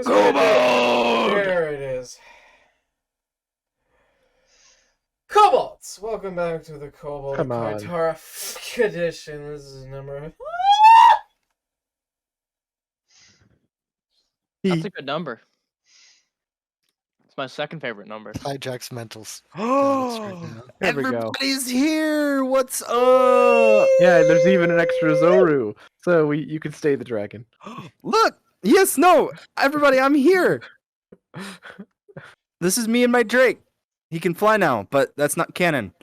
Where's my Kobold! There it is. Kobolds! Welcome back to the Kobold Come on. Kitara edition. This is number... That's a good number. It's my second favorite number. Hijack's mentals. There we go. Everybody's here. What's up? Yeah, there's even an extra Zoru, so you can stay the dragon. Look. Yes. No. Everybody, I'm here. This is me and my Drake. He can fly now, but that's not canon.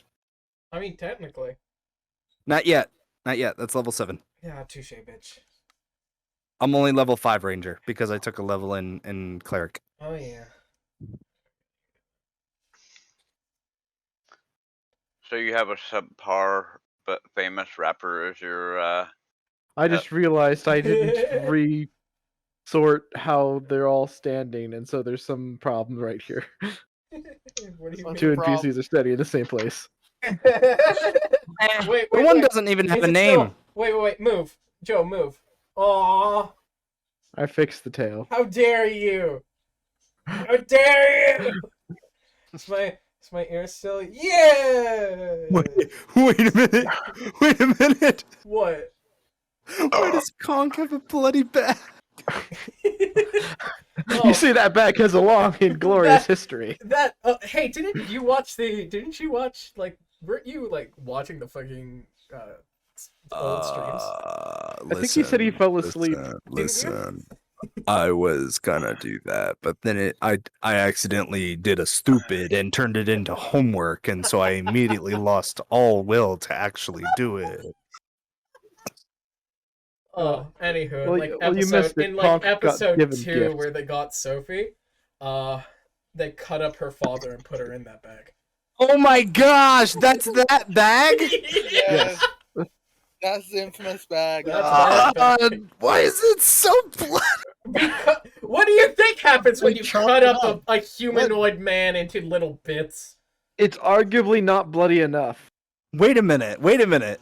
I mean, technically. Not yet. Not yet. That's level 7. Yeah, touche, bitch. I'm only level 5 ranger because I took a level in cleric. Oh, yeah. So you have a subpar but famous rapper as your I just realized I didn't resort how they're all standing, and so there's some problem right here. What do you mean? Two problem? NPCs are standing in the same place. wait, The one wait. doesn't even have Is a it name. still- Wait, move. Joe, move. Aww. I fixed the tail. How dare you? How dare you? Is my ear still? Yeah! Wait a minute. Wait a minute. What? Why does Conk have a bloody back? Oh, You see, that back has a long and glorious That- history. hey, didn't you watch, like, weren't you, like, watching the fucking, old streams? I think he said he fell asleep. Listen. I was gonna do that, but then I accidentally did a stupid and turned it into homework, and so I immediately lost all will to actually do it. Oh, anywho, Well, like, well, you missed it. in, like, Conk got episode given 2, gifts. where they got Sophie, they cut up her father and put her in that bag. Oh my gosh, that's that bag? Yes. That's the infamous bag. That's God, why is it so bloody? Because, what do you think happens when They you chop cut it up up. a humanoid man into little bits? It's arguably not bloody enough. Wait a minute. Did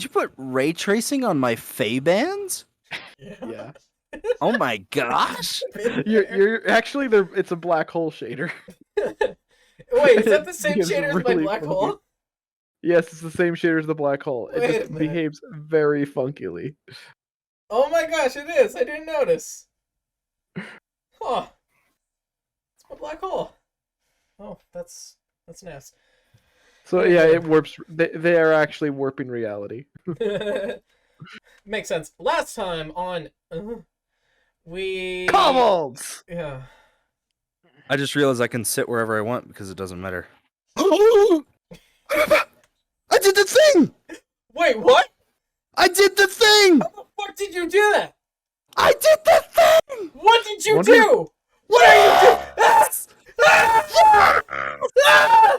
you put ray tracing on my Fey bands? Yeah. Oh my gosh. You're actually there. It's a black hole shader. Wait, is that the same It's shader as my really black funny. hole? Yes, it's the same shader as the black hole. It Wait a just minute. behaves very funkily. Oh my gosh, it is! I didn't notice. Huh. It's my black hole. Oh, that's nice. So yeah, it warps. They are actually warping reality. Makes sense. Last time on, we Kobolds! Yeah. I just realized I can sit wherever I want because it doesn't matter. I did the thing! Wait, what? I did the thing! How the fuck did you do that? I did the thing! What did you Wonder- do? What are you doing?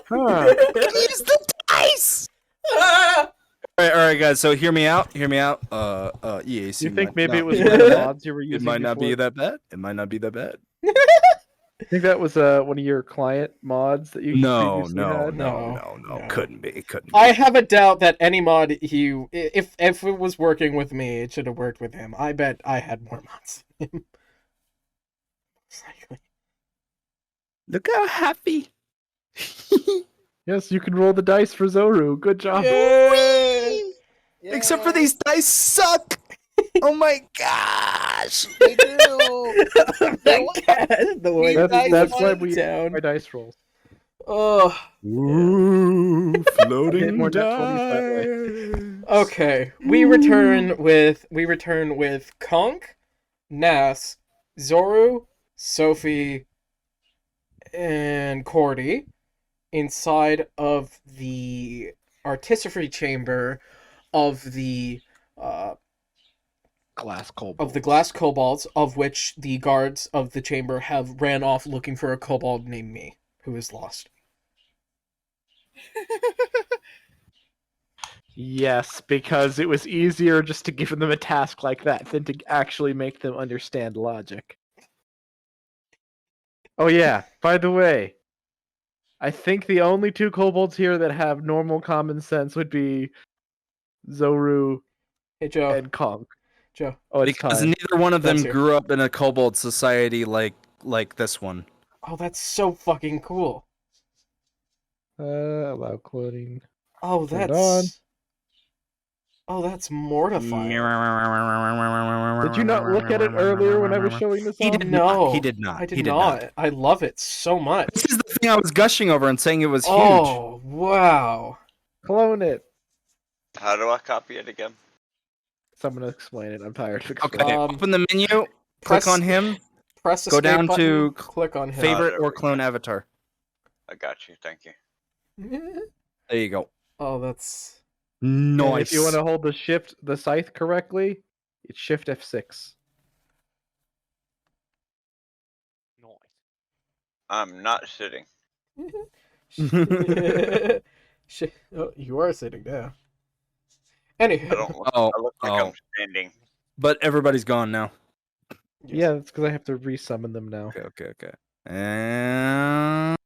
Huh. Use the dice! Alright, guys, so hear me out. EAC You think might maybe not it was be one of that the bad. mods you were using? It might not be before? that bad. It might not be that bad. I think that was one of your client mods that you No, previously no, had. no. No. Couldn't be. It couldn't be. I have a doubt that any mod if it was working with me, it should have worked with him. I bet I had more mods than him. Look how happy. Yes, you can roll the dice for Zoru. Good job. Except for these dice suck. Oh my gosh. They do. The way That's why we down. my dice rolls. Oh, Ooh, Get floating more nat 20s that dice. okay. We return with Conk, Nas, Zoru, Sophie, and Cordy inside of the artistry chamber of the Glass kobold. of the glass kobolds, of which the guards of the chamber have ran off looking for a kobold named me, who is lost. Yes, because it was easier just to give them a task like that than to actually make them understand logic. Oh yeah, by the way, I think the only two kobolds here that have normal common sense would be Zoru Hey Joe, and Konk. Joe. Oh, it's Because time. neither one of them That's here. grew up in a kobold society like this one. Oh, that's so fucking cool. Allow cloning. Oh, Turn it that's. Oh, that's mortifying. Did you not look at it earlier when I was showing this He off? did No, not. He did not. I did He did not. not. I love it so much. This is the thing I was gushing over and saying it was huge. Oh, wow. Clone it. How do I copy it again? Someone explain it. I'm tired of Okay, explaining. open the menu, press- click on him, Press go escape down button, to click on him. favorite there or we clone go. avatar. I got you. Thank you. There you go. Oh, that's. And Nice. if you want to hold the scythe correctly, it's Shift F6. I'm not sitting. Shit. Oh, you are sitting down. Anywho. I don't. Oh, I look like I'm standing. but everybody's gone now. Yes. Yeah, that's because I have to resummon them now. Okay. And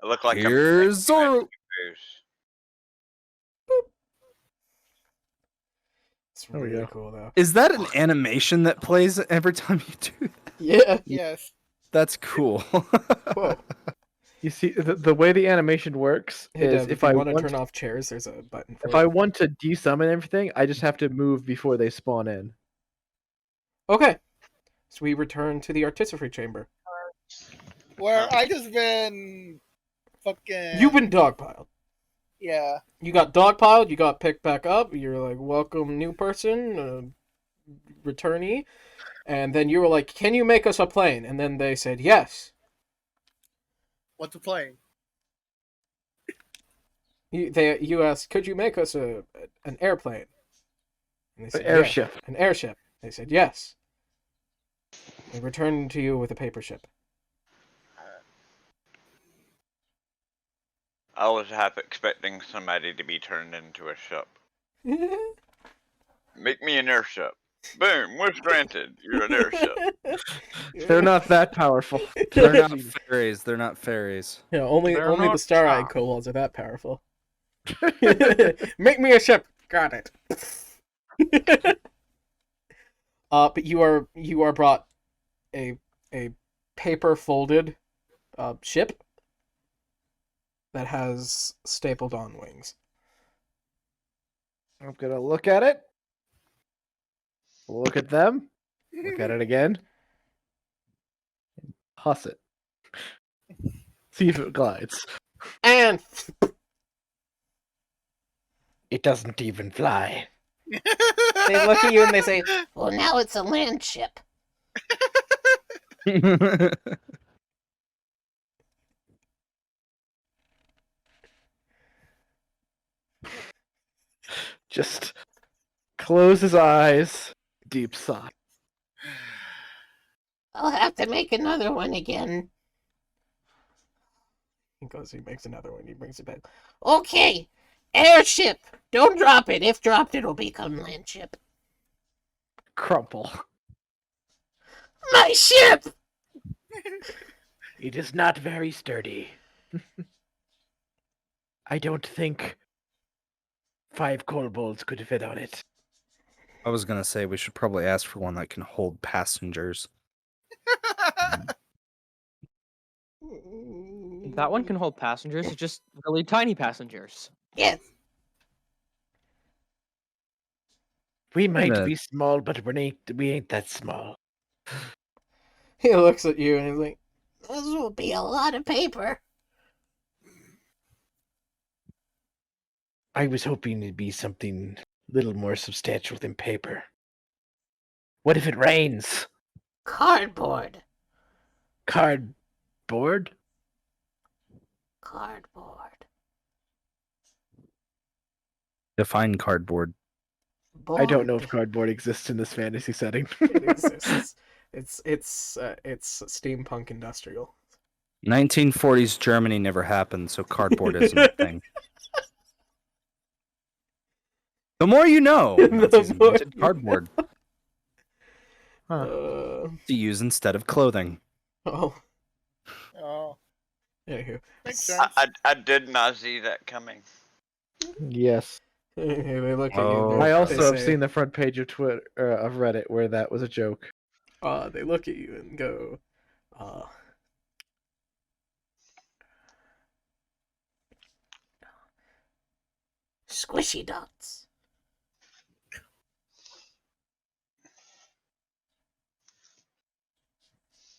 I look like here's Zoro. It's There we really go. cool, though. Is that an animation that plays every time you do that? Yeah. Yes. That's cool. Whoa. You see, the way the animation works Hey, is Dev, if you I want want to turn off chairs, there's a button for if it. I want to desummon everything, I just have to move before they spawn in. Okay. So we return to the artificer chamber. Where I just been fucking. You've been dogpiled. Yeah. You got dogpiled, you got picked back up, you're like, welcome, new person, returnee. And then you were like, can you make us a plane? And then they said, yes. What's the plane? You asked, could you make us an airplane? And they said, An airship. "Yeah." An airship. They said, yes. They returned to you with a paper ship. I was half expecting somebody to be turned into a ship. Make me an airship. Boom, wish granted. You're an airship. They're not that powerful. They're not fairies. They're not fairies. Yeah, only They're the not star-eyed sharp. kobolds are that powerful. Make me a ship. Got it. But you are brought a paper folded ship that has stapled on wings. I'm gonna look at it. Look at them. Look at it again. Toss it. See if it glides. And It doesn't even fly. they look at you and they say, Well, now it's a land ship. Just close his eyes. Deep sigh. I'll have to make another one again. he goes, he makes another one, he brings it back. Okay, airship. Don't drop it. If dropped, it'll become land ship. Crumple. My ship! It is not very sturdy. I don't think 5 kobolds could fit on it. I was gonna say we should probably ask for one that can hold passengers. That one can hold passengers. It's just really tiny passengers. Yes. We might Kinda- be small, but we ain't that small. He looks at you and he's like, This will be a lot of paper. I was hoping it'd be something a little more substantial than paper. What if it rains? Cardboard. Cardboard? Cardboard. Define cardboard. I don't know if Bored. cardboard exists in this fantasy setting. It exists. It's steampunk industrial. 1940s Germany never happened, so cardboard isn't a thing. The more you know. The Nazis more invented you cardboard Uh, to use instead of clothing. oh, Oh, anywho. makes sense. I did not see that coming. Yes. They look at you. Oh, and I they also have say- seen the front page of Twitter of Reddit where that was a joke. They look at you and go, Squishy dots.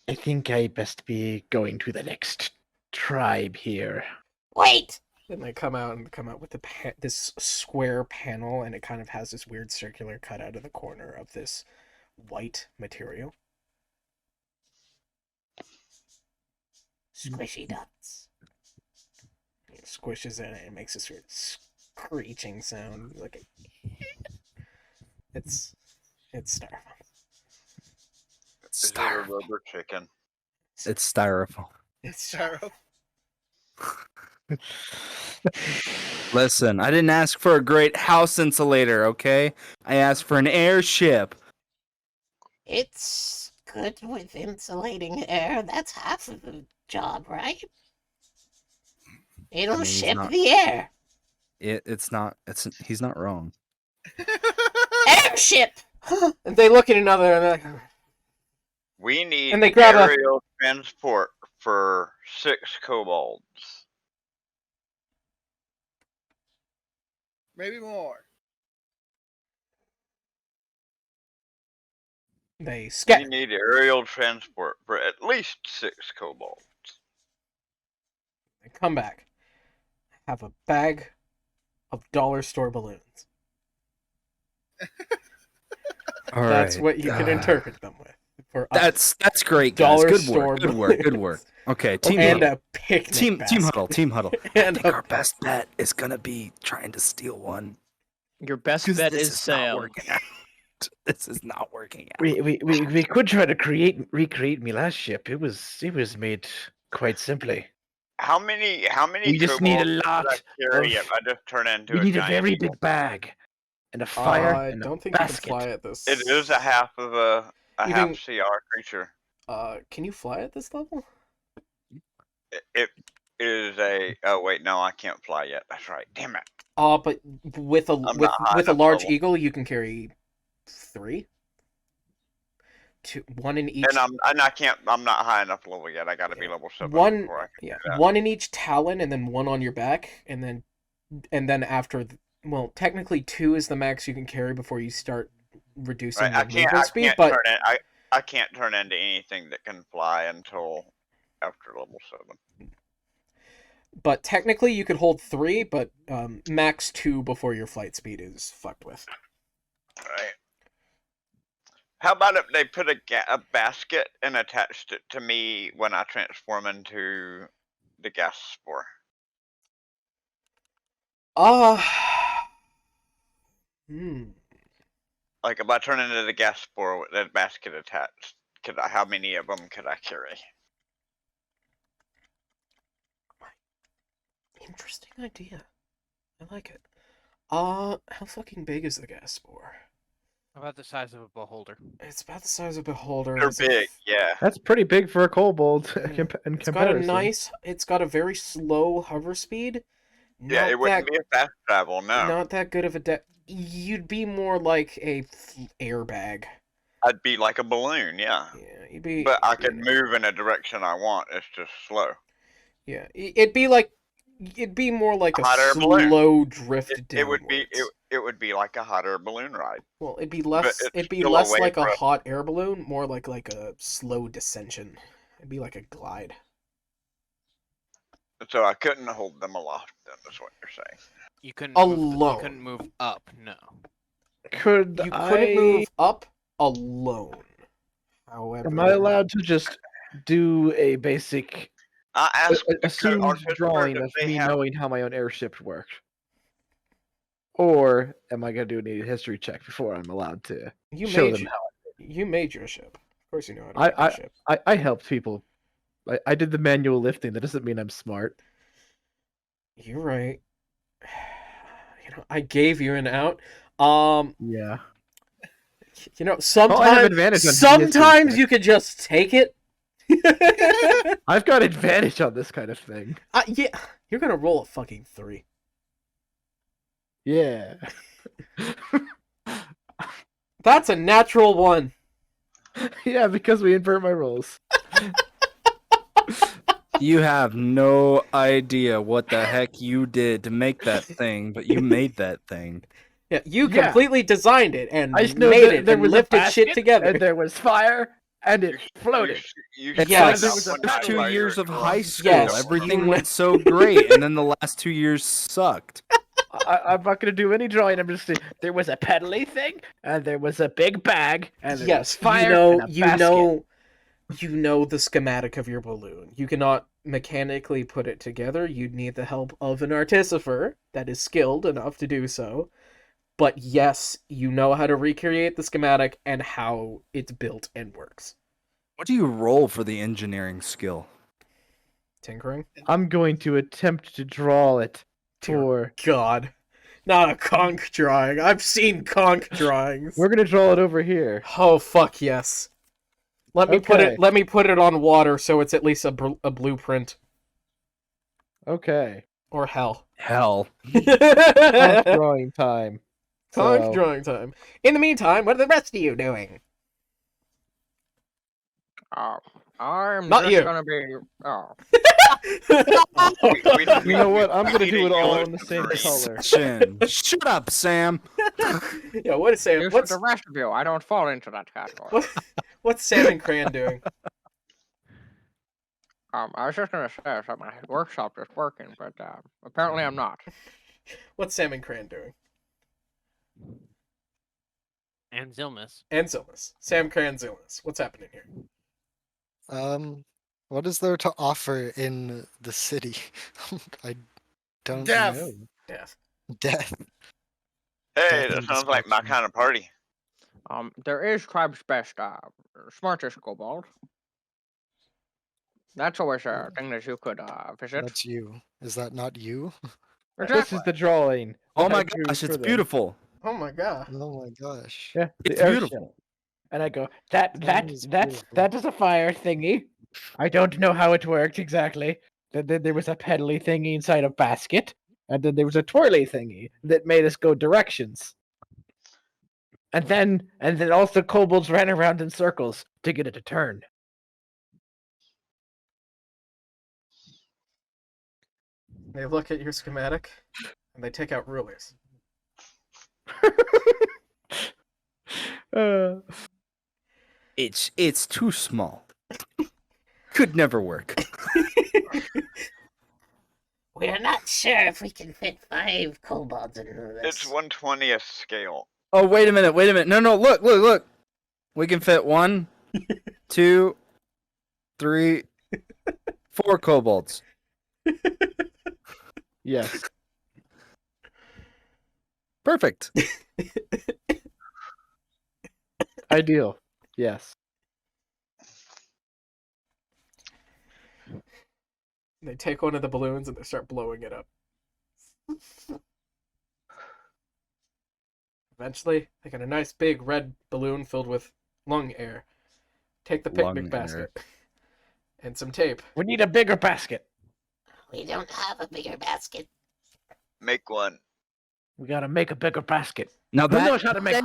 I think I best be going to the next tribe here. Wait! and they come out with this square panel, and it kind of has this weird circular cut out of the corner of this white material. Squishy dots. It squishes in it and makes this weird screeching sound. Like it's styrofoam. Is it a rubber chicken? It's styrofoam. It's Sheriff. Listen, I didn't ask for a great house insulator, okay? I asked for an airship. It's good with insulating air. That's half of the job, right? It'll mean, he's ship not- the air. He's not wrong. Airship! and they look at another and they're like, We need And they grab a- aerial transport for 6 kobolds. Maybe more. they We scatter. need aerial transport for at least 6 kobolds. They come back. Have a bag of dollar store balloons. All That's right. what you can interpret them with. For That's great, guys. dollar Good store work. Good work. Good balloons. work. Okay, team and huddle. a picnic Team basket. huddle. Team huddle. I And think a our best bet is gonna be trying to steal one. Your best 'Cause bet this is not sail. working out. This is not working out. We could try to recreate my last ship. It was made quite simply. How many We just need a kobolds lot could I carry of- if I just turn into We a need a giant very eagle? big bag and a fire I and a don't think you can basket. fly at this. It is a half of a You half can- CR creature. Can you fly at this level? It is a. Oh wait, no, I can't fly yet. That's right. Damn it. But with a I'm with not high with a enough large level. eagle, you can carry 3. 2, 1 in each. And I can't. I'm not high enough level yet. I got to be level 7 One, before I can yeah, do that. 1 in each talon, and then 1 on your back, and then after, well, technically 2 is the max you can carry before you start reducing Right, your I can't. movement I speed. can't But turn it. I can't turn into anything that can fly until after level 7. but technically you could hold 3, but max 2 before your flight speed is fucked with. Right. How about if they put a basket and attached it to me when I transform into the gas spore? Like if I turn into the gas spore with that basket attached, how many of them could I carry? Interesting idea. I like it. How fucking big is the gas spore? About the size of a beholder. It's about the size of a beholder. They're It's a- big, yeah. That's pretty big for a kobold in It's got a comparison. it's got a very slow hover speed. Yeah, Not it wouldn't that, be a fast travel, no. not that good of a you'd be more like a airbag. I'd be like a balloon, yeah. Yeah, you'd be. But I you'd be could move in a direction I want. It's just slow. Yeah, it'd be more like a Hot air balloon. slow drift It would be downwards. it would be like a hot air balloon ride. Well, it'd be less. it's It'd be still a less way like a for us. hot air balloon, more like a slow descension. It'd be like a glide. So I couldn't hold them aloft. Then is what you're saying. You couldn't Alone. You couldn't move up. No. Could You I? couldn't move up alone. However, Am I allowed to just do a basic I asked the assumed artists drawing if of they me have- knowing how my own airship works? Or am I gonna do a history check before I'm allowed to you show made them your, how? you made your ship. Of course, you know how to make your ship. I helped people. I did the manual lifting. That doesn't mean I'm smart. You're right. You know, I gave you an out. Yeah. You know, I have sometimes advantage on history sometimes check. you could just take it. I've got advantage on this kind of thing. Yeah, you're gonna roll a fucking 3. Yeah. That's a natural one. Yeah, because we invert my roles. You have no idea what the heck you did to make that thing, but you made that thing. Yeah, you Yeah. completely designed it and I just know made that it there and was a lifted shit basket, together. and there was fire, and it You, floated. you It's Yes. like that the one first night 2 while you years were of high drunk. school. Yes, Everything you- went so great, and then the last 2 years sucked. I'm not gonna do any drawing. I'm just saying there was a pedally thing, and there was a big bag, and there was Yes, fire and a basket. you know the schematic of your balloon. You cannot mechanically put it together. You'd need the help of an artificer that is skilled enough to do so. But yes, you know how to recreate the schematic and how it's built and works. What do you roll for the engineering skill? Tinkering? I'm going to attempt to draw it for. God. Not a conch drawing. I've seen conch drawings. We're gonna draw it over here. Oh fuck yes. Let me Okay. put it on water so it's at least a blueprint. Okay. Or hell. Hell. Conch drawing time. Conch So- drawing time. In the meantime, what are the rest of you doing? I'm Not just you. gonna be. Oh, You know what? I'm we gonna need do a it all yellow in the same green. color. Shut up, Sam. Yeah, what is Sam? you What's the rest of you. I don't fall into that category. what's Sam and Cran doing? I was just gonna say that my workshop is working, but apparently I'm not. What's Sam and Cran doing? And Zilmus. And Zilmus. Sam, Cran, Zilmus. What's happening here? What is there to offer in the city? I don't Death. know. Death. Death. Hey, Death that and sounds like my destruction. kind of party. There is tribe's best, smartest kobold. That's always a thing that you could visit. That's you. Is that not you? This is the drawing. Oh that my I drew gosh, for it's them. beautiful. Oh my god. Oh my gosh. Yeah, the It's airship. beautiful. And I go, that is that beautiful. that is a fire thingy. I don't know how it worked exactly. Then there was a pedally thingy inside a basket, and then there was a twirly thingy that made us go directions. And then also kobolds ran around in circles to get it to turn. They look at your schematic and they take out rulers. It's too small. Could never work. We're not sure if we can fit 5 kobolds into this. It's 1/20th scale. Oh, wait a minute. No, look. We can fit 1, 2, 3, 4 kobolds. Yes. Perfect. Ideal. Yes. They take one of the balloons and they start blowing it up. Eventually, they get a nice big red balloon filled with lung air. Take the picnic Lung basket and some tape. We need a bigger basket. We don't have a bigger basket. Make one. We gotta make a bigger basket. Now Who knows how to make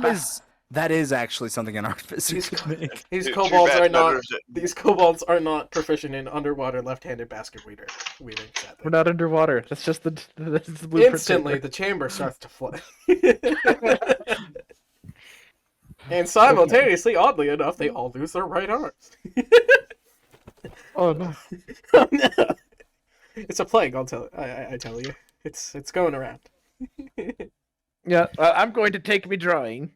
that is actually something an artificer These, could make. these Too kobolds bad are not. Butters it. These kobolds are not proficient in underwater left-handed basket weaving. Sadly. We're not underwater. That's just the blueprint Instantly, paper. the chamber starts to flood. And simultaneously, oddly enough, they all lose their right arms. Oh no. Oh no! It's a plague. I tell you, it's going around. Yeah, I'm going to take me drawing,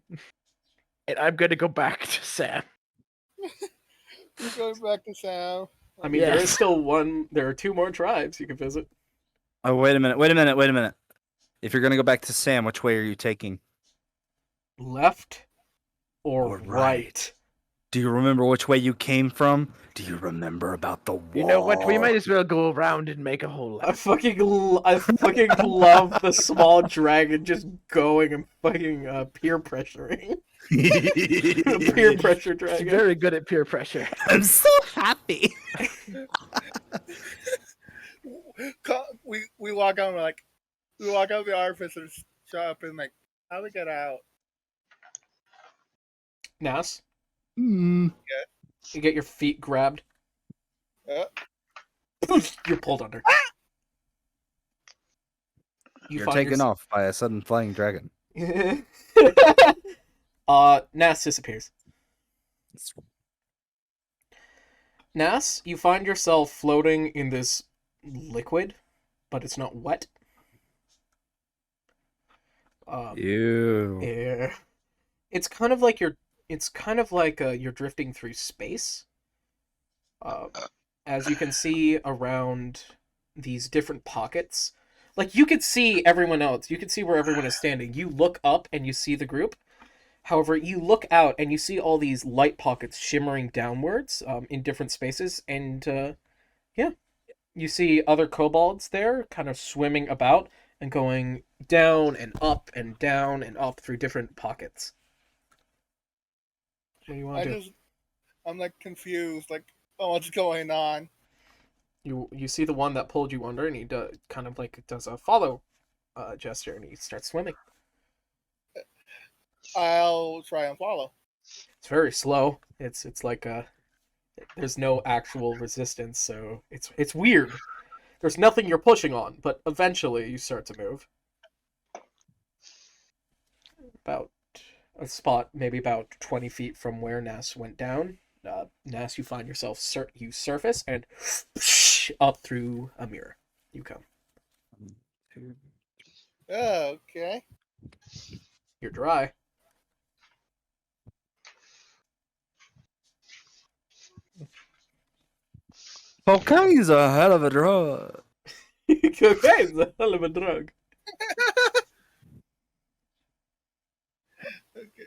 and I'm going to go back to Sam. You're going back to Sam. I mean, there is Yes. still one. There are 2 more tribes you can visit. Oh, wait a minute. If you're gonna go back to Sam, which way are you taking? Left or Or right? right. Do you remember which way you came from? Do you remember about the wall? You know what? We might as well go around and make a whole I lot. fucking love the small dragon just going and fucking peer pressuring. The peer pressure She's dragon. very good at peer pressure. I'm so happy. We walk out. We're like, we walk out. The artificers show up and like, how do we get out? Nas, Hmm. you get your feet grabbed. Uh, Poof, you're pulled under. You're find taken yourself- off by a sudden flying dragon. Nas disappears. Nas, you find yourself floating in this liquid, but it's not wet. Ew. Yeah. It's kind of like you're drifting through space. As you can see around these different pockets, like you could see everyone else. You could see where everyone is standing. You look up and you see the group. However, you look out and you see all these light pockets shimmering downwards in different spaces, and yeah, you see other kobolds there, kind of swimming about and going down and up and down and up through different pockets. What do you want to do? I'm like confused, like, oh, what's going on? You see the one that pulled you under, and he kind of like does a follow gesture, and he starts swimming. I'll try and follow. It's very slow. It's like there's no actual resistance, so it's weird. There's nothing you're pushing on, but eventually you start to move. About a spot, maybe about 20 feet from where Nas went down. Nas, you find yourself you surface and up through a mirror. You come. Oh, okay. You're dry. Cocaine's a hell of a drug. Cocaine's a hell of a drug.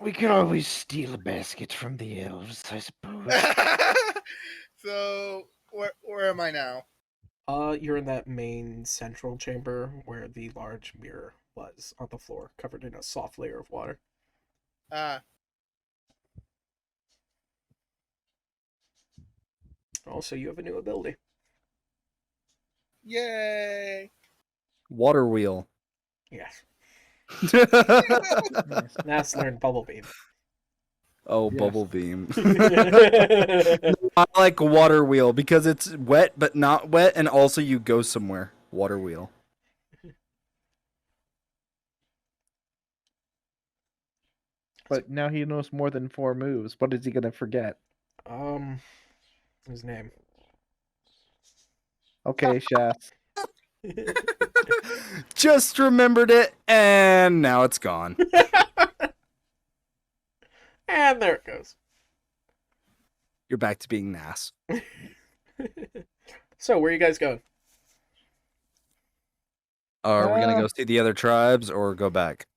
We could always steal a basket from the elves, I suppose. So, where am I now? You're in that main central chamber where the large mirror was on the floor, covered in a soft layer of water. Ah, Also, you have a new ability. yay! Water wheel. Yes. Nice. Nas learned Bubble Beam. Oh, Yes. bubble beam. I like water wheel because it's wet but not wet, and also you go somewhere. Water wheel. But now he knows more than 4 moves. What is he gonna forget? His name. Okay, Shaf. Just remembered it, and now it's gone. And there it goes. You're back to being Nas. So, where are you guys going? Are we gonna go see the other tribes or go back?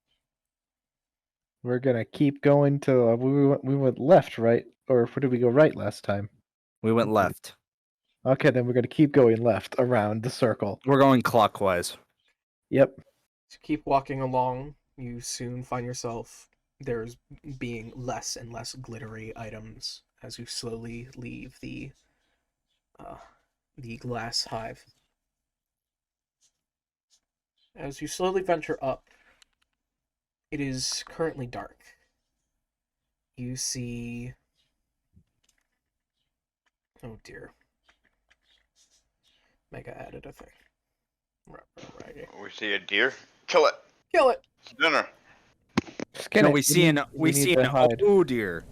We're gonna keep going till we went left, right? Or did we go right last time? We went left. Okay, then we're gonna keep going left around the circle. We're going clockwise. Yep. To keep walking along, you soon find yourself there's being less and less glittery items as you slowly leave the glass hive. As you slowly venture up, it is currently dark. You see... Oh dear. Mega added a thing. Right. We see a deer. Kill it. Kill it! It's dinner. Skin No, it. we see an need to hide. oh dear.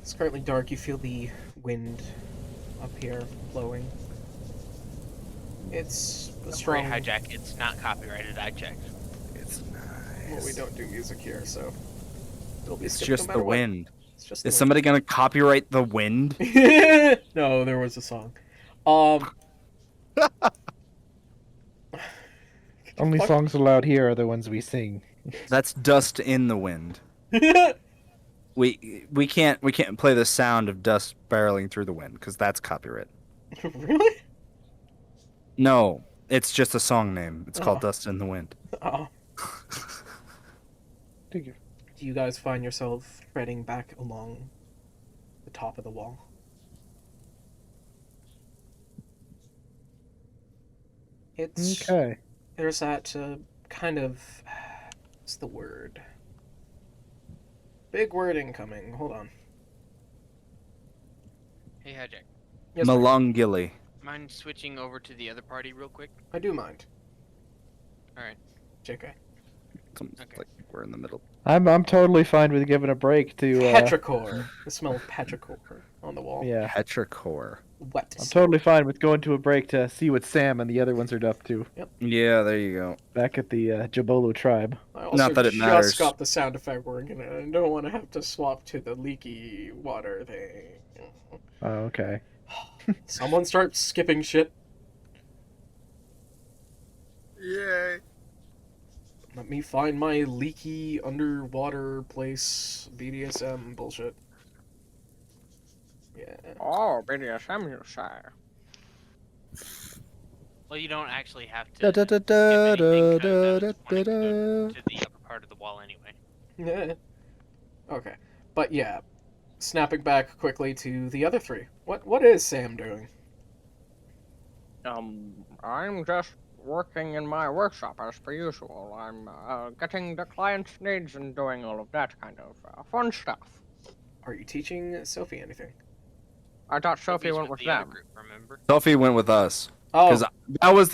It's currently dark. You feel the wind up here blowing. It's a Don't strong... worry, hijack. It's not copyrighted. I checked. It's nice. Well, we don't do music here, so... It'll be It's skipped just no the matter what. wind. It's just the Is wind. somebody gonna copyright the wind? No, there was a song. Only Fuck. songs allowed here are the ones we sing. That's dust in the wind. We can't play the sound of dust barreling through the wind because that's copyright. Really? No, it's just a song name. It's called Oh. Dust in the Wind. Oh. Do you guys find yourself treading back along the top of the wall? It's Okay. there's that kind of What's the word? Big word incoming. Hold on. Hey, Hijack. Yes, Mike. Malungili. Mind switching over to the other party real quick? I do mind. Alright. JK. Okay. Like we're in the middle. I'm totally fine with giving a break to. Petrichor. The smell of petrichor on the wall. Yeah, Petrichor. What? I'm totally fine with going to a break to see what Sam and the other ones are up to. Yeah, there you go. Back at the Jabolo tribe. I also Not that it just matters. got the sound effect working, and I don't want to have to swap to the leaky water thing. Oh, okay. Someone start skipping shit. Yay. Let me find my leaky underwater place BDSM bullshit. Yeah. Oh, BDSM, you say. Well, you don't actually have Da to da da skip da anything, 'cause da I was da wanting to da go da. to the upper part of the wall anyway. Yeah. Okay. But yeah, snapping back quickly to the other three. What is Sam doing? I'm just working in my workshop as per usual. I'm getting the client's needs and doing all of that kind of fun stuff. Are you teaching Sophie anything? I thought Sophie Sophie's went with the other them. group, remember? Sophie went with us Oh, because that was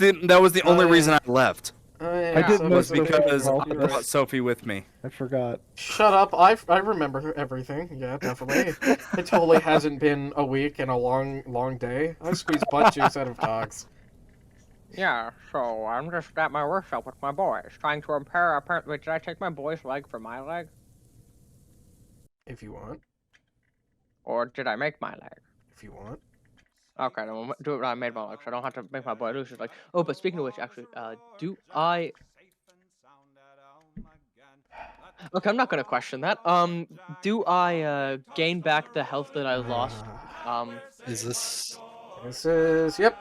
the only yeah. reason I left. yeah, I didn't so know Was Sophie's Sophie because was I you're with brought right. Sophie with me. I forgot. Shut up! I remember everything. Yeah, definitely. It totally hasn't been a week and a long day. I squeezed butt juice out of dogs. Yeah, so I'm just at my workshop with my boys, trying to repair. Apparently, did I take my boy's leg for my leg, If you want. or did I make my leg? If you want. Okay, then we'll do it when I made my leg, so I don't have to make my boy lose his leg. Oh, but speaking of which, actually, do I? Okay, I'm not gonna question that. Do I gain back the health that I lost? Is this? This is yep.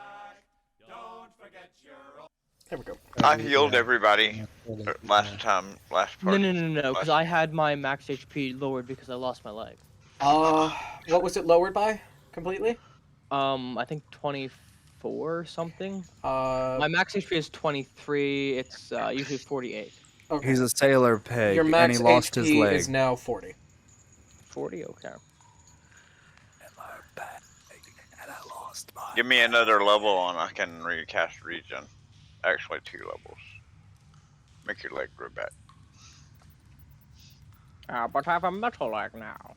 There we go. I healed everybody Yeah. last No, part. no, because I had my max HP lowered because I lost my leg. What was it lowered by completely? I think 24 something. Uh, My max HP is 23. It's usually 48. okay. He's a sailor pig, Your and max he lost his HP leg. is now 40. 40, okay. And I lost my. Give me another level and I can recast regen. Actually, 2 levels. Make your leg grow back. But I have a metal leg now.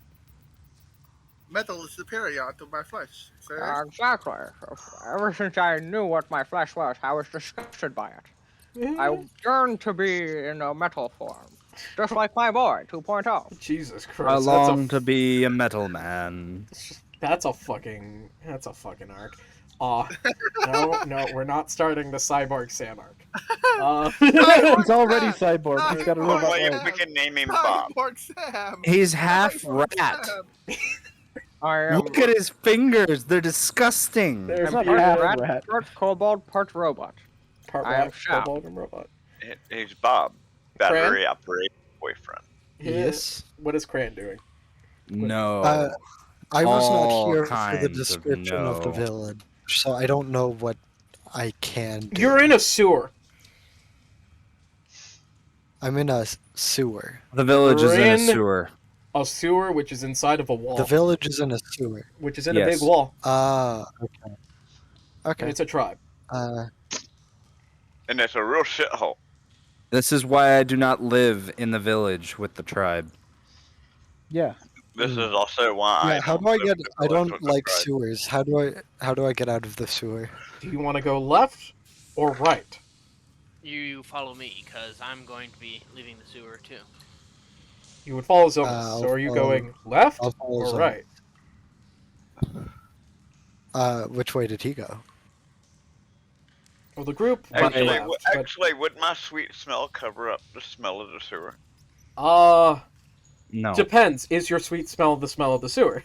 Metal is superior to my flesh. So Exactly. Ever since I knew what my flesh was, I was disgusted by it. I yearned to be in a metal form. Just like my boy, 2.0. Jesus I Christ. long to be a metal man. That's a fucking arc. No, we're not starting the cyborg Sam arc. He's already cyborg. He's got a Oh, robot wait, leg. we can name him Bob. Cyborg Sam. He's half Cyborg rat. Sam. I am Look at his fingers; they're disgusting. There's It's not part half rat, rat. part kobold, part robot. part I am rat, Shao. kobold, and robot. He's Bob, battery operated boyfriend. Yes. What is Cran doing? No. I was All not here for the kinds of description of the no. village, so I don't know what I can do. You're in a sewer. I'm in a sewer. The village is in a Rin- sewer. A sewer which is inside of a wall. The village is in a sewer. which is in a big Yes. wall. Ah, okay. And Okay. it's a tribe. And it's a real shithole. This is why I do not live in the village with the tribe. Yeah. This is also why Yeah, how don't do I live get? in the I village don't with the like tribe. sewers. How do I get out of the sewer? Do you want to go left or right? You follow me, because I'm going to be leaving the sewer too. You would follow Zonas. I'll So are you follow- going left I'll follow or Zonas. right? Which way did he go? Well, the group went Actually, left, but actually, would my sweet smell cover up the smell of the sewer? No. depends. Is your sweet smell the smell of the sewer?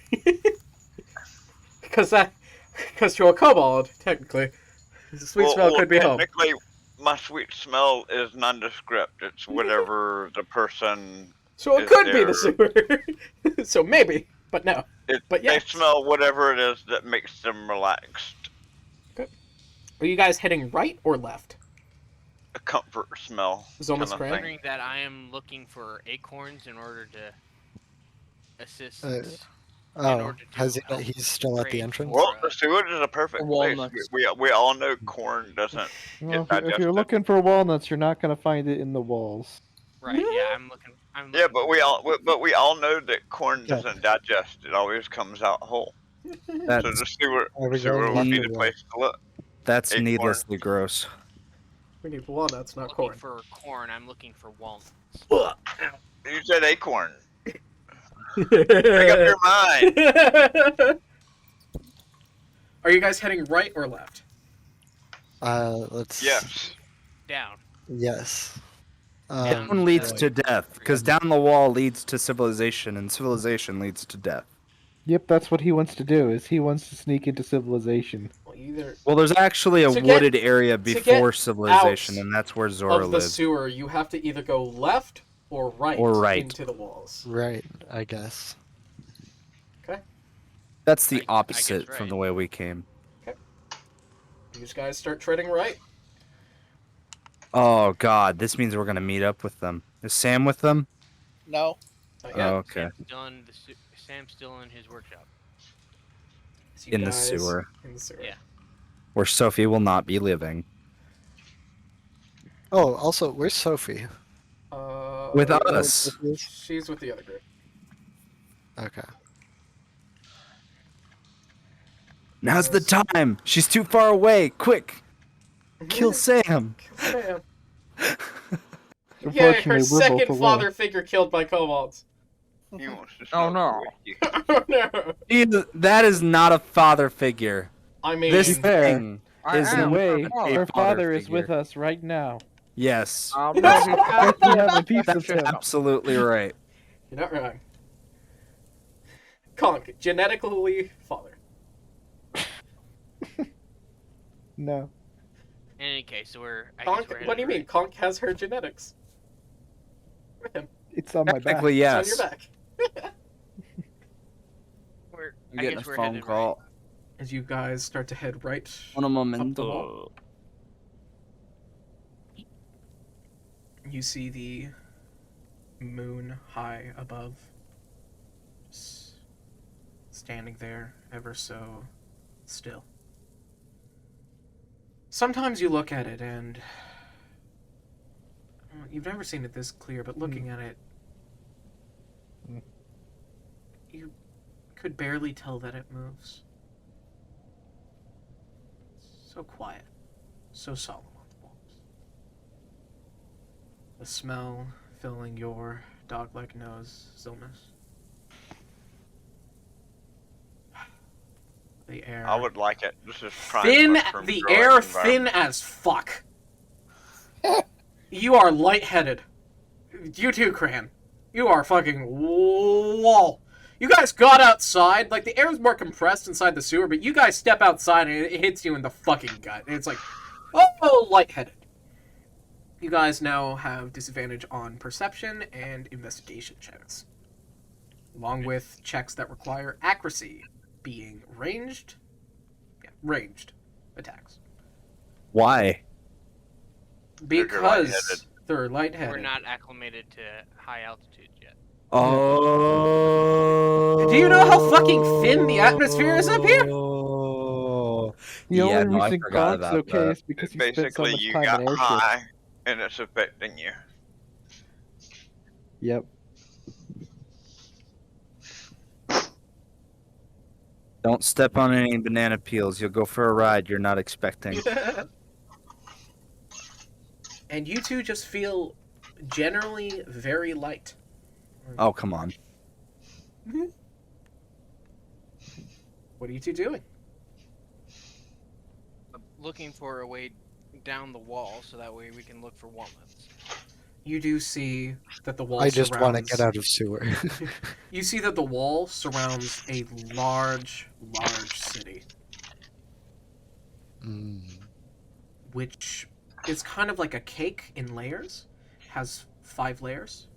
Because to a kobold, technically, the sweet smell could be home. Technically, my sweet smell is nondescript. It's whatever the person. So it is could be the there. sewer. So maybe, but no. But They yes. smell whatever it is that makes them relaxed. Are you guys heading right or left? a comfort smell Zomas kind of Cran? thing. Considering that I am looking for acorns in order to assist. Uh, in Oh, order to has he? help He's still at the trade entrance. Well, for, the sewage is a perfect place. walnuts. We all know corn doesn't Well, get if you're digested. looking for walnuts, you're not gonna find it in the walls. right. Yeah, I'm looking. Yeah, but for we all know that corn Okay. doesn't digest. It always comes out whole. So That's the sewer Are we sewer going would be left the or place to look. that's Acorn. needlessly gross. We need walnuts, not looking corn. for corn. I'm looking for walnuts. You said acorn. Make up your mind. Are you guys heading right or left? Let's. Yes. Down. Yes. Down. One leads Right. to death, because down the wall leads to civilization, and civilization leads to death. Yep, that's what he wants to do. Is he wants to sneak into civilization. Well, either Well, there's actually a To get- wooded area to get before civilization, out and that's where Zora of the lives. sewer, you have to either go left or right, Or right. into the walls. Right, I guess. That's I the guess opposite from right. the way we came. These guys start treading right. Oh god, this means we're gonna meet up with them. Is Sam with them? No. Not yet. Oh, okay. Sam's still in his workshop. So you In the guys- sewer. In the sewer. Yeah. Where Sophie will not be living. Oh, also, where's Sophie? With Uh, us. She's with the other group. Okay. Now's the time! She's too far away! Quick! Kill Sam! Sam. Yeah, her Unfortunately, we're second both father away. figure killed by kobolds. He wants to Oh, smoke no. whiskey. Oh no! That is not a father figure. I mean, This fair, thing I is In a am not way, her a father. her father is figure. with us right now. Yes. No, he's We have a piece of That's him. absolutely right. you're not wrong. Conk, genetically father. No. In any case, so I guess Conk, we're what do you headed mean? right. Conk has her genetics. With him. It's on my back. Technically, It's on yes. your back. I guess we're headed right. As you guys start to head right Un up the momento. wall, you see the moon high above, standing there ever so still. Sometimes you look at it and well, you've never seen it this clear, but looking at it, you could barely tell that it moves. So quiet, so solemn on the walls. The smell filling your dog-like nose, Zilmus. The air. I would like it. This is prime Thin, mushroom the growing air environment. thin as fuck. You are lightheaded. You too, Cran. You are fucking wall. You guys got outside, like the air is more compressed inside the sewer, but you guys step outside and it hits you in the fucking gut. And it's like, oh, lightheaded. You guys now have disadvantage on perception and investigation checks, along with checks that require accuracy, being ranged attacks. Why? Because they're lightheaded. We're not acclimated to high altitudes yet. Oh. Do you know how fucking thin the atmosphere is up here? Oh. The Yeah, only no, I reason forgot Conk's about okay that. is because he spent so Basically, much you time got in airships. high, and it's affecting you. Yep. Don't step on any banana peels. You'll go for a ride you're not expecting. And you two just feel generally very light. Oh, come on. What are you two doing? Looking for a way down the wall so that way we can look for walnuts. You do see that the wall I just want to surrounds... get out of sewer. You see that the wall surrounds a large city, which is kind of like a cake in layers. Has 5 layers.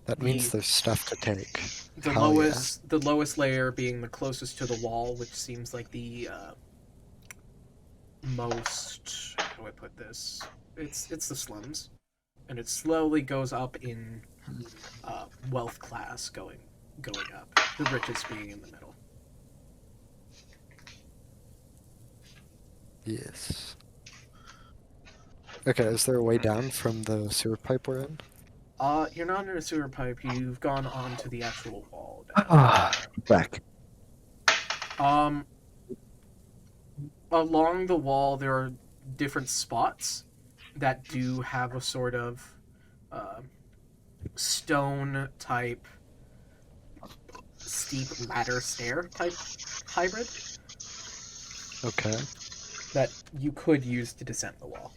That means there's stuff to take. The Hell yeah. lowest layer being the closest to the wall, which seems like the most how do I put this? It's the slums, and it slowly goes up in wealth class, going up. The richest being in the middle. Yes. Okay, is there a way down from the sewer pipe we're in? You're not in a sewer pipe. You've gone onto the actual wall. Back. Along the wall, there are different spots that do have a sort of stone type, steep ladder stair type hybrid Okay. that you could use to descend the wall.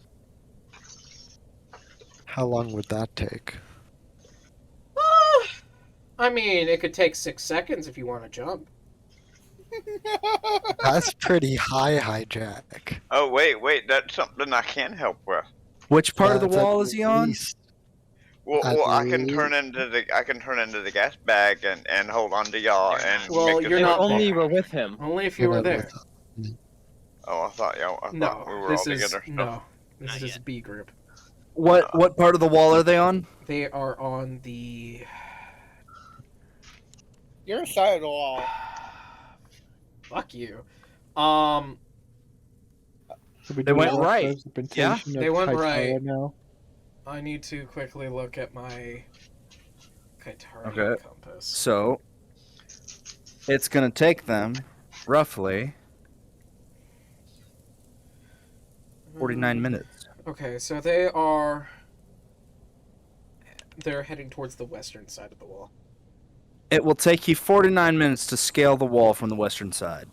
How long would that take? I mean, it could take 6 seconds if you want to jump. That's pretty high, hijack. Oh wait, that's something I can help with. Which part of the That's at wall is he on? least- Well, At I can least- turn into the gas bag and hold on to y'all and. Well, make a you're If not only there. you were with him. Only if you You're were not there. with Oh, I thought No, we were this all is together. no. This Not is yet. B group. What part of the wall are they on? They are on the. Your side of the wall. Fuck you. Should we They do a went rough right. representation They of went Kitara right. now? I need to quickly look at my Kitara Okay. compass. So it's gonna take them roughly 49 minutes. Okay, so they're heading towards the western side of the wall. It will take you 49 minutes to scale the wall from the western side.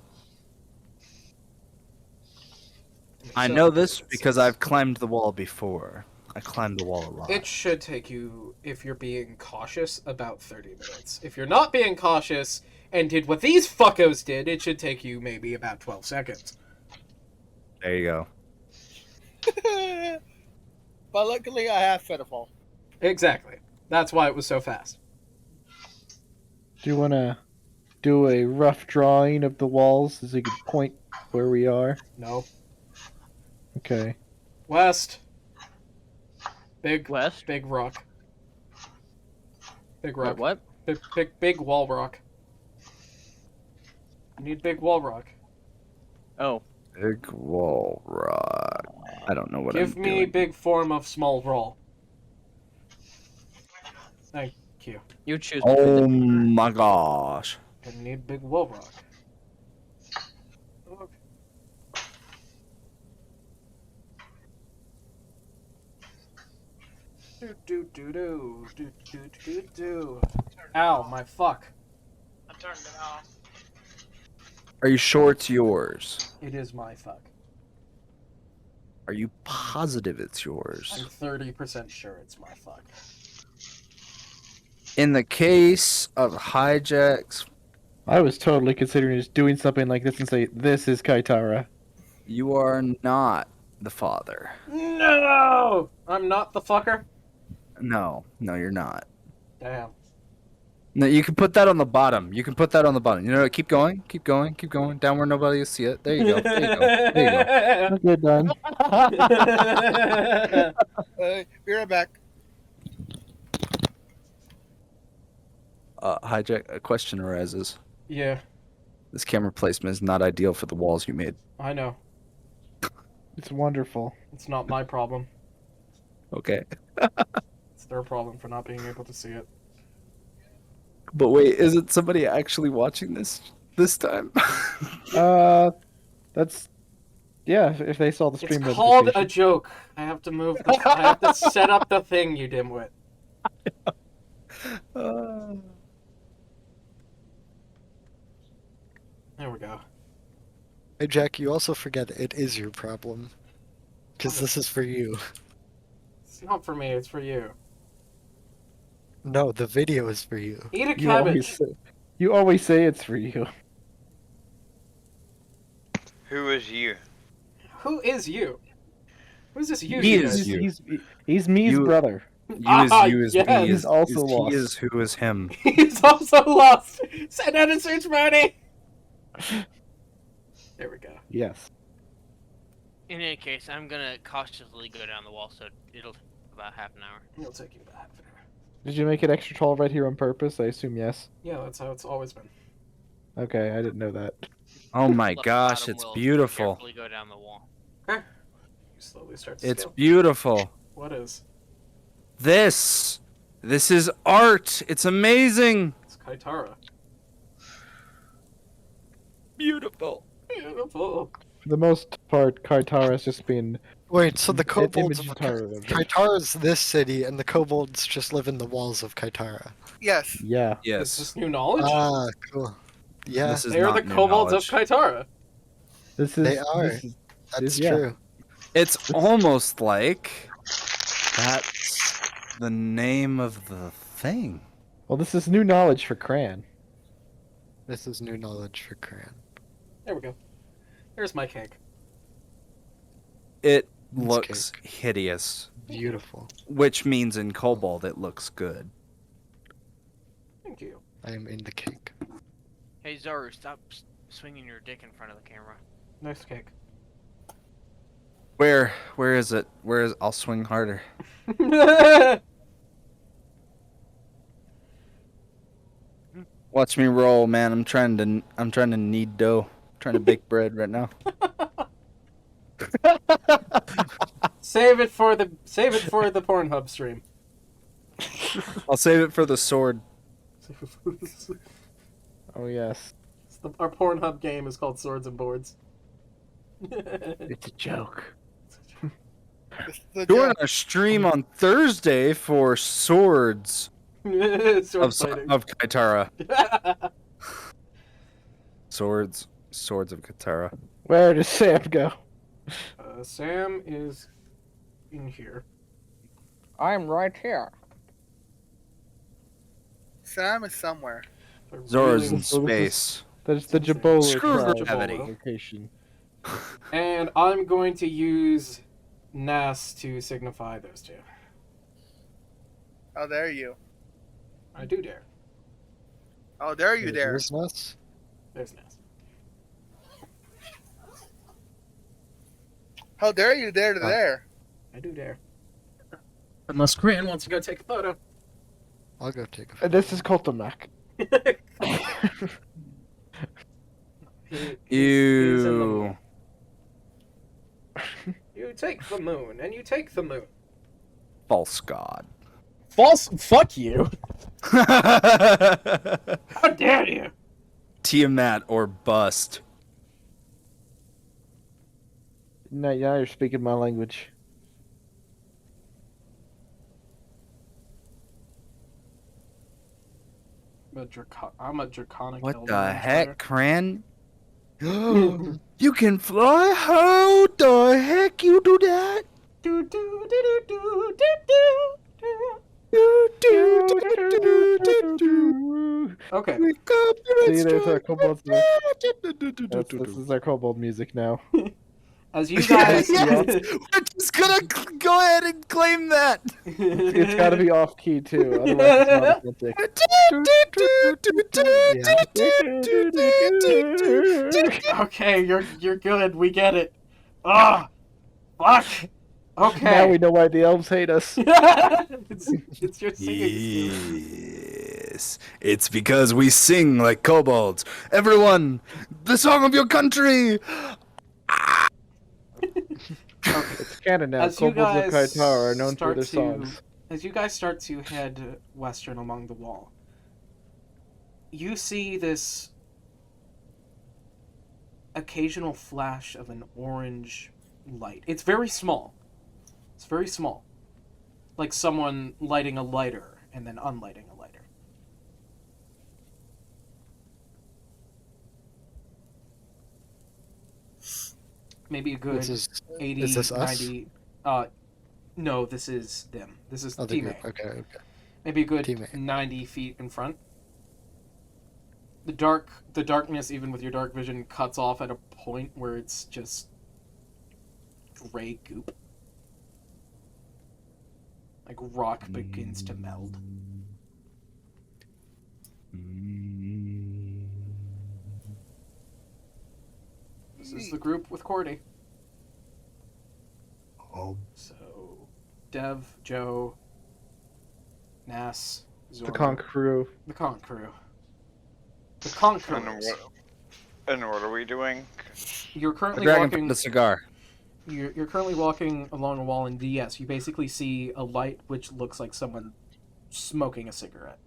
I know this because I've climbed the wall before. I climbed the wall a lot. It should take you, if you're being cautious, about 30 minutes. If you're not being cautious and did what these fuckos did, it should take you maybe about 12 seconds. There you go. But luckily, I have Fitful. Exactly. That's why it was so fast. Do you want to do a rough drawing of the walls as you can point where we are? No. Okay. West. Big West? Big rock. Big Wait, rock. what? Big wall rock. You need big wall rock. Oh. Big wall rock. I don't know what Give I'm me doing. big form of small roll. Thank you. You choose. Oh my gosh. I need big wall rock. Okay. Do. Ow, my fuck. I turned it off. Are you sure it's yours? It is my fuck. Are you positive it's I'm yours? 30% sure it's my fuck. In the case of hijacks, I was totally considering just doing something like this and say, this is Kitara. you are not the father. No! I'm not the fucker? No, you're not. Damn. No, you can put that on the bottom. You can put that on the bottom. You know what? Keep going. Down where nobody will see it. There you go. There you go. Good done. Be right back. Hijack, a question arises. Yeah, This camera placement is not ideal for the walls you made. I know. It's wonderful. It's not my problem. Okay. It's their problem for not being able to see it. But wait, isn't somebody actually watching this time? That's yeah. If they saw the stream, It's called a notification. joke. I have to move. I have to set up the thing, you dimwit. There we go. Hey, Jack, you also forget it is your problem. Because this is for you. It's not for me. It's for you. No, the video is for you. Eat a You always cabbage. say, you always say it's for you. Who is you? Who is you? Who's this you? He you is guys? you. He's me's You- brother. You is yes. me. He's also He lost. is who is him. He's also lost. Send out a search party. There we go. Yes. In any case, I'm gonna cautiously go down the wall, so it'll take about half an hour. It'll take you about half an hour. Did you make it extra tall right here on purpose? I assume yes. Yeah, that's how it's always been. Okay, I didn't know that. Oh my Left gosh, bottom it's will beautiful. Carefully go down the wall. Okay. You slowly start to It's scale. beautiful. What is? This is art. It's amazing. It's Kitara. Beautiful. Beautiful. For the most part, Kitara has just been Wait, so the an kobolds image of Kitara. Kitara's this city, and the kobolds just live in the walls of Kitara. Yes. Yeah. Is Yes. this new knowledge? Ah, cool. Yeah, This is they are the not new kobolds of knowledge. Kitara. This is They are. that's yeah. true. It's almost like that's the name of the thing. Well, this is new knowledge for Cran. This is new knowledge for Cran. There we go. There's my cake. It It's looks hideous, Beautiful. which means in kobold it looks good. Thank you. I am in the cake. Hey Zoru, stop swinging your dick in front of the camera. Nice cake. Where is it? I'll swing harder. Watch me roll, man. I'm trying to knead dough. I'm trying to bake bread right now. Save it for the Pornhub stream. I'll save it for the sword. Oh yes, Our Pornhub game is called Swords and Boards. it's a joke. It's the Doing joke. a stream on Thursday for swords Sword of fighting. Kitara. Swords of Kitara. Where does Sam go? Sam is in here. I'm right here. Sam is somewhere. But Zora's really- in space. That's the It's insane. Jabola Screw tribe gravity. location. And I'm going to use Nas to signify those two. How dare you? I do dare. How dare you dare? Where's Ness? There's Nas. How dare you dare to dare? I do dare. Unless Cran wants to go take a photo. I'll go take a And this is Cultamac. He's in the moon. Ew. You take the moon, and you take the moon. False god. False. Fuck you. How dare you? Tiamat or bust. Now you're speaking my language. I'm a draconic. What elder the on heck, Cran? You can fly? How the heck you do that? Do do do do do do do. Okay. See, there's our kobold music. This is our kobold music now. As you guys, Yes, we're just gonna go ahead and claim that. It's got to be off key too, otherwise it's not authentic. Okay, you're good. We get it. Ah, fuck. Okay. Now we know why the elves hate us. it's your singing skill. Yes, it's because we sing like kobolds. Everyone, the song of your country. It's canon now. As you Kobolds of guys Kitara are known for start their to- songs. As you guys start to head western along the wall, you see this occasional flash of an orange light. It's very small. It's very small. Like someone lighting a lighter and then unlighting a lighter. Maybe a good This is 80, is this us? 90... no, this is them. This is other Team group. A. Okay. Maybe a good Team A. 90 feet in front. The darkness, even with your dark vision, cuts off at a point where it's just gray goop. Like rock begins to meld. This is the group with Cordy. bulb. So, Dev, Joe, Nas, The Zoro, conch crew. the conch crew. The conch And crews. what are we doing? You're The currently dragon walking. put a cigar. You're currently walking along a wall, and yes, you basically see a light which looks like someone smoking a cigarette.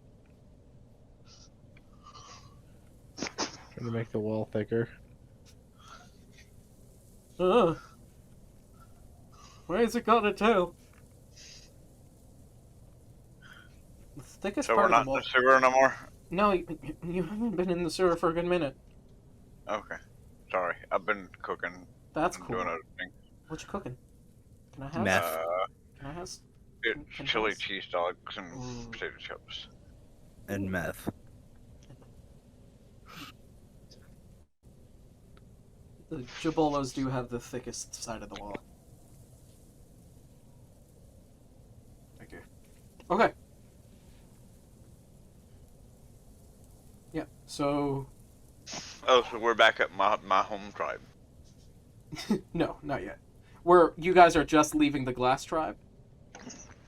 Trying to make the wall thicker. Where's it got a tail? The thickest So part we're of not the in wall. the sewer no more? No, you haven't been in the sewer for a good minute. Okay. Sorry, I've been cooking That's and cool. doing other things. What you cooking? Can I have? Meth. Can I have? It's Can I chili have- cheese dogs and Mm. potato chips. And meth. The Jabolos do have the thickest side of the wall. Thank you. Okay. Yeah. So Oh, so we're back at my home tribe. no, not yet. You guys are just leaving the Glass Tribe.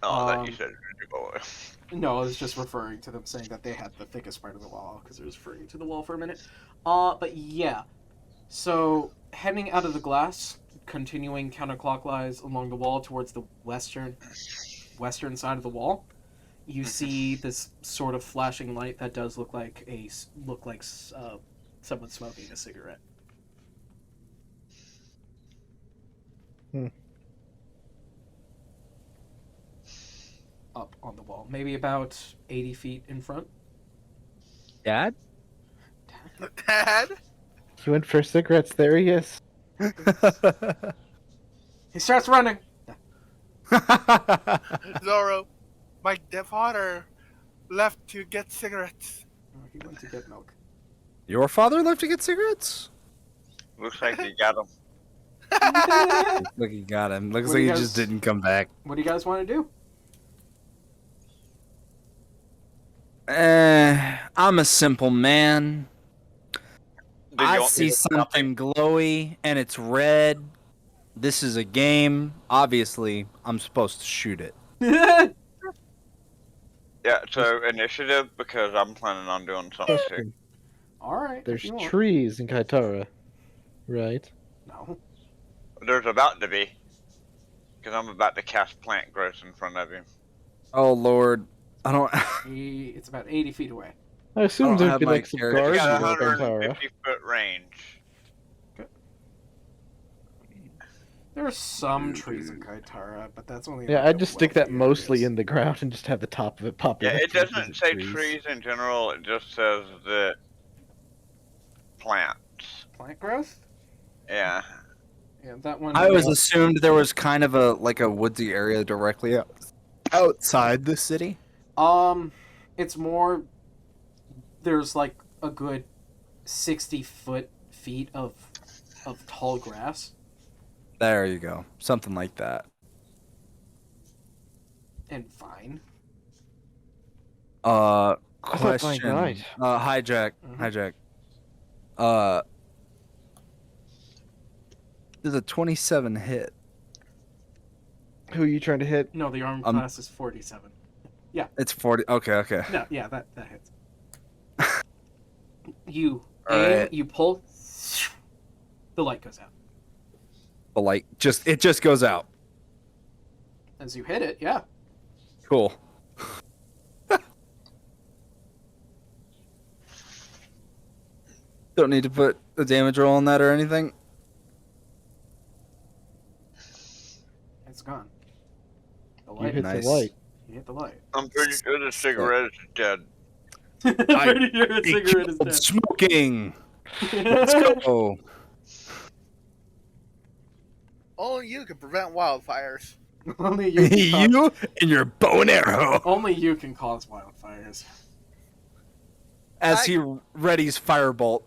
Oh, that you Um, said. No, I was just referring to them saying that they had the thickest part of the wall because I was referring to the wall for a minute. But yeah. So heading out of the glass, continuing counterclockwise along the wall towards the western side of the wall, you see this sort of flashing light that does look like someone smoking a cigarette. Up on the wall, maybe about 80 feet in front. Dad? Dad? He went for cigarettes. There he is. He starts running. Zoro, my father left to get cigarettes. Oh, he went to get milk. Your father left to get cigarettes? Looks like you got them. Look, he got him. Looks What like do he you guys- just didn't come back. What do you guys want to do? I'm a simple man. Did you I want me see to stop something glowy and it's red. This is a game. Obviously, I'm supposed to shoot it. Yeah, so initiative because I'm planning on doing something too. All right. if There's you want. trees in Kitara, right? No. There's about to be. Because I'm about to cast plant growth in front of him. Oh Lord, I don't. It's about 80 feet away. I assume don't there'd have be my like some character It's guards got in Kitara. 150 foot range. There are some trees in Kaitara, but that's only. Yeah, like I'd the just stick that wealthy mostly areas. in the ground and just have the top of it pop. Yeah, out it to the doesn't say trees. trees in general, it just says that plants. Plant growth. Yeah. Yeah, that one. I always assumed there was kind of a woodsy area directly outside the city. It's more. There's like a good 60 feet of tall grass, There you go, something like that. and vine. thought Question. Vine died. Hijack. Mhm. Hijack. Does a 27 hit? Who are you trying to hit? No, the arm Um, class is 47. It's 40. Okay. No, yeah, that hits. You All aim, right. you pull, the light goes out. But it just goes out. As you hit it, yeah. Cool. Don't need to put a damage roll on that or anything. It's gone. The You light. hit Nice. the light. You hit the light. I'm pretty sure the cigarette is dead. Pretty sure a cigarette is dead. Smoking. Let's go. Only you can prevent wildfires. Only you can cause, You and your bow and arrow. only you can cause wildfires. As he readies firebolt.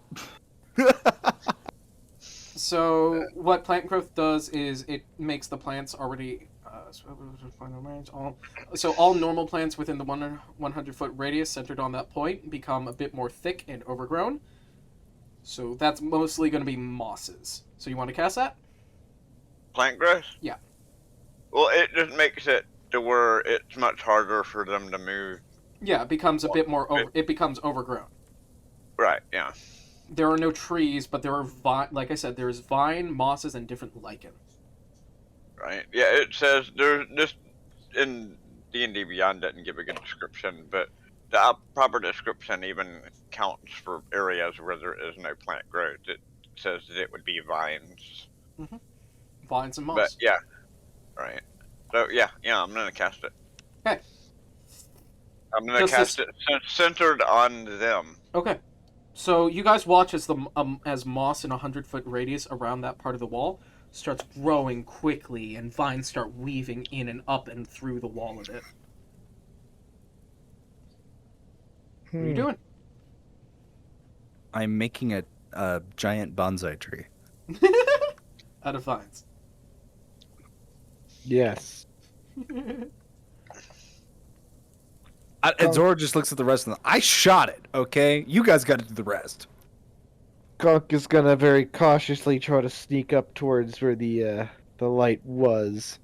So what plant growth does is it makes the plants already. So all normal plants within the 100-foot radius centered on that point become a bit more thick and overgrown. So that's mostly going to be mosses. So you want to cast that? Plant growth? Yeah. Well, it just makes it to where it's much harder for them to move. Yeah, it becomes a bit more it becomes overgrown. Right, yeah. There are no trees, but there are like I said, there's vine, mosses, and different lichen. Right. Yeah, it says there's just in D&D Beyond didn't give a good description, but the proper description even counts for areas where there is no plant growth. It says that it would be vines. Vines and moss. But yeah, right. So yeah, I'm gonna cast it. Okay. I'm gonna cast it centered on them. Okay. So you guys watch as as moss in a 100-foot radius around that part of the wall starts growing quickly, and vines start weaving in and up and through the wall of it. What are you doing? I'm making a giant bonsai tree. Out of vines. Yes. And Zora just looks at the rest of them. I shot it, okay? You guys got to do the rest. Conk is gonna very cautiously try to sneak up towards where the light was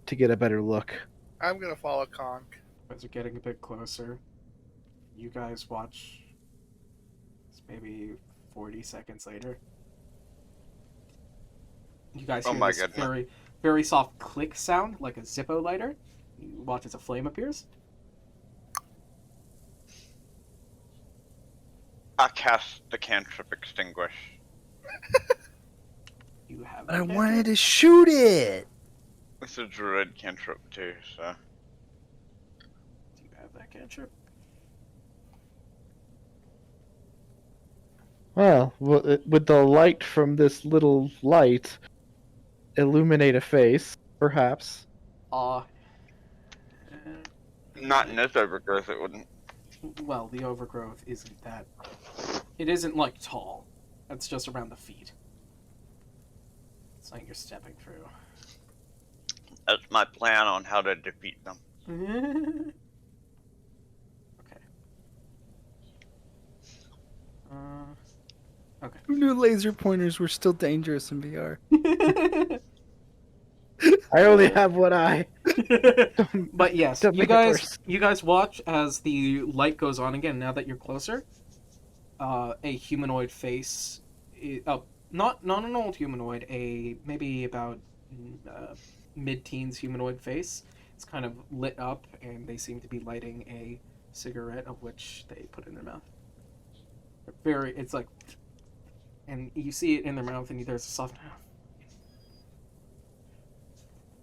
to get a better look. I'm gonna follow Conk. You guys are getting a bit closer. You guys watch. It's maybe 40 seconds later. You guys hear this very, very soft click sound, like a Zippo lighter. You watch as a flame appears. I cast the cantrip extinguish. You have. But I wanted to shoot it. It's a druid cantrip too, so. Do you have that cantrip? Well, would the light from this little light illuminate a face, perhaps? Not in this overgrowth, it wouldn't. Well, the overgrowth isn't that. It isn't like tall. It's just around the feet. It's like you're stepping through. That's my plan on how to defeat them. Okay. Okay. Who knew laser pointers were still dangerous in VR? I only have one eye. But yes, Don't you make it guys worse. watch as the light goes on again. Now that you're closer, a humanoid face, not an old humanoid, a maybe about mid-teens humanoid face. It's kind of lit up, and they seem to be lighting a cigarette, of which they put in their mouth. It's like, and you see it in their mouth, and there's a soft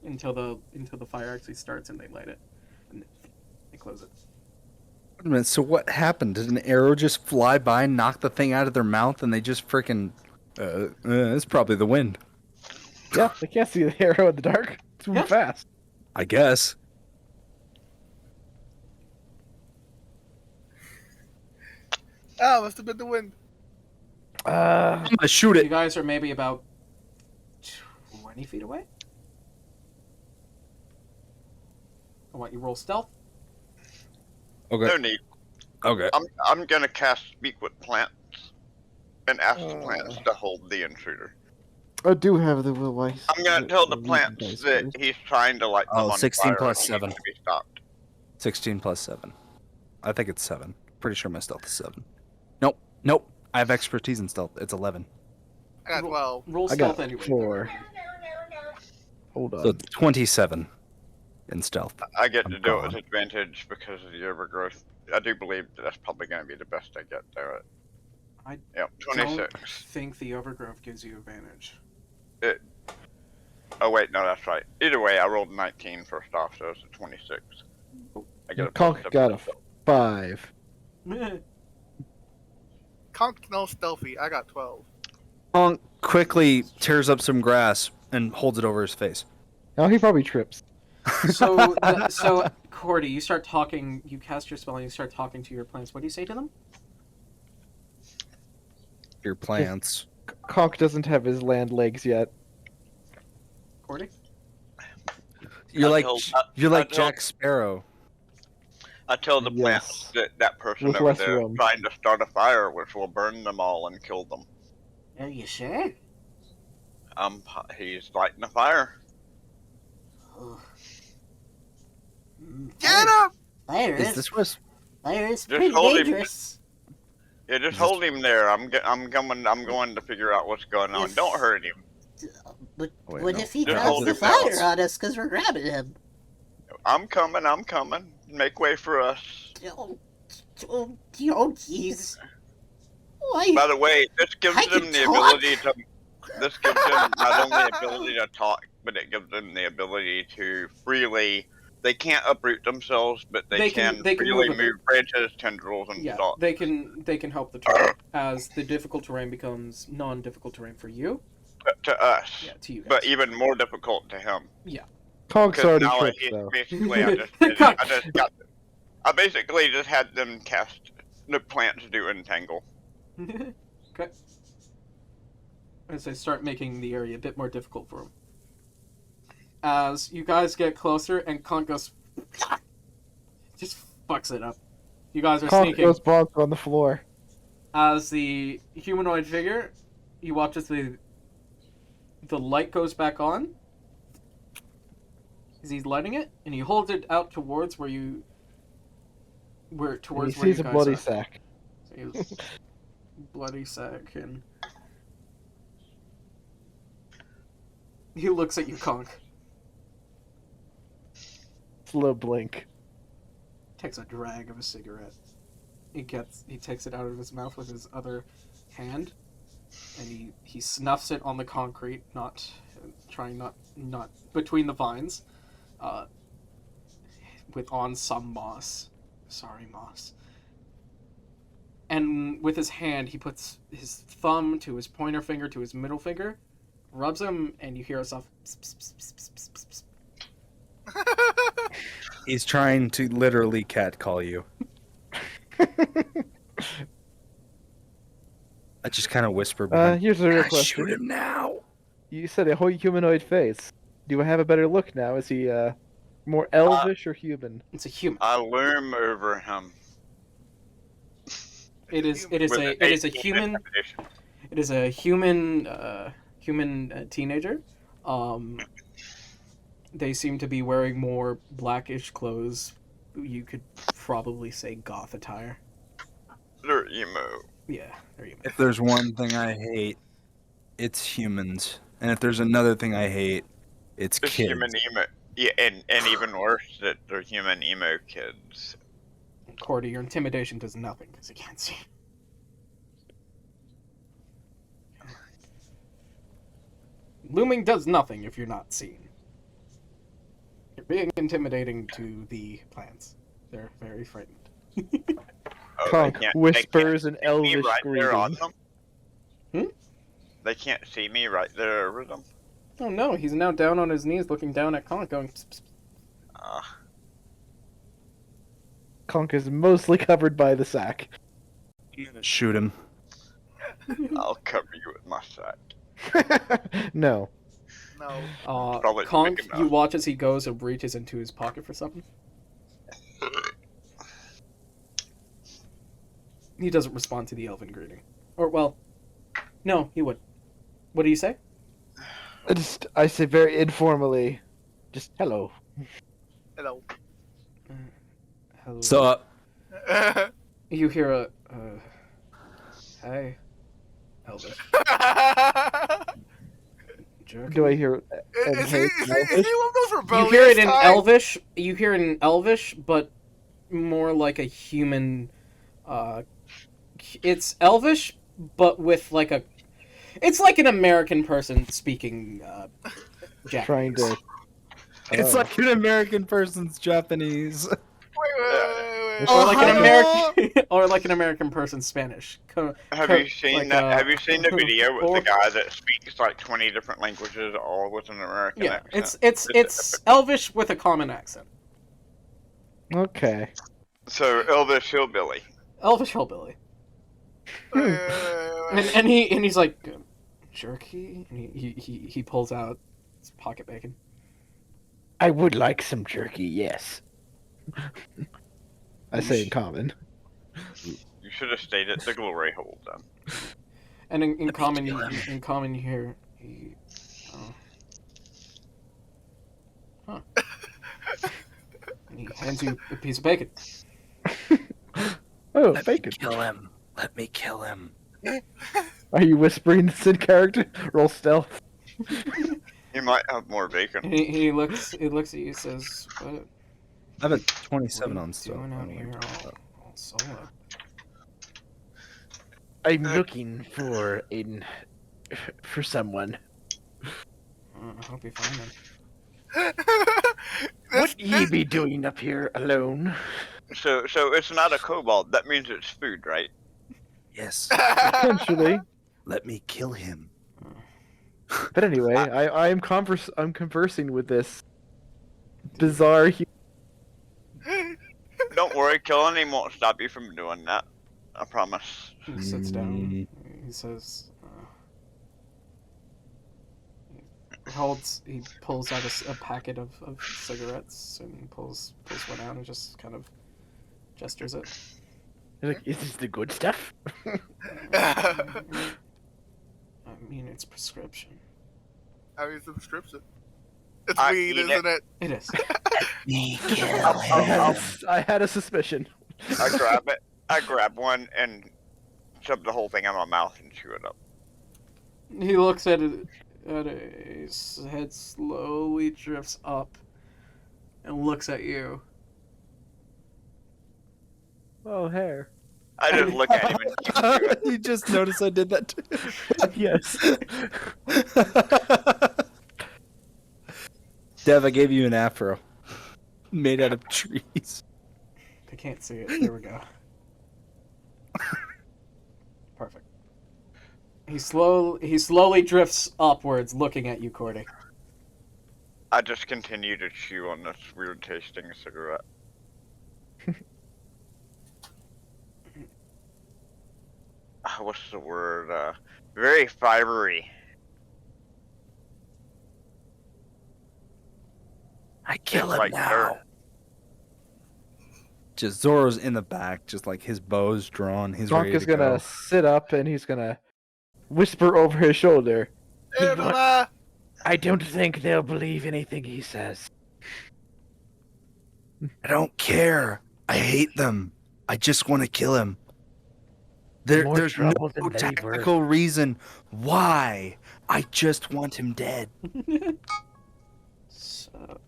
until the fire actually starts, and they light it, and they close it. Wait a minute, so what happened? Did an arrow just fly by and knock the thing out of their mouth, and they just freaking... it's probably the wind. Yeah, they can't see the arrow in the dark. It's moving fast. I guess. Ah, must have been the wind. I'm gonna shoot You it. guys are maybe about 20 feet away. I want you to roll stealth. Okay. No need. Okay. I'm gonna cast Speak with Plants and ask the plants to hold the intruder. I do have the will ice. I'm gonna tell the plants that he's trying to light them on 16 fire plus and he 7. needs to be stopped. 16 plus 7. I think it's 7. Pretty sure my stealth is 7. Nope. I have expertise in stealth. It's 11. I got 12. Roll I stealth got anyway. 4. Hold on. So 27 in stealth. I get I'm to do it gone. with advantage because of the overgrowth. I do believe that's probably going to be the best I get there. I Yep, don't 26. think the overgrowth gives you advantage. Oh wait, no, that's right. Either way, I rolled 19 first off, so it's a 26. I get a Conk plus got a 7. 5. Conk no stealthy. I got 12. Honk quickly tears up some grass and holds it over his face. Now he probably trips. So Cordy, you start talking. You cast your spell and you start talking to your plants. What do you say to them? Your plants. Conk doesn't have his land legs yet. Cordy? You're like I told- Jack Sparrow. I tell the plants that person With over less there room. trying to start a fire, which will burn them all and kill them. Are you sure? He's lighting a fire. Get him! Fire Is this where? fire is Just pretty hold him. dangerous. Yeah, just Is hold him there. I'm coming. I'm going to figure out what's going on. If- Don't hurt him. But Wait, what no. if he Just drops hold the him down. fire on us because we're grabbing him? I'm coming. I'm coming. Make way for us. Oh, jeez. Why? By the way, this gives I them can the talk. ability to. This gives them not only the ability to talk, but it gives them the ability to freely. They can't uproot themselves, but they can they can freely move a bit. move branches, tendrils, and Yeah, stalks. they can help the terrain as the difficult terrain becomes non-difficult terrain for you. To us, Yeah, to you guys. but even more difficult to him. Conk's Because already now tripped, he's though. basically, I basically just had them cast the plant to do entangle. Okay. As they start making the area a bit more difficult for him. As you guys get closer, and Conk goes, just fucks it up. You guys are Conk sneaking. goes bonk on the floor. As the humanoid figure, he watches the light goes back on. As he's lighting it, and he holds it out towards where you. And Towards he where you sees a guys bloody are. sack. So he's bloody sack, and he looks at you, Conk. Slow blink. Takes a drag of a cigarette. He takes it out of his mouth with his other hand, and he snuffs it on the concrete, not between the vines, with on some moss. Sorry, moss. And with his hand, he puts his thumb to his pointer finger to his middle finger, rubs them, and you hear a soft. Pss, pss, pss, pss, pss, pss, pss. He's trying to literally catcall you. I just kind of whisper behind. Here's a real "Ah, question. shoot him now! You said a whole humanoid face. Do I have a better look now? Is he more elvish or human? It's a human. I loom over him. It is With a an it is a 18 human. intimidation. It is a human teenager. They seem to be wearing more blackish clothes. You could probably say goth attire. They're emo. Yeah, there you go. If there's one thing I hate, it's humans. And if there's another thing I hate, it's It's kids. human emo. Yeah, and even worse, that they're human emo kids. Cordy, your intimidation does nothing because you can't see. Looming does nothing if you're not seen. You're being intimidating to the plants. They're very frightened. Oh, Conk they whispers an can't see me elvish right there on greeting. them? They can't see me right there over them? Oh no, he's now down on his knees looking down at Conk going, psst, psst, psst. Conk is mostly covered by the sack. I'm gonna shoot him. I'll cover you with my sack. No. No. Probably Conk, big you enough. watch as he goes and reaches into his pocket for something. He doesn't respond to the elven greeting. Or, well, no, he would. What do you say? I say very informally, just hello. Hello. Hello. So, You hear a, hey, Elvish. Jerk. Do I hear? Is he one of those You rebellious hear it in types? Elvish. You hear it in Elvish, but more like a human. It's Elvish, but with like a. It's like an American person speaking Japanese. Trying to. it's like an American person's Japanese. Wait. Or like an Ohio! American, or like an American person's Spanish. Have Co- you seen like, that? Have you seen the video with or- the guy that speaks like 20 different languages, all with an American Yeah, accent? it's Elvish with a common accent. Okay. So Elvis Hillbilly. Elvish hillbilly, Wait. and he's like jerky, and he pulls out his pocket bacon. I would like some jerky. Yes. I say in common. You should have stayed at the glory hole then. And in common, you hear, huh? Hands you a piece of bacon. Oh, Let me bacon. kill him. Let me kill him. Are you whispering this in character? Roll stealth. You might have more bacon. He looks at you, says, "What? I have a What 27 are on you stealth. doing I out don't know here what you're talking all solo?" I'm looking for someone. I hope you find him. What ye be doing up here alone? So it's not a kobold. That means it's food, right? Yes. Potentially. Let me kill him. But anyway, I'm conversing with this bizarre Don't worry, killing him won't stop you from doing that. I promise. He sits down. He says, he pulls out a packet of cigarettes and pulls one out and just kind of gestures it. Like, is this the good stuff? I mean, it's prescription. I mean, subscription. It's I weed, eat isn't it? It is. Me kill I had a suspicion. I grab it. I grab one and shove the whole thing in my mouth and chew it up. He looks at it, his head slowly drifts up and looks at you. Oh, hair. I just look at him and keep chewing. You just noticed I did that too. Yes. Dev, I gave you an afro. Made out of trees. They can't see it. There we go. Perfect. He slowly drifts upwards, looking at you, Cordy. I just continue to chew on this weird tasting cigarette. What's the word? Very fibery. I kill It's him like now. dirt. Just Zoro's in the back, just like his bow's drawn. He's Gronk ready is to gonna go. sit up and he's gonna whisper over his shoulder. Emma! I don't think they'll believe anything he says. I don't care. I hate them. I just want to kill him. More There's no trouble than they tactical reason why. I just want him dead. So,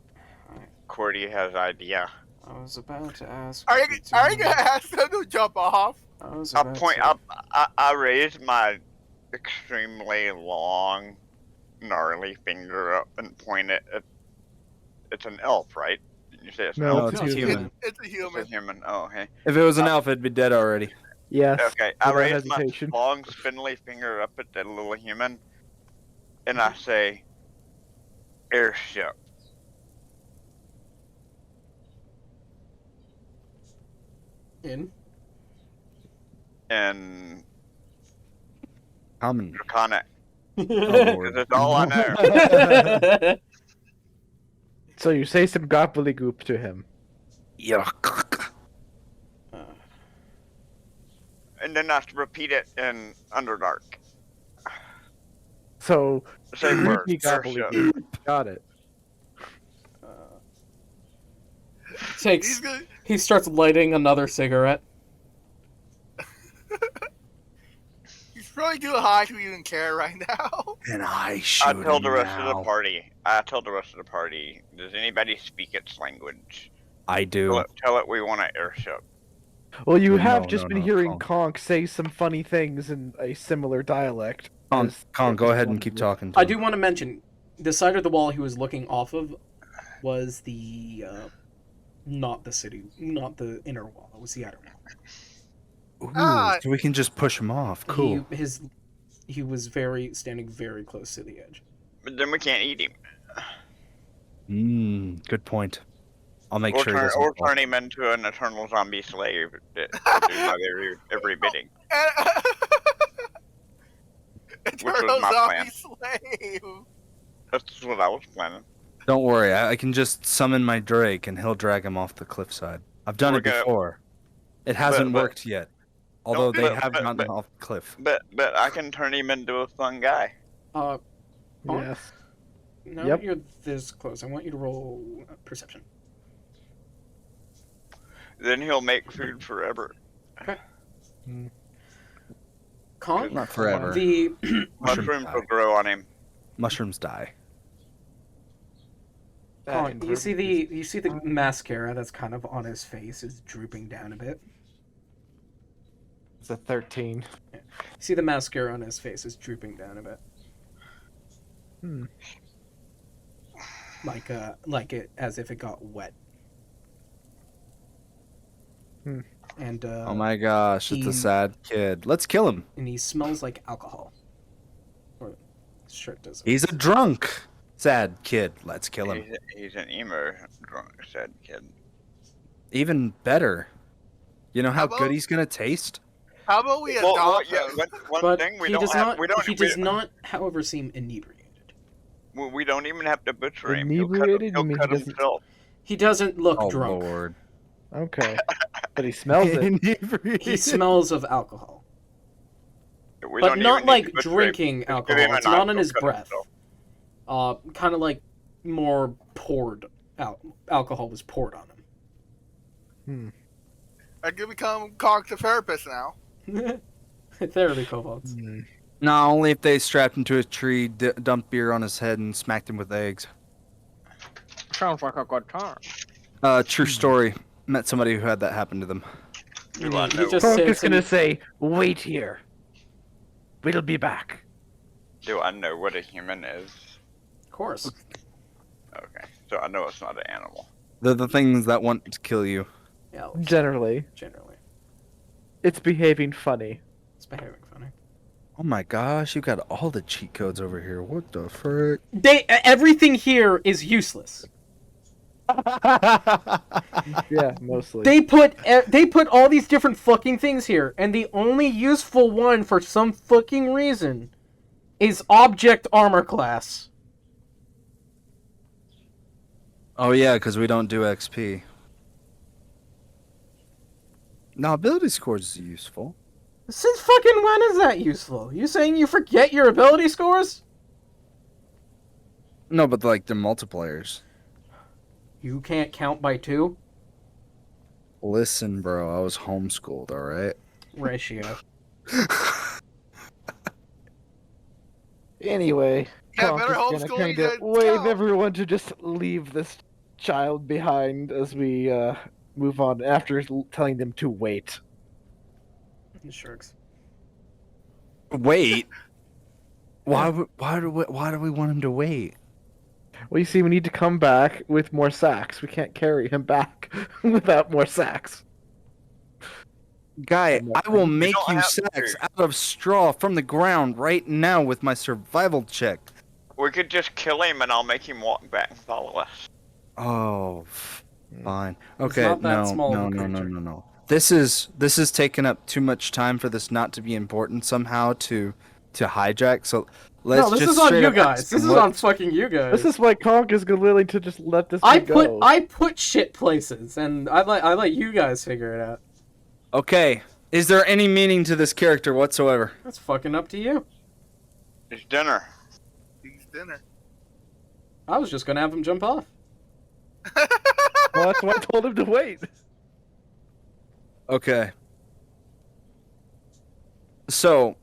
Cordy has idea. I was about to ask. Are if you doing- gonna ask them to jump off? I was I about point to- up. I raise my extremely long, gnarly finger up and point it at. It's an elf, right? Did you say it's an No, elf? it's No, a it's human. It's a It's a human. human. Oh, okay. If it was an elf, it'd be dead already. Yes. Okay. I without raise my hesitation. long, spindly finger up at the little human, and I say, "Airship." in. And Common. Draconic. Oh, Because Lord. it's all I know. So you say some gobbledygook to him. Yuck. And then I repeat it in Underdark. So Same word. creepy Airship. gobbledygook. Got it. Takes. He's gonna. He starts lighting another cigarette. He's probably too high to even care right now. And I shoot I tell him the rest of now. the party. Does anybody speak its language? I do. Tell it we want an airship. Well, you No, have just no, been no, hearing Conk. Conk say some funny things in a similar dialect. Con, go ahead and keep talking. To I him. do want to mention the side of the wall he was looking off of was the not the city, not the inner wall. It was the outer wall. Ooh, so we can just push him off. Cool. He was standing very close to the edge. But then we can't eat him. Good point. I'll make Or sure he doesn't fall. turn him into an eternal zombie slave that do by every bidding. Eternal my zombie plan. slave. That's what I was planning. Don't worry, I can just summon my Drake and he'll drag him off the cliffside. I've done We're it gonna- before. It hasn't but- worked yet. Although they but- have but- gotten but- off the cliff. But I can turn him into a fun guy. Oh, Yes. now Yep. that you're this close, I want you to roll perception. Then he'll make food forever. Conk, Not forever. the Mushrooms die. will grow on him. Mushrooms die. Conk, you see the mascara that's kind of on his face is drooping down a bit. It's a 13. You see the mascara on his face is drooping down a bit. Like it as if it got wet. And Oh my gosh, it's he- a sad kid. Let's kill him. and he smells like alcohol. Or his shirt doesn't. He's a drunk, sad kid. Let's kill him. He's an emo drunk, sad kid. Even better. You know how How about- good he's gonna taste? How about we Well, adopt yeah, him? one But thing we he don't does have. not. We don't. He does not, however, seem inebriated. We don't even have to butcher him. He'll Inebriated? cut, You mean he'll cut he doesn't- himself. He doesn't look Oh drunk. Lord. Okay. But he smells it. Inebriated. He smells of alcohol, We but don't not even need like to butcher him. drinking Just give alcohol. him a It's knife, not in he'll his cut breath. himself. Kind of like more poured out. Alcohol was poured on I could become Conk the therapist now. him. Therapy kobolds. Nah, only if they strapped him to a tree, dumped beer on his head, and smacked him with eggs. Sounds like a good time. True story. Met somebody who had that happen to them. You Do know, I he know? just Conk is sits gonna and, say, "Wait here. We'll be back." Do I know what a human is? of course. Okay, so I know it's not an animal. They're the things that want to kill you. Yeah, Generally, generally, it's behaving funny. it's behaving funny. Oh my gosh, you got all the cheat codes over here. What the frick? Everything here is useless. Yeah, mostly. They put all these different fucking things here, and the only useful one for some fucking reason is object armor class. Oh yeah, because we don't do XP. No, ability scores is useful. Since fucking when is that useful? You saying you forget your ability scores? No, but like the multipliers. You can't count by 2? Listen, bro, I was homeschooled, alright? Ratio. Anyway, Yeah, Conk better is gonna homeschool you kinda guys wave down. everyone to just leave this child behind as we move on after telling them to wait. Shirks. Wait. Why do we want him to wait? Well, you see, we need to come back with more sacks. We can't carry him back without more sacks. Guy, I will make don't you have sacks to. out of straw from the ground right now with my survival check. We could just kill him and I'll make him walk back and follow us. Oh, fine. Okay, not that no, small of no, a no, no, creature. no, no. This is taking up too much time for this not to be important somehow to hijack. So let's No, this just is on straight you up guys. ask This him is what- on fucking you guys. This is why Conk is willing to just let this thing go. I put shit places, and I let you guys figure it out. Okay, is there any meaning to this character whatsoever? That's fucking up to you. It's dinner. He's dinner. I was just gonna have him jump off. Well, that's why I told him to wait. Okay. So,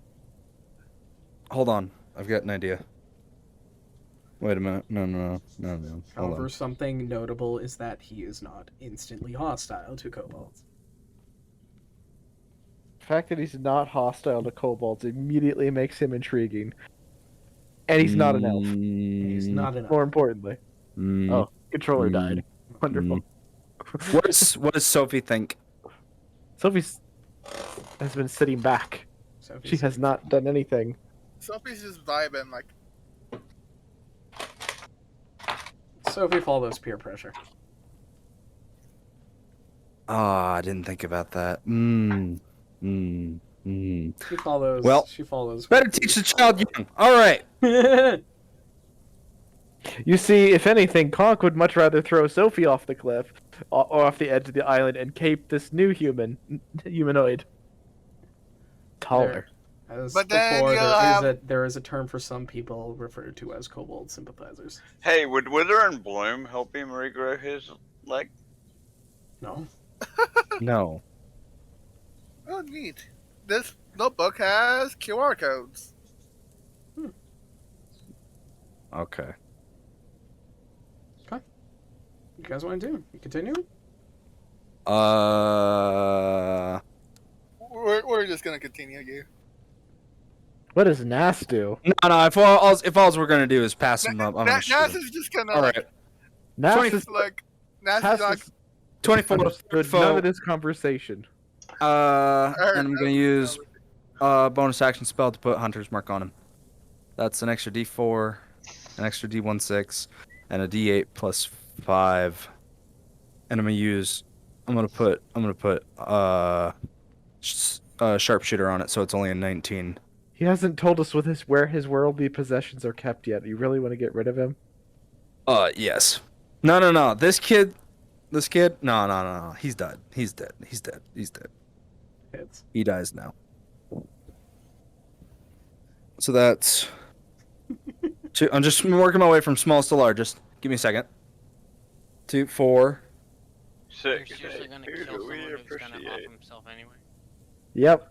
hold on. I've got an idea. Wait a minute. No. Hold However, on. something notable is that he is not instantly hostile to kobolds. The fact that he's not hostile to kobolds immediately makes him intriguing. And he's not an elf, He's not an more importantly. Mm, Oh, controller Mm. died. Wonderful. What does Sophie think? Sophie's has been sitting back. She has not done anything. Sophie's just vibing like. Sophie follows peer pressure. Oh, I didn't think about that. She follows. Well, she follows. Better teach the child young. All right. You see, if anything, Conk would much rather throw Sophie off the cliff, or off the edge of the island, and cape this new humanoid. Taller. As But then before, you'll have- there is a term for some people referred to as kobold sympathizers. Hey, would Wither and Bloom help him regrow his leg? No. No. Oh, neat. This notebook has QR codes. Okay. You guys want to do? You continue? We're just gonna continue here. What does Nas do? No. If all we're gonna do is pass him up, I'm gonna shoot Nas him. is just kind of All like, right. Nas 20 is Nas Nas is like, is 24 understood none of this conversation. and I'm gonna use bonus action spell to put Hunter's Mark on him. That's an extra D4, an extra D16, and a D8 plus 5. And I'm gonna put sharpshooter on it, so it's only a 19. He hasn't told us where his worldly possessions are kept yet. You really want to get rid of him? Yes. No. This kid, no. He's dead. He's dead. Hits. He dies now. So that's two. I'm just working my way from smallest to largest. Give me a second. 2, 4. Six. He's usually gonna kill someone who's gonna off himself anyway. Yep.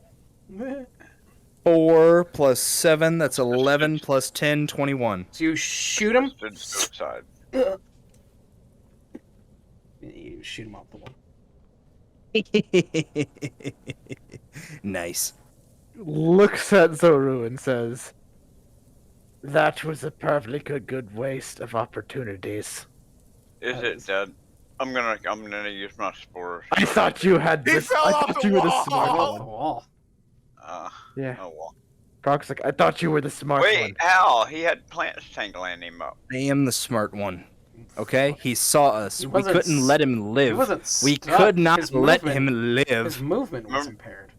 4 plus 7. That's 11 plus 10, 21. So you shoot him. Suicide. You shoot him off the wall. Nice. Looks at Zoru and says, "That was a perfectly good waste of opportunities. Is it dead? I'm gonna use my spores. I thought you had He this. fell I off thought the you were the wall! smart Off the one." wall. Yeah. Oh well. Croc's like, "I thought you were the smart Wait, one." Al, he had plants tangling him up. I am the smart one. Okay? He saw us. He We wasn't couldn't let him He live. wasn't We stuck. could not His let movement- him live. His movement was impaired.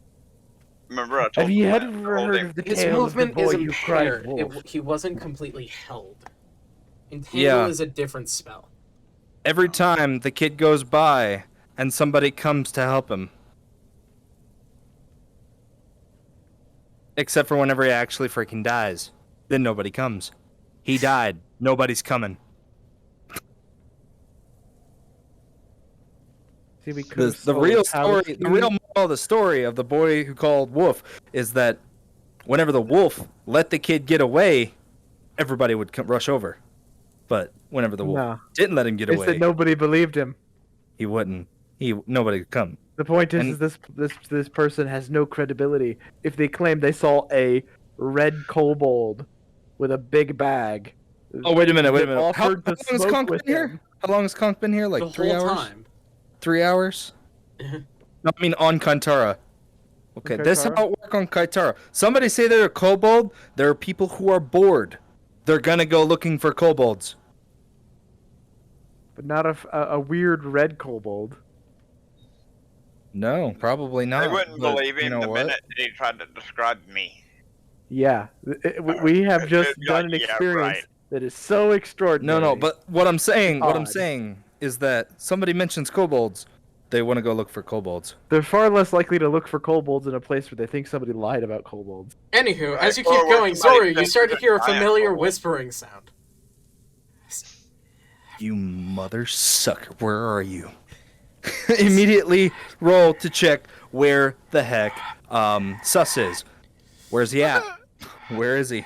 Remember, I told Have you the ever plant to heard hold him. of the His tale of the movement boy is who cried impaired. wolf? He wasn't completely held. Entangle Yeah. is a different spell. Every time the kid goes by and somebody comes to help him. Except for whenever he actually freaking dies. Then nobody comes. He died. Nobody's coming. See, we could The have sold real Alice story, to the you. real moral of the story of the boy who called Wolf is that whenever the wolf let the kid get away, everybody would rush over. But whenever the wolf No. didn't let him get It's away, that nobody believed him. he wouldn't. Nobody could come. The point is, And- this person has no credibility if they claim they saw a red kobold with a big bag. Oh, wait a minute. that How long offered to has smoke Conk with been here? him. How long has Conk been here? Like The 3 whole hours? time. 3 hours? No, I mean on Kantara. Okay, On this is Kantara? how it works on Kantara. Somebody say they're a kobold. There are people who are bored. They're gonna go looking for kobolds. But not a weird red kobold. No, probably not. They wouldn't but believe you him know the what? minute he tried to describe me. Yeah, we have just They'd be done like, an "Yeah, experience right." that is so extraordinary. No, but what I'm saying Odd. is that somebody mentions kobolds, they want to go look for kobolds. They're far less likely to look for kobolds in a place where they think somebody lied about kobolds. Anywho, as you Right. keep Or where going, somebody Zori, you thinks start to it's hear a giant familiar kobold. whispering sound. You mother sucker, where are you? Immediately roll to check where the heck Sus is. Where's he at? Where is he?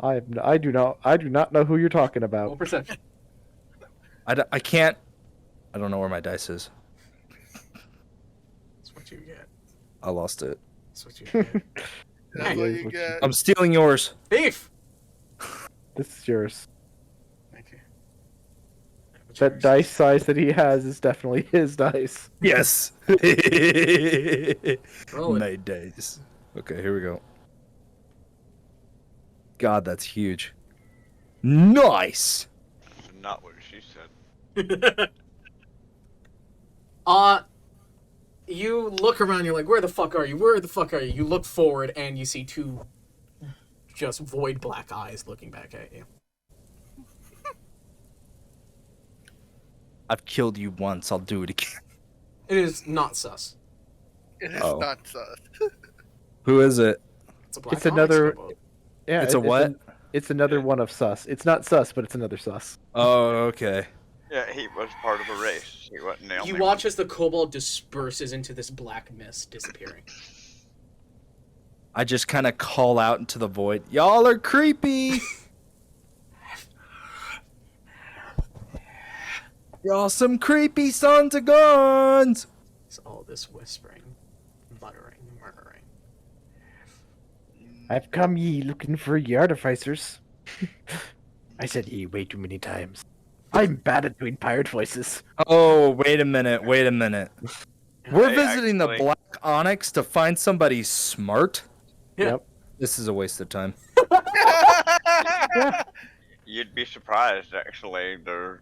I do not know who you're talking Roll about. perception. I can't. I don't know where my dice is. That's what you get. I lost it. That's what you get. That's what you get. I'm stealing yours. Thief! This is yours. Thank you. What's That yours? dice size that he has is definitely his dice. Yes. Roll it. My dice. Okay, here we go. God, that's huge. Nice. Not what she said. You look around, you're like, where the fuck are you? Where the fuck are you? You look forward and you see two just void black eyes looking back at you. I've killed you once. I'll do it again. It is not sus. It is Oh. not sus. Who is it? It's a black It's onyx another- kobold. Yeah, It's a what? It's another one of sus. It's not sus, but it's another sus. Oh, okay. Yeah, he was part of a race. He wasn't the only You one. watch as the kobold disperses into this black mist, disappearing. I just kind of call out into the void. Y'all are creepy. Y'all some creepy sons of guns. It's all this whispering, muttering, murmuring. I've come ye looking for ye artificers. I said ye way too many times. I'm bad at doing pirate voices. Oh, wait a minute. We're Hey, visiting the actually- Black Onyx to find somebody smart. Yeah. Yep. This is a waste of time. You'd be surprised, actually. They're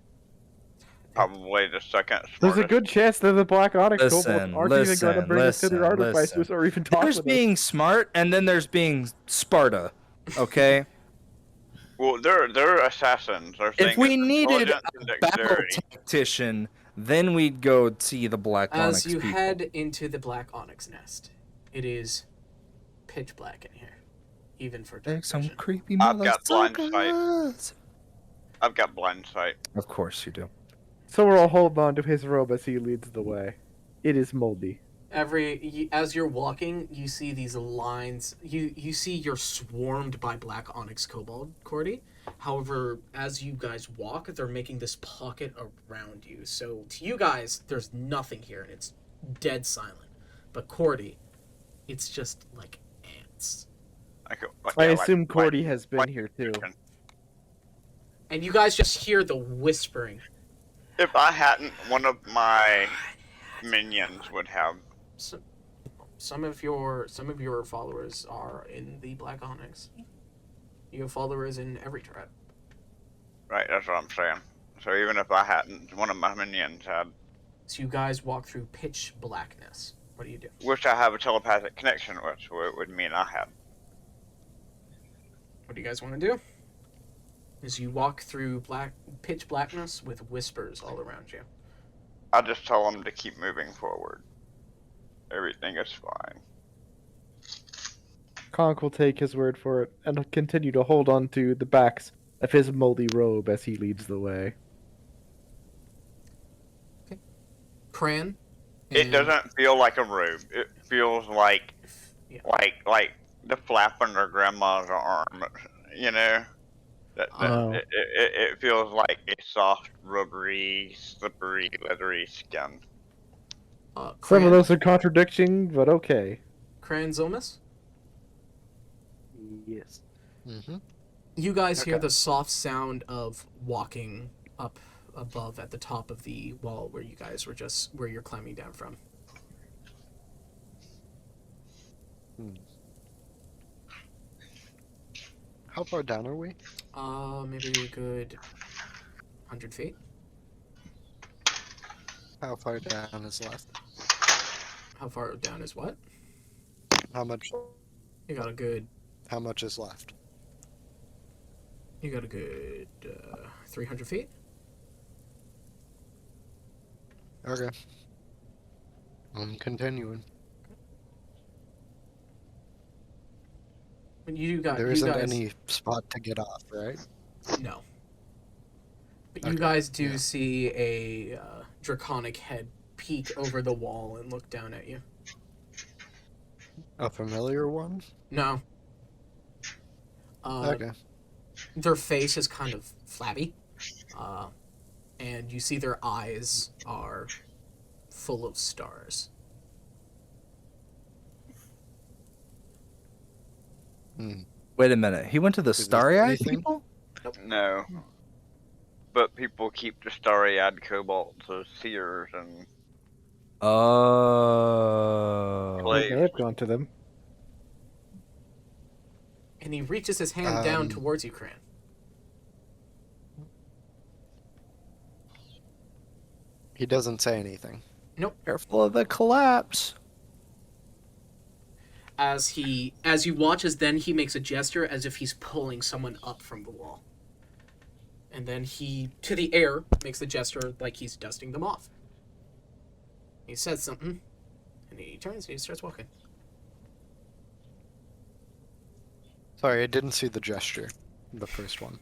probably the second smartest. There's a good chance that the Black Onyx kobolds Listen, aren't even going to bring us to their listen, artificers listen. or even talk There's with being smart, and then there's being Sparta. Okay. Well, they're assassins. They're If we needed intelligence a and battle dexterity. tactician, then we'd go see the Black Onyx As you people. head into the black onyx nest, it is pitch black in here, even for dark There's some vision. creepy I've got blind motherfuckers. I've got blind sight. Of course you do. So we're all holding on to his robe as he leads the way. It is moldy. As you're walking, you see these lines. You see you're swarmed by black onyx kobold, Cordy. However, as you guys walk, they're making this pocket around you. So to you guys, there's nothing here, and it's dead silent. But Cordy, it's just like ants. I assume Cordy has been here too. And you guys just hear the whispering. If I hadn't, one of my minions would have. Some of your followers are in the black onyx. You have followers in every tribe. Right, that's what I'm saying. So even if I hadn't, one of my minions had. So you guys walk through pitch blackness. What do you do? Which I have a telepathic connection with, so it would mean I had. What do you guys want to do? As you walk through pitch blackness with whispers all around you. I just tell them to keep moving forward. Everything is fine. Conk will take his word for it and continue to hold on to the backs of his moldy robe as he leads the way. Cran. It doesn't feel like a robe. It feels like, Yeah. like the flap under grandma's arm. You know, Oh. it feels like a soft, rubbery, slippery, leathery skin. Some of those are contradicting, but okay. Cran Zilmus? Yes. Mm-hmm. You guys hear Okay. the soft sound of walking up above at the top of the wall where you guys were where you're climbing down from. How far down are we? Maybe a good 100 feet. How far down is left? How far down is what? How much? You got a good How much is left? 300 feet. Okay. I'm continuing. There isn't any spot to get off, right? No. But you Okay, guys do yeah. see a draconic head peek over the wall and look down at you. A familiar one? No. Okay. Their face is kind of flabby. And you see their eyes are full of stars. Wait a minute. He went to the Is this Starry-Eyed anything? people? No. But people keep the starry-eyed kobolds as seers and Oh. Play. Okay, I've gone to them. And he reaches his hand down Um, towards you, Cran. He doesn't say anything. Careful of the collapse. As you watch, as then he makes a gesture as if he's pulling someone up from the wall. And then he, to the air, makes the gesture like he's dusting them off. He says something, and he turns and he starts walking. Sorry, I didn't see the gesture. The first one.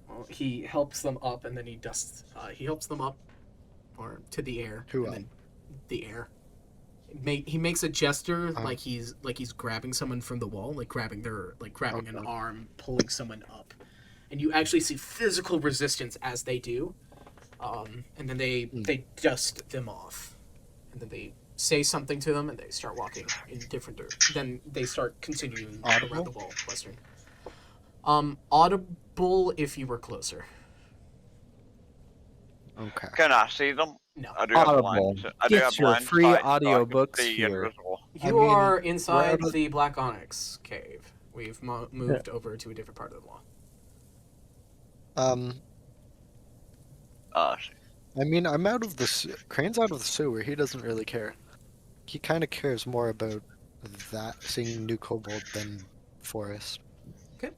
Well, he helps them up, and then he dusts. He helps them up, or to the air, Who and up? then the air. He makes a gesture Uh-huh. like he's grabbing someone from the wall, like grabbing an Okay. arm, pulling someone up, and you actually see physical resistance as they do, and then they dust them off, and then they say something to them, and they start walking in different directions. Then they start continuing Audible? around the wall, western. Audible if you were closer. Okay. Can I see them? No. I do have Audible. blind. I do Get have your blind free sight, so I can audiobooks see here. invisible. You I mean, are we're inside out of- the Black Onyx cave. We've moved over to a different part of the wall. I mean, I'm out of the Crane's out of the sewer. He doesn't really care. He kind of cares more about that seeing new kobold than forest. Okay.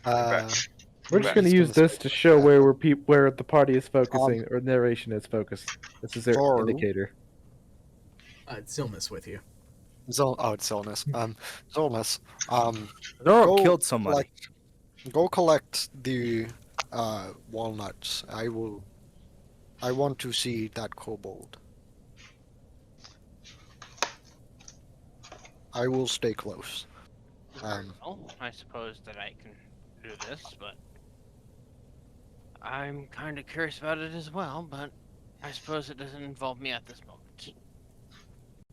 We're just Okay. gonna use this to show where the party is focusing, Um, or narration is focused. This is their Zoru. indicator. It's Zilmus with you. It's Zolnus. Zolnus. Zoro Go killed somebody. Go collect the walnuts. I want to see that kobold. I will stay close. Well, I suppose that I can do this, but I'm kind of curious about it as well, but I suppose it doesn't involve me at this moment.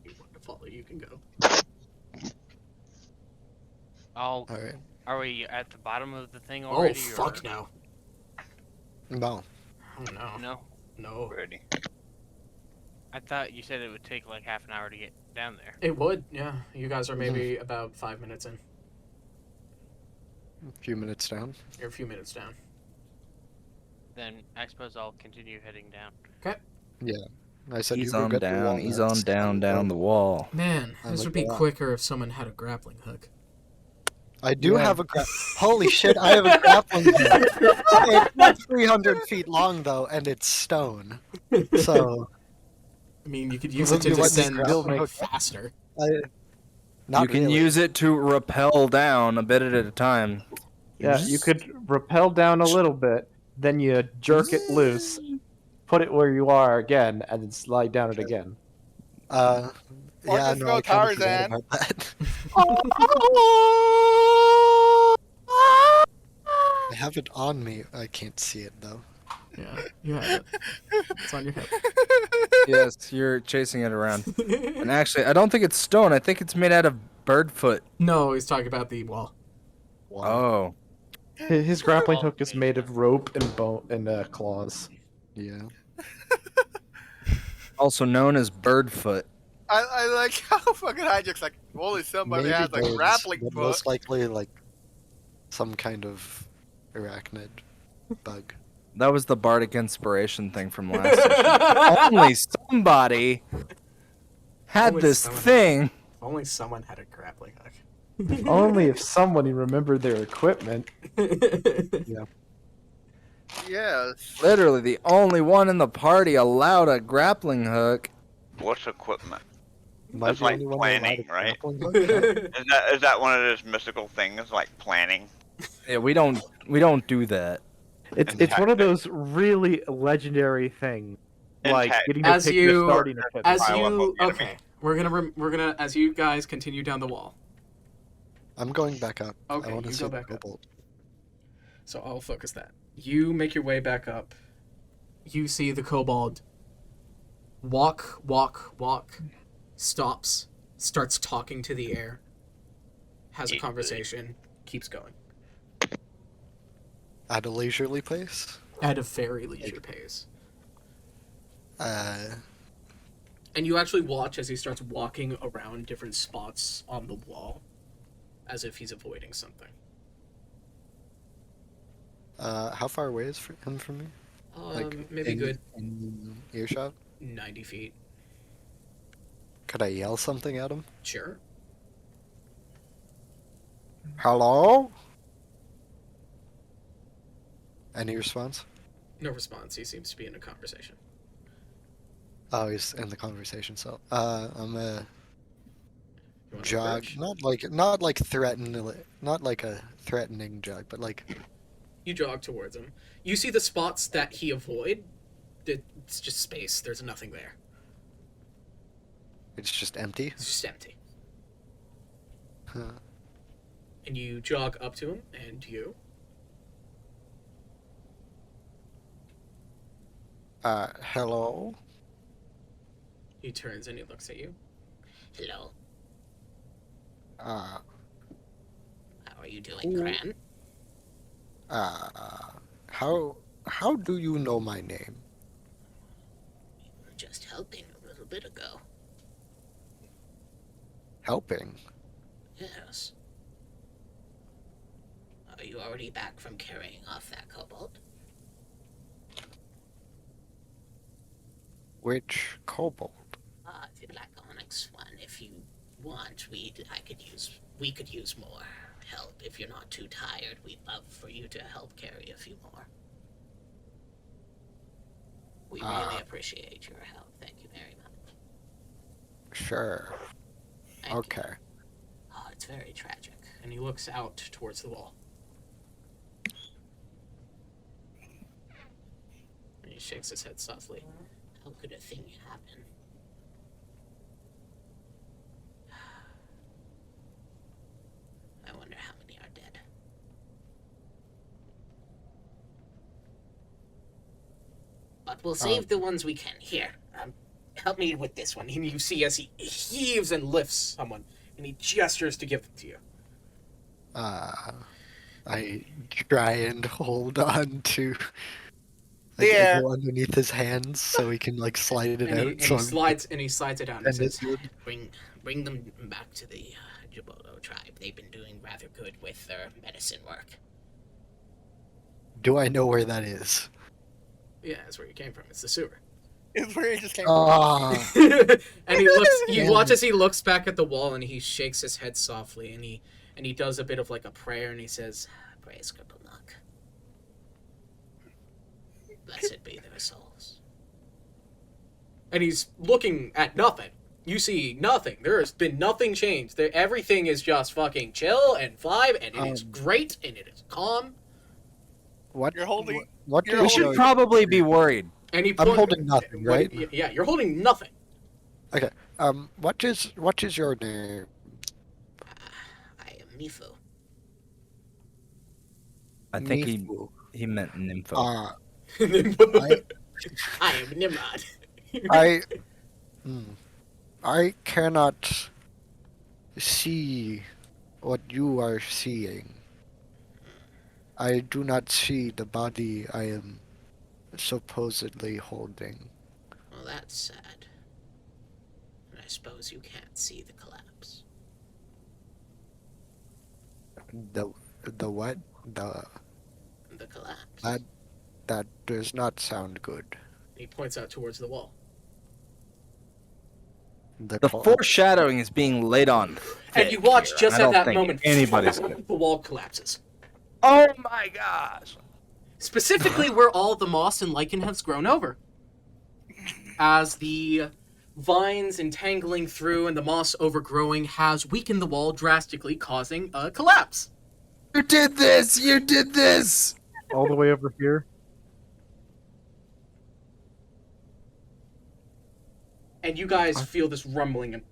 You want to follow, you can go. All right. Are we at the bottom of the thing Oh, already? fuck or... no. No. Oh, no. No? No. Ready. I thought you said it would take like half an hour to get down there. It would, yeah. You guys are maybe about 5 minutes in. A few minutes down. You're a few minutes down. Then I suppose I'll continue heading down. I said He's you go on get the down. He's walnuts. on down the wall. Man, I'm this like, would be "Wow." quicker if someone had a grappling hook. I do Yeah. have a Holy shit! I have a grappling hook. It's not 300 feet long though, and it's stone. So I mean, you could use Well, it to you let me descend grappling hook. faster. not You can really. use it to rappel down a bit at a time. Yeah, you could rappel down a little bit, then you jerk it loose, put it where you are again, and then slide down it again. Or Yeah, just no, go I kind of forgot Tarzan. about that. I have it on me. I can't see it though. Yeah, you have it. It's on your hip. Yes, you're chasing it around. And actually, I don't think it's stone. I think it's made out of bird foot. No, he's talking about the wall. Wow. Oh. His grappling hook is made of rope and bone and claws. Yeah. Also known as bird foot. I like how fucking Hijack's like, only somebody Maybe has a birds, grappling but foot. most likely like some kind of arachnid bug. That was the bardic inspiration thing from last session. Only somebody had Only this someone- thing. If only someone had a grappling hook. Only if somebody remembered their equipment. Yes. Literally, the only one in the party allowed a grappling hook. What's equipment? Might That's be like anyone planning, allowed a right? grappling hook, huh? Is that one of those mystical things like planning? Yeah, we don't do that. It's one of those really legendary things, And like tech. getting to As pick you- your starting equipment. As Pile up you of enemy. okay, we're gonna as you guys continue down the wall. I'm going back up. Okay, I want to you see go the back up. kobold. So I'll focus that. You make your way back up. You see the kobold walk, stops, starts talking to the air, has a conversation, keeps going At a leisurely pace. at a very leisure pace. Uh, And you actually watch as he starts walking around different spots on the wall, as if he's avoiding something. how far away is him from me? Maybe good in earshot. 90 feet. Could I yell something at him? Sure. Hello? Any response? No response. He seems to be in a conversation. Oh, he's in the conversation. So, I'm a You wanna jog, approach? not like a threatening jog, but like You jog towards him. You see the spots that he avoid. It's just space. There's nothing there. It's just empty. It's just empty. Huh. And you jog up to him, and you. Hello? He turns and he looks at you. Hello. Uh, How are you doing, Who- Cran? how do you know my name? We were just helping a little bit ago. Helping? Yes. Are you already back from carrying off that kobold? Which kobold? The black onyx one. If you want, we could use more help. If you're not too tired, we'd love for you to help carry a few more. We really appreciate your help. Thank you very much. Sure. Thank you. Okay. Oh, it's very tragic. And he looks out towards the wall. And he shakes his head softly. How could a thing happen? I wonder how many are dead. But we'll save the ones we can. Here, help me with this one. And you see as he heaves and lifts someone, and he gestures to give them to you. I try and hold on to. Like, Yeah. I go underneath his hands so he can like slide it And out. he so slides it down and says, Bring them back to the Jabolo tribe. They've been doing rather good with their medicine work. Do I know where that is? "Yeah, that's where you came from. It's the sewer." It's where he just came from. Ah, And he looks. You Damn watch it. as he looks back at the wall, and he shakes his head softly, and he does a bit of like a prayer, and he says, Praise Kripalnak. Blessed be their souls. and he's looking at nothing. You see nothing. There has been nothing changed. There, everything is just fucking chill and vibe, and it is great, and it is calm. what? You're holding- What you're do We you should know? probably be worried. And he I'm holding nothing, right? Yeah, you're holding nothing. What is your name? I am Mifu. I think Mifu. he meant nympho. I am Nimrod. I cannot see what you are seeing. I do not see the body I am supposedly holding. Well, that's sad. And I suppose you can't see the collapse. The what? The collapse. That does not sound good. He points out towards the wall. The collapse. foreshadowing is being laid on. And you watch thick just here. I at don't that think moment, anybody's gonna. the wall collapses. Oh my gosh! Specifically where all the moss and lichen has grown over. As the vines entangling through and the moss overgrowing has weakened the wall drastically, causing a collapse. You did this! You did this! All the way over here. And you guys feel this rumbling, and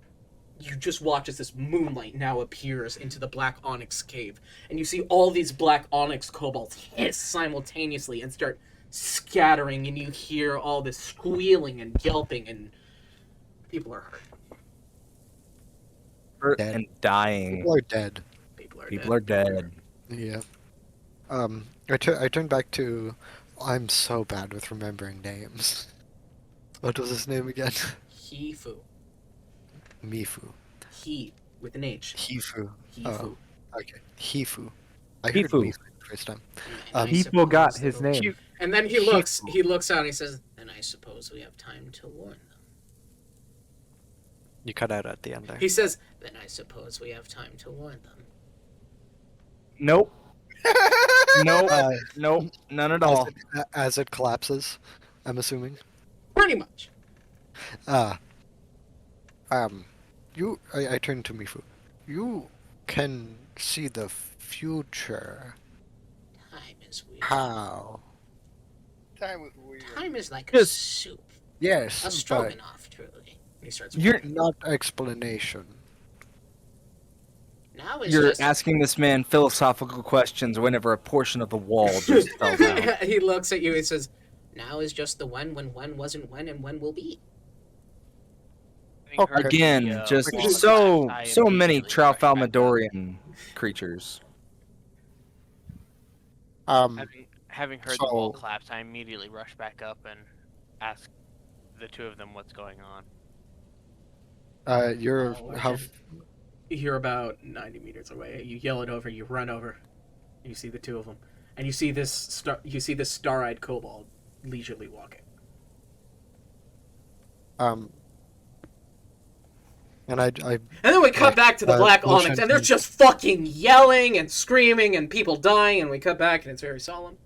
you just watch as this moonlight now appears into the black onyx cave. And you see all these black onyx kobolds hiss simultaneously and start scattering, and you hear all this squealing and yelping, and people are hurt. Hurt Dead. and dying. People are dead. People are dead. Yeah. I turned back to. I'm so bad with remembering names. What was his name again? Hifu. Mifu. He, with an H. Hifu. Hifu. Okay. Hifu. I heard Hifu. Mifu the first time. And I People got suppose his that'll- name. And then he looks out and he says, And I suppose we have time to warn them. You cut out at the end there. he says, Then I suppose we have time to warn them. Nope. Nope. Uh, Nope. None at all. as it collapses, I'm assuming. pretty much. I turn to Mifu. You can see the future. Time is How? Time was weird. Time is like Just- soup. Yes, A but stroganoff, truly. He starts You're walking. not explanation. Now is You're just... asking this man philosophical questions whenever a portion of the wall just fell down. He looks at you and says, now is just the when wasn't when and when will be. Having heard the, Again, just wall so collapse, I many immediately rushed back up. Tralfalmadorian creatures. Having heard the wall So- collapse, I immediately rushed back up and asked the two of them what's going on. You're Oh, how? okay. You're about 90 meters away. You yell it over. You run over. You see the two of them, and you see this star-eyed kobold leisurely walking. And I And then we cut back to the Black motion Onyx, and they're just fucking yelling and screaming and people dying, and we cut back, and it's very solemn.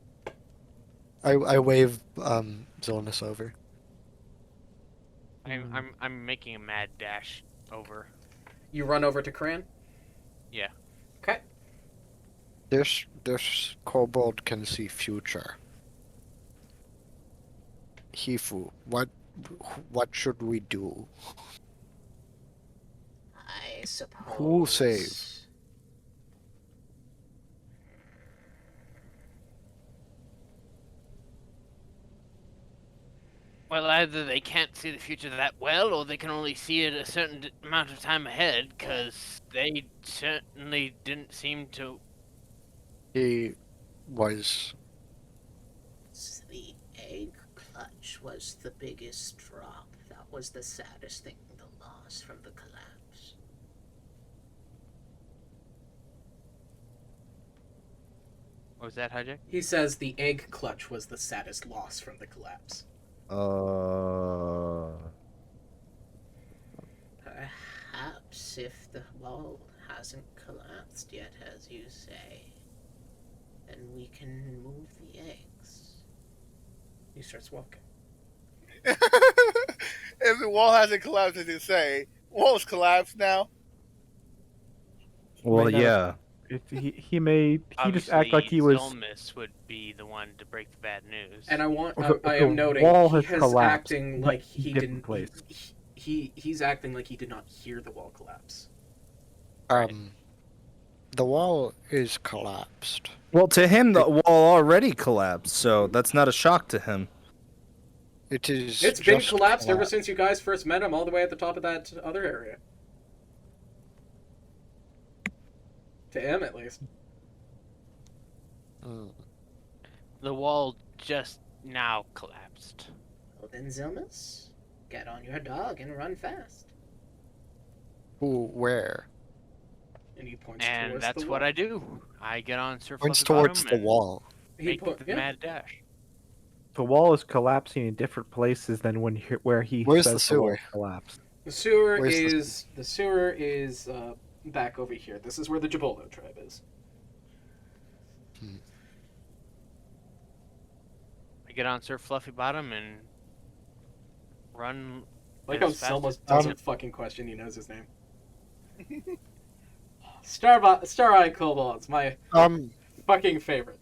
I wave Zilnus over. I'm making a mad dash over. You run over to Kran? Yeah. Okay. This kobold can see future. Hifu, what should we do? I suppose... Who save? Well, either they can't see the future that well, or they can only see it a certain amount of time ahead, because they certainly didn't seem to. He was The egg clutch was the biggest drop. That was the saddest thing, the loss from the collapse. What was that, Hijack? He says the egg clutch was the saddest loss from the collapse. Perhaps if the wall hasn't collapsed yet, as you say, then we can move the eggs. He starts walking. If the wall hasn't collapsed, as you say, wall's collapsed now. Well, May not- yeah. He just act like he was. Zilmus would be the one to break the bad news. And I want If I the am noting wall he has has collapsed, acting like he different didn't place. he's acting like he did not hear the wall collapse. the wall is collapsed. Well, to him, the wall already collapsed, so that's not a shock to him. It is. It's been just collapsed ever since you guys first met him, all the way at the top of that other area. To him, at least. Mm. The wall just now collapsed. Well then, Zilmus, get on your dog and run fast. Who? Where? And he points And towards that's the what wall. I do. I get on Sir Points Fluffy towards Bottom the and wall. He make put, the yeah. mad dash. The wall is collapsing in different places than where he Where's says the the wall sewer? collapsed. The sewer Where's the is back over here. This is where the Jabolo tribe is. I get on Sir Fluffy Bottom and run. Like how as fast Selma as doesn't fucking question he knows his name. Star-Eye Kobold, it's my fucking favorite.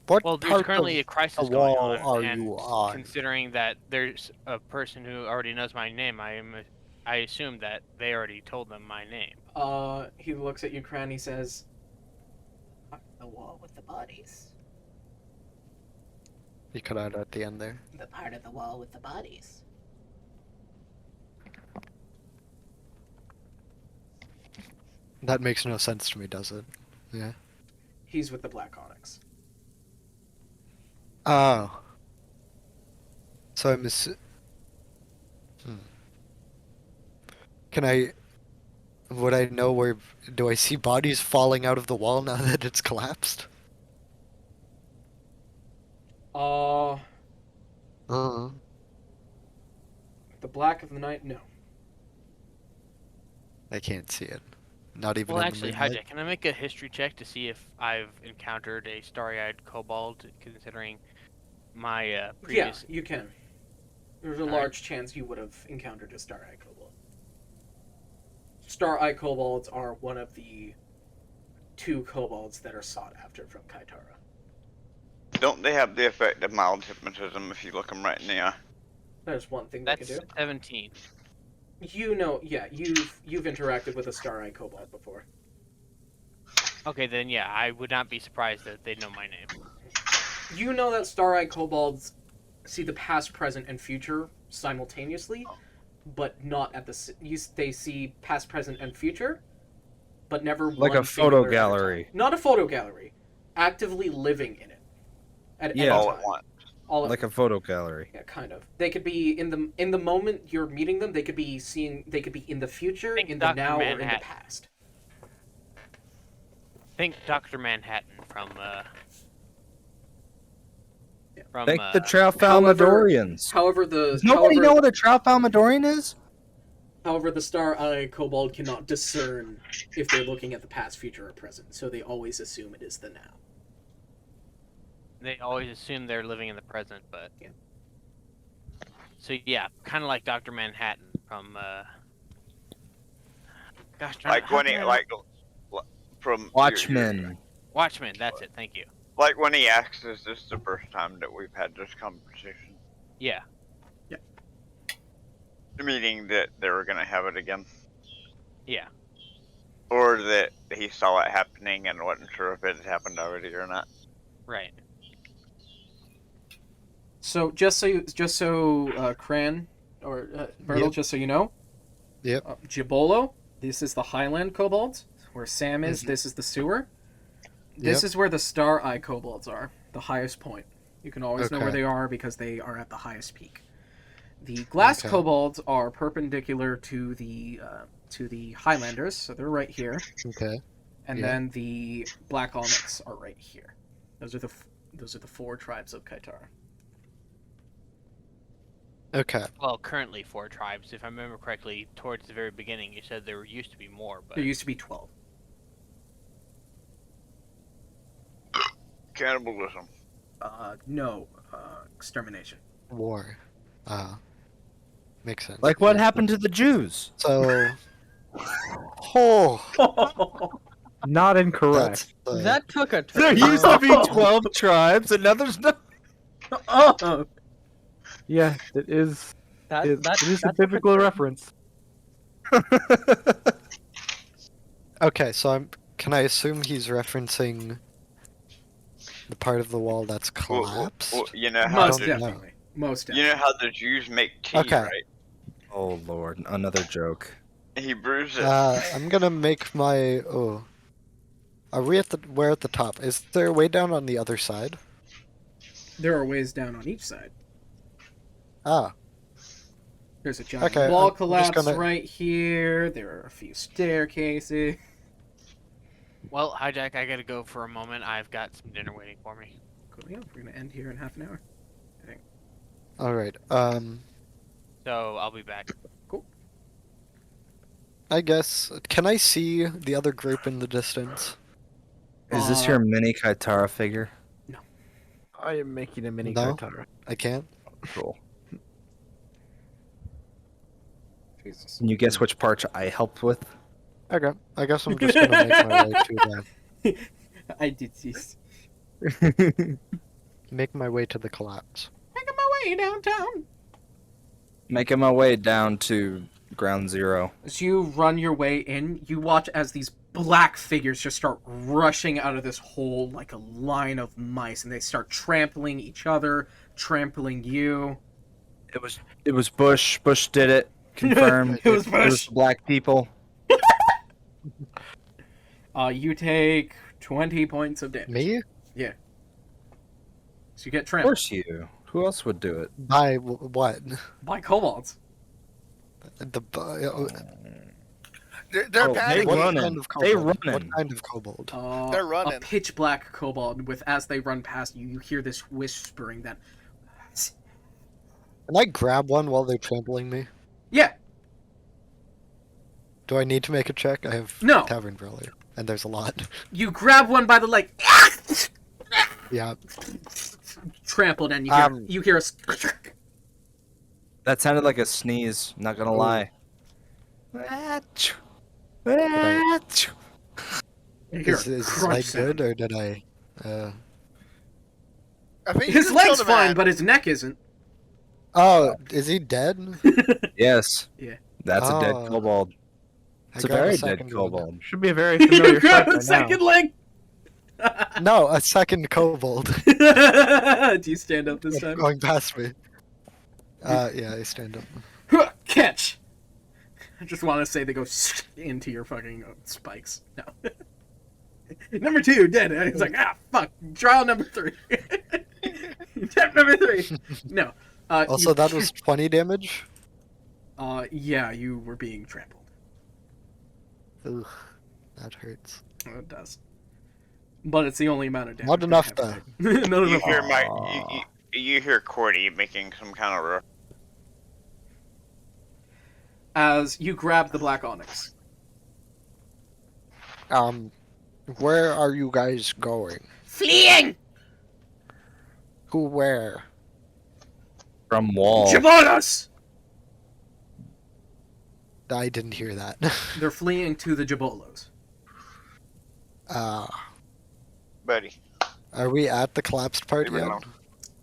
What Well, there's part currently a of crisis the going wall on, are and you on? considering that there's a person who already knows my name, I assume that they already told them my name. He looks at you, Kran, he says, The wall with the bodies. You cut out at the end there. The part of the wall with the bodies. That makes no sense to me, does it? Yeah. he's with the Black Onyx. Oh. So I'm Can I... Would I know where... Do I see bodies falling out of the wall now that it's collapsed? Uh, Uh-huh. the Black of the Night, no. I can't see it. Not even Well, in actually, the moonlight. Hijack, can I make a history check to see if I've encountered a starry-eyed kobold, considering my previous... Yeah, you can. There's a Alright. large chance you would have encountered a Star-Eye Kobold. Star-Eye Kobolds are one of the 2 kobolds that are sought after from Kitara. Don't they have the effect of mild hypnotism if you look them right in the eye? There's one thing they can That's do. 17. You know, yeah, you've interacted with a star-eyed kobold before. Okay, then yeah, I would not be surprised that they know my name. You know that star-eyed kobolds see the past, present, and future simultaneously, but not at the. They see past, present, and future, but never Like one a photo singular at a gallery. time. Not a photo gallery, actively living in it at Yeah. any All time. at once. All at Like a photo gallery. Yeah, kind of. They could be in the moment you're meeting them. They could be seeing. They could be in the future, Think in the Dr. now, or in the Manhattan. past. Think Dr. Manhattan from Think the However- Tralfalmadorians. However, Does nobody know what a Tralfalmadorian is? However, the star-eyed kobold cannot discern if they're looking at the past, future, or present, so they always assume it is the now. They always assume they're living in the present, but Yeah. So yeah, kind of like Dr. Manhattan from gosh, Like when he from Watchmen. Watchmen. That's it. Thank you. Like when he asks, "Is this the first time that we've had this conversation?" Yeah. Meaning that they were gonna have it again, Yeah. or that he saw it happening and wasn't sure if it had happened already or not. Right. So Cran or Myrtle, Yep. just so you know. Yep. Gibolo, this is the Highland kobolds. Where Sam is, Mhm. this is the sewer. This Yep. is where the Star-Eye kobolds are, the highest point. You can always know where Okay. they are because they are at the highest peak. The glass Okay. kobolds are perpendicular to the Highlanders, so they're right here. Okay. And Yeah. then the black onyx are right here. Those are the four tribes of Kitara. Okay. Well, currently 4 tribes. If I remember correctly, towards the very beginning, you said there used to be more, but There used to be 12. Cannibalism. No, extermination. War. Makes sense. Like what happened to the Jews? So. Oh. Not incorrect. That's the, That took a There turn. used to be 12 tribes, and now there's no. Oh! Yeah, it is. That, It that, is a that took biblical turn. reference. Okay, so can I assume he's referencing the part of the wall that's collapsed? Well, you know how Most don't know. definitely. Most you definitely. know how the Jews make tea, Okay. right? Oh lord, another joke. He brews it. I'm gonna make my. Oh. Are we at the. We're at the top. Is there a way down on the other side? There are ways down on each side. Ah. There's a giant Okay, wall I'm just collapse gonna- right here. There are a few staircases. well, Hijack, I gotta go for a moment. I've got some dinner waiting for me. Cool, yeah, we're gonna end here in half an hour. Alright, So I'll be back. I guess. Can I see the other group in the distance? Is this your mini Kitara figure? I am making a mini No. Kitara. I can't? Cool. Jesus. Can you guess which parts I helped with? Okay. I guess I'm just gonna make my way to the. I did this. Make my way to the collapse. Making my way downtown. Making my way down to ground zero. As you run your way in, you watch as these black figures just start rushing out of this hole like a line of mice, and they start trampling each other, trampling you. It was Bush. Bush did it. Confirmed. It was It was Bush. black people. You take 20 points of damage. Me? So you get Of trampled course you. Who else would do it? By what? by kobolds. They're Oh, panicking. What running. kind of They kobold? What running. kind of kobold? They're A running. pitch black kobold with, as they run past you, you hear this whispering that. Can I grab one while they're trampling me? Yeah, Do I need to make a check? I have No. Tavern Brawler, and there's a lot. you grab one by the leg, Yeah. trampled, and you hear a. That sounded like a sneeze. Not gonna lie. You hear Is a this crunch like sound. good, or did I? I think you His just killed leg's a fine, man. but his neck isn't. Oh, is he dead? Yes. Yeah. That's a dead Oh. kobold. I It's a got very dead second one. kobold. Should be a very familiar Grab sight the by now. second leg. No, a second kobold. Do you stand up this time? Going past me. Yeah, I stand up. Catch. I just want to say they go into your fucking spikes. No. Number 2, dead. And he's like, fuck. Trial number 3. Step number 3. No. Also, that was 20 damage. Yeah, you were being trampled. Ugh, that hurts. It does. But it's the only amount of damage. Not enough, though. Not You enough. hear you hear Cordy making some kind of As you grab the black onyx. Where are you guys going? Fleeing! Who, where? From wall. Jabolos! I didn't hear that. They're fleeing to the Jabolos. buddy. Are we at the collapsed part Leave it yet?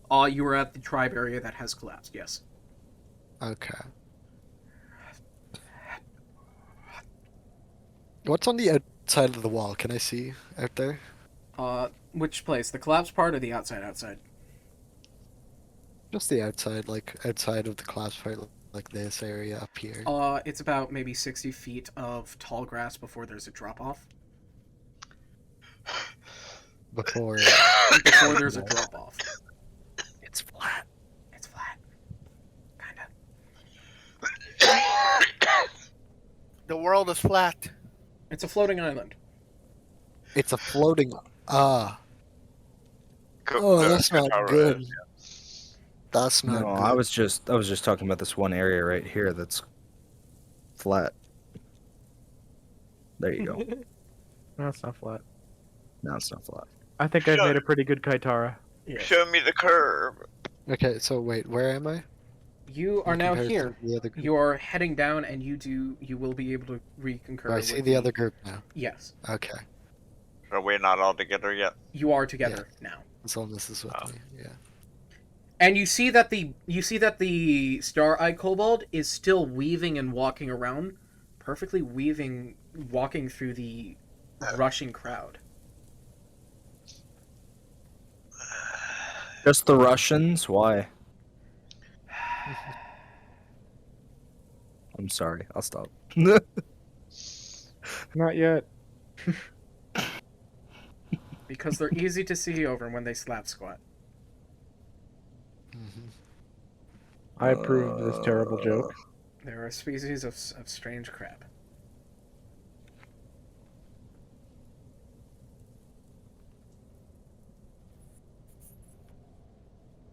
alone. You were at the tribe area that has collapsed, yes. Okay. What's on the outside of the wall? Can I see out there? Which place? The collapsed part or the outside? Just the outside, like outside of the collapsed part, like this area up here. It's about maybe 60 feet of tall grass before there's a drop-off. Before There's a drop-off. It's flat. It's flat. Kinda. The world is flat. It's a floating island. it's a floating. Oh, The that's not Kitara good. is, That's not No, good. I was just talking about this one area right here that's flat. There you go. No, it's not flat. Now it's not flat. I think I've made a pretty good Kitara. Yeah. Show me the curve. Okay, so wait, where am I? You are In now comparison here. to the other group? You're heading down, and you will be able to reconcur. Oh, I see with the other group now. Yes, Okay, Are we not all together yet? you are together now. as long as this is with me. Yeah. And you see that the star-eyed kobold is still weaving and walking around, perfectly weaving, walking through the rushing crowd. Just the Russians? Why? I'm sorry. I'll stop. Not yet. Because they're easy to see over when they slap squat. Mhm. I approve of this terrible joke. They're a species of strange crab.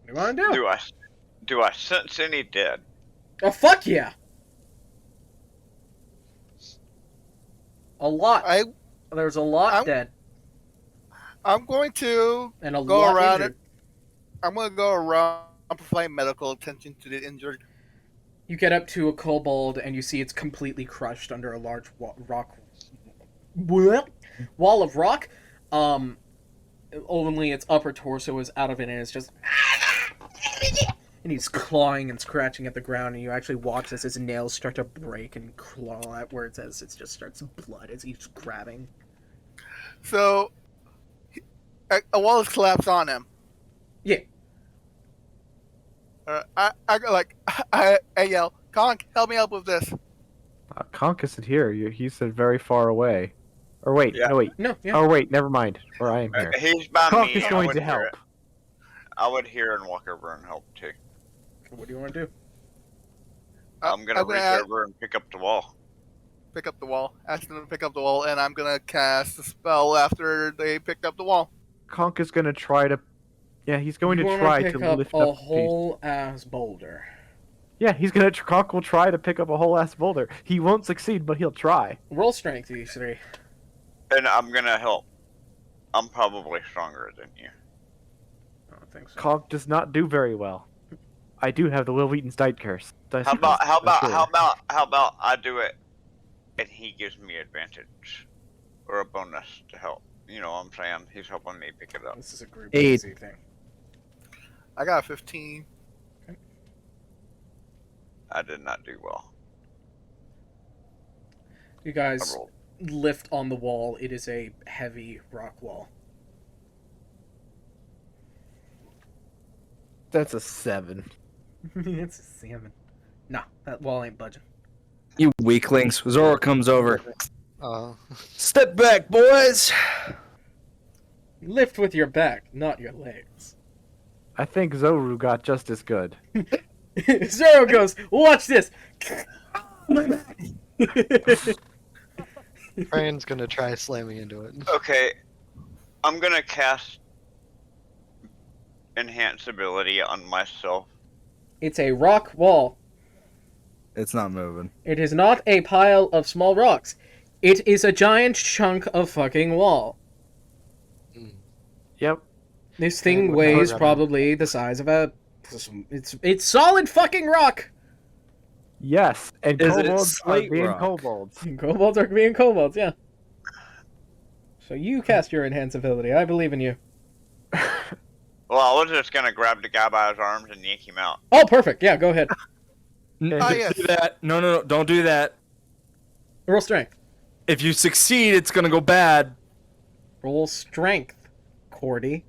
What do you want to do? Do I sense any dead? Oh, fuck yeah! A lot. There's a lot dead. I'm going to And a go lot around injured. it. I'm going to go around and provide medical attention to the injured. You get up to a kobold and you see it's completely crushed under a large wall of rock. Only its upper torso is out of it and it's just... And he's clawing and scratching at the ground, and you actually watch as his nails start to break and claw outwards as it just starts blood as he's grabbing. So, a wall is collapsed on him. Yeah. I yell, Conk, help me out with this. Conk isn't here. He said very far away. Or wait, Yeah. no wait. No, yeah. Oh wait, never mind. Or I am here. He's by Conk me. is I going would to hear help. it. I would hear and walk over and help too. What do you want to do? I'm gonna reach over and pick up the wall. Pick up the wall. Ask them to pick up the wall, and I'm gonna cast a spell after they picked up the wall. Conk is gonna try to. Yeah, he's going You to wanna try pick to up lift a up the piece. whole ass boulder. Yeah, he's gonna. Conk will try to pick up a whole ass boulder. He won't succeed, but he'll try. Roll strength, you three. And I'm gonna help. I'm probably stronger than you. I don't think so. Conk does not do very well. I do have the Will Wheaton's Diet Curse. How about I do it and he gives me advantage or a bonus to help. You know what I'm saying? He's helping me pick it up. This is a group Aid. easy thing. I got a 15. I did not do well. You I guys rolled. lift on the wall. It is a heavy rock wall. That's a 7. It's a salmon. Nah, that wall ain't budging. You weaklings. Zora comes over. Uh, Step back, boys. Lift with your back, not your legs. I think Zoru got just as good. Zoro goes, watch this. Brian's gonna try slamming into it. Okay, I'm gonna cast enhance ability on myself. It's a rock wall. It's not moving. It is not a pile of small rocks. It is a giant chunk of fucking wall. Yep. This And thing what weighs color? probably the size of a... It's solid fucking rock! Yes, and Is it kobolds are slate being rock? kobolds. Kobolds are being kobolds, yeah. So you cast your enhance ability. I believe in you. Well, I was just gonna grab the guy by his arms and yank him out. Oh, perfect. Yeah, go ahead. Ah, yes. Do that. No, don't do that. Roll strength. If you succeed, it's gonna go bad. Roll strength, Cordy.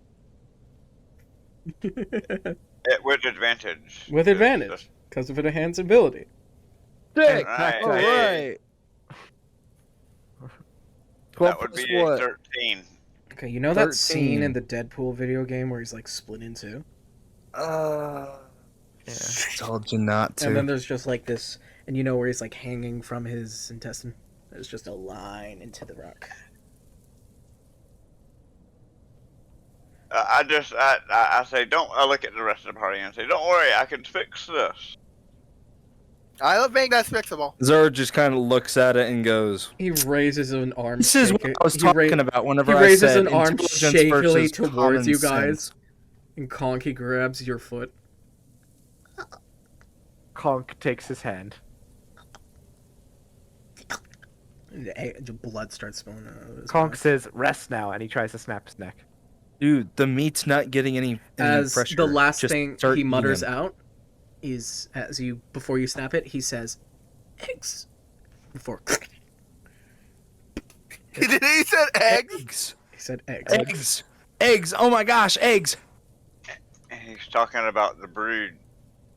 With advantage. With advantage, because of an enhance ability. Sick! Alright. All Hey. right. 12 that would be a 13. Okay, you know that scene 13. in the Deadpool video game where he's like split in two? Yeah. Told you not to. And then there's just like this, and you know where he's like hanging from his intestine? There's just a line into the rock. I say, I look at the rest of the party and say, don't worry, I can fix this. I don't think that's fixable. Zora just kind of looks at it and goes, He raises an arm. "This is what I was talking about whenever he I raises said an arm intelligence shakily versus towards common you guys. sense." And Conky grabs your foot. Conk takes his hand. And the blood starts spilling out of his Conk mouth. says, "Rest now," and he tries to snap his neck. Dude, the meat's not getting any As pressure. the last Just thing start he mutters eating. out is, before you snap it, he says, "Eggs." Before Did he said eggs? Eggs. he said eggs. Eggs. Eggs. Oh my gosh, eggs. And he's talking about the brood.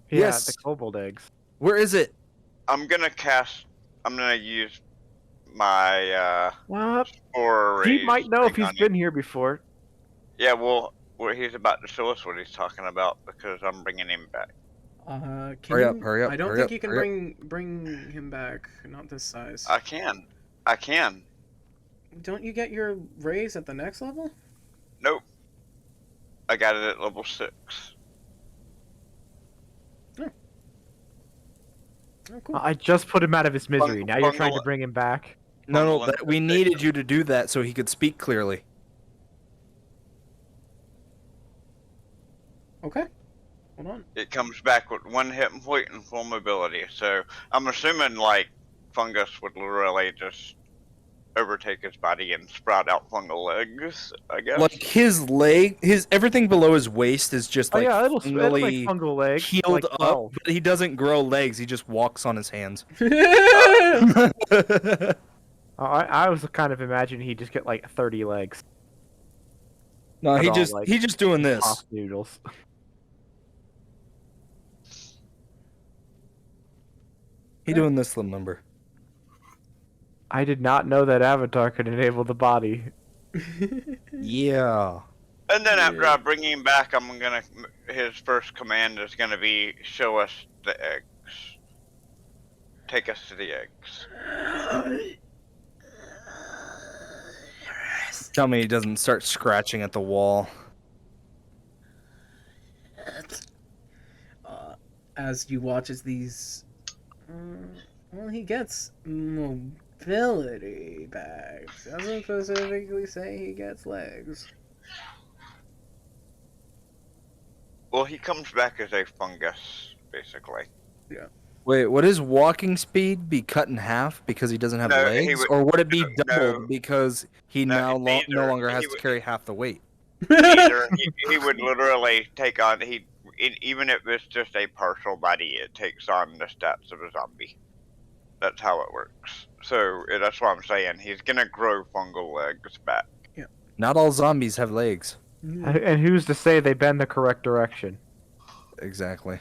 Yeah, Yes. the kobold eggs. Where is it? I'm gonna use my What? spore He raise might know if thing he's on been here before. Yeah, well, he's about to show us what he's talking about because I'm bringing him back. Can Hurry up, you- hurry up, I don't hurry think up, you can hurry bring him back. Not this size. I can. Don't you get your raise at the next level? Nope. I got it at level 6. Oh, cool. I just put him out of his misery. Now you're trying to Bundle- bring him back. No, Bundle we and needed take you to do that so he could speak clearly. Okay. Hold on. It comes back with 1 hit point and full mobility. So I'm assuming like fungus would literally just overtake his body and sprout out fungal legs. I guess. Like his leg, everything below his waist is just Oh like yeah, it'll like fungally fungal legs. healed like up, 12. but he doesn't grow legs. He just walks on his hands. I was kind of imagining he'd just get like 30 legs. No, At all, he's like, just doing this. Half noodles. He doing this little number. I did not know that Avatar could enable the body. Yeah. And then after I bring him back, his first command is gonna be show us the eggs. Take us to the eggs. Tell me he doesn't start scratching at the wall. As you watch as these... well, he gets mobility back. Doesn't specifically say he gets legs. Well, he comes back as a fungus, basically. Wait, would his walking speed be cut in half because he doesn't have No, legs, he would- or would it be no, doubled because he no, no neither. longer has He to would- carry half the weight? Either he would literally take on. even if it's just a partial body, it takes on the stats of a zombie. That's how it works. So that's what I'm saying. He's gonna grow fungal legs back. Not all zombies have legs. And who's to say they bend the correct direction? Exactly.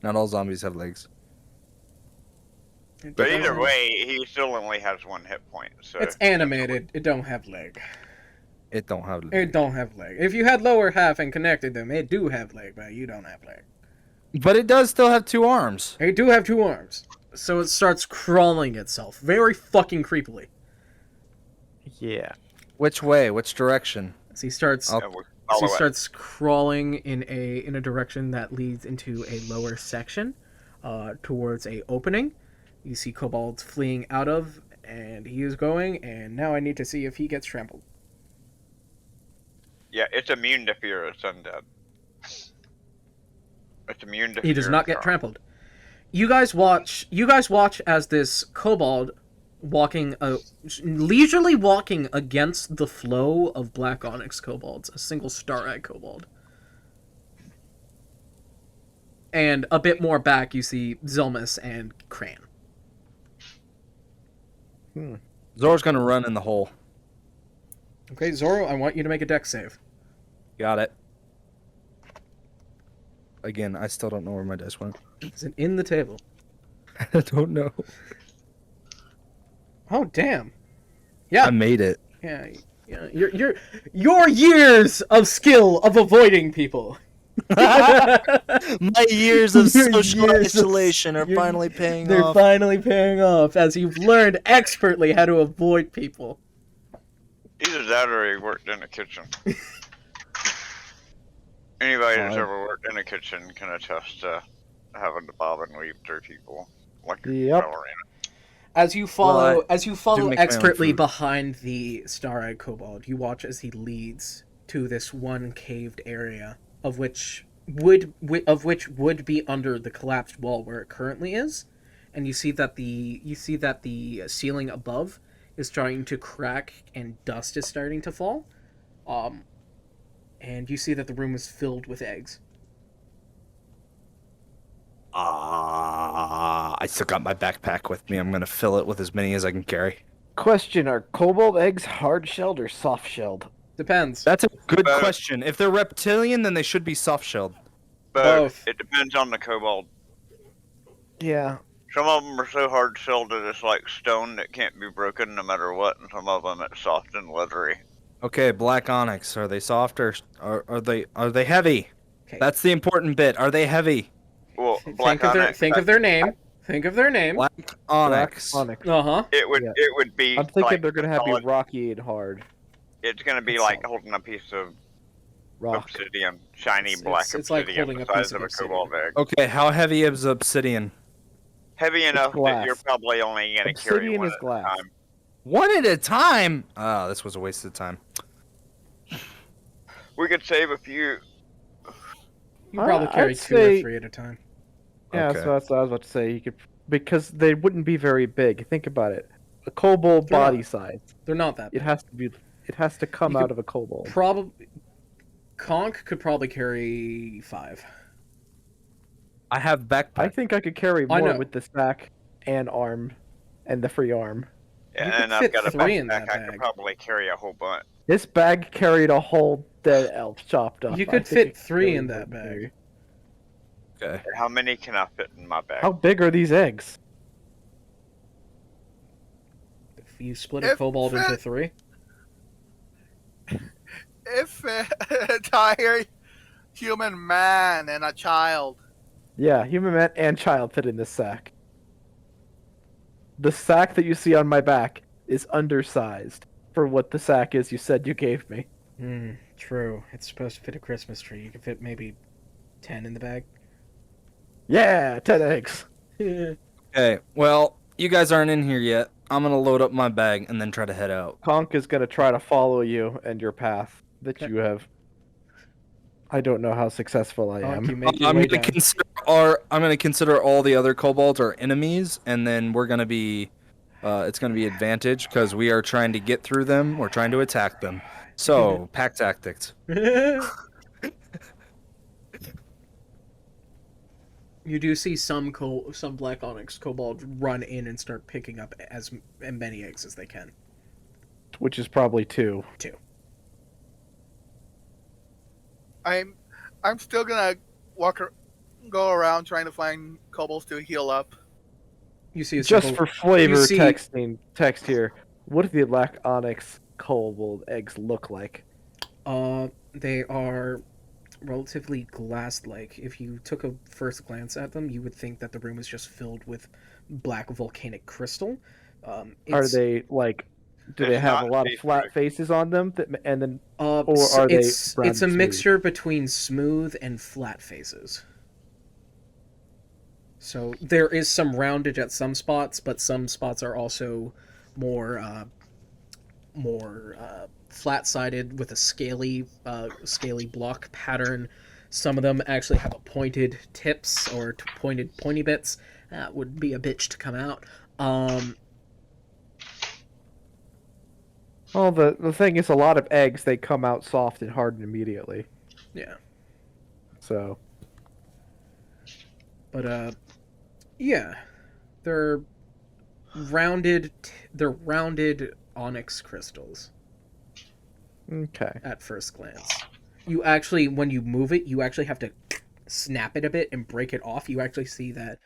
Not all zombies have legs. But either way, he still only has 1 hit point. So It's animated. It don't have leg. It don't have legs. It don't have leg. If you had lower half and connected them, it do have leg, but you don't have leg. But it does still have 2 arms. It do have 2 arms. So it starts crawling itself. Very fucking creepily. Yeah. Which way? Which direction? As he starts and we follow as he it. starts crawling in a direction that leads into a lower section, towards a opening. You see kobolds fleeing out of, and he is going, and now I need to see if he gets trampled. Yeah, it's immune to fear. It's undead. It's immune to fear. He does not get charm. trampled. You guys watch as this kobold leisurely walking against the flow of black onyx kobolds, a single star-eyed kobold. And a bit more back, you see Zelmus and Cran. Zor's gonna run in the hole. Okay, Zoro, I want you to make a dex save. Got it. Again, I still don't know where my dice went. Is it in the table? I don't know. Oh, damn. Yeah. I made it. Yeah. Your years of skill of avoiding people. My years of Your social years of- isolation are you're- finally paying They're off. finally paying off as you've learned expertly how to avoid people. Either that or he worked in a kitchen. Anybody that's Fine. ever worked in a kitchen can attest to having to bob and weave through people like a Yep. ballerina. As you follow, Well, as you follow make my own expertly food. behind the star-eyed kobold, you watch as he leads to this one caved area, of which would be under the collapsed wall where it currently is, and you see that the ceiling above is starting to crack and dust is starting to fall, and you see that the room is filled with eggs. I still got my backpack with me. I'm gonna fill it with as many as I can carry. Question: are kobold eggs hard-shelled or soft-shelled? Depends. That's a good Both. question. If they're reptilian, then they should be soft-shelled. Both. It depends on the kobold. Yeah. Some of them are so hard shelled that it's like stone that can't be broken no matter what, and some of them it's soft and leathery. Okay, black onyx. Are they soft or are they heavy? Okay. That's the important bit. Are they heavy? Well, Think black of their onyx, think of their name. Think of their name. Black onyx. Black onyx. Uh-huh. it would Yeah. it would be. I'm thinking like they're gonna have to solid- be rocky and hard. It's gonna be It's like solid. holding a piece of Rock. obsidian, shiny It's- black it's like obsidian, holding the a piece size of of a obsidian. cobalt egg. Okay, how heavy is obsidian? Heavy enough that glass. you're probably only gonna carry Obsidian one is at a glass. time. One at a time. Ah, this was a waste of time. We could save a few. You probably I'd carry 2 say- or 3 at a time. Yeah, Okay. so that's what I was about to say. You could, because they wouldn't be very big. Think about it. A kobold They're body not. size. They're not that It big. has to be. It has to come You out could of a kobold. Probably Conk could probably carry 5. I have backpack. I think I could carry I more know. with the sack and arm, and the free arm. You And could I've fit got a 3 in backpack. that I could bag. probably carry a whole bunch. This bag carried a whole dead elf chopped up. You I could think fit it could 3 carry in more that than bag. 3. Okay. How many can I fit in my bag? How big are these eggs? If you split a If kobold that- into 3, If an entire human man and a child. Yeah, human man and child fit in this sack. The sack that you see on my back is undersized for what the sack is you said you gave me. true. It's supposed to fit a Christmas tree. You can fit maybe 10 in the bag. Yeah, 10 eggs. Okay. Well, you guys aren't in here yet. I'm gonna load up my bag and then try to head out. Conk is going to try to follow you and your path that you have. I don't know how successful I Conk, you am. make your I'm way gonna down. consider all the other kobolds our enemies, and then we're gonna be, it's gonna be advantage because we are trying to get through them. We're trying to attack them. So pack tactics. You do see some black onyx kobold run in and start picking up as many eggs as they can. Which is probably 2. I'm still gonna go around trying to find kobolds to heal up. You see a Just simple, for flavor, see- text here. What do the black onyx kobold eggs look like? they are relatively glass-like. If you took a first glance at them, you would think that the room is just filled with black volcanic crystal. Are they like? Do they It's have a not lot of flat see-through. faces on them? And then, or so are they it's round a and smooth? mixture between smooth and flat faces. So there is some roundage at some spots, but some spots are also more flat-sided with a scaly block pattern. Some of them actually have a pointed tips or pointy bits. That would be a bitch to come out. Well, the thing is, a lot of eggs they come out soft and harden immediately. Yeah. So. But yeah, they're rounded. They're rounded onyx crystals. Okay. At first glance, you actually, when you move it, you actually have to snap it a bit and break it off. You actually see that,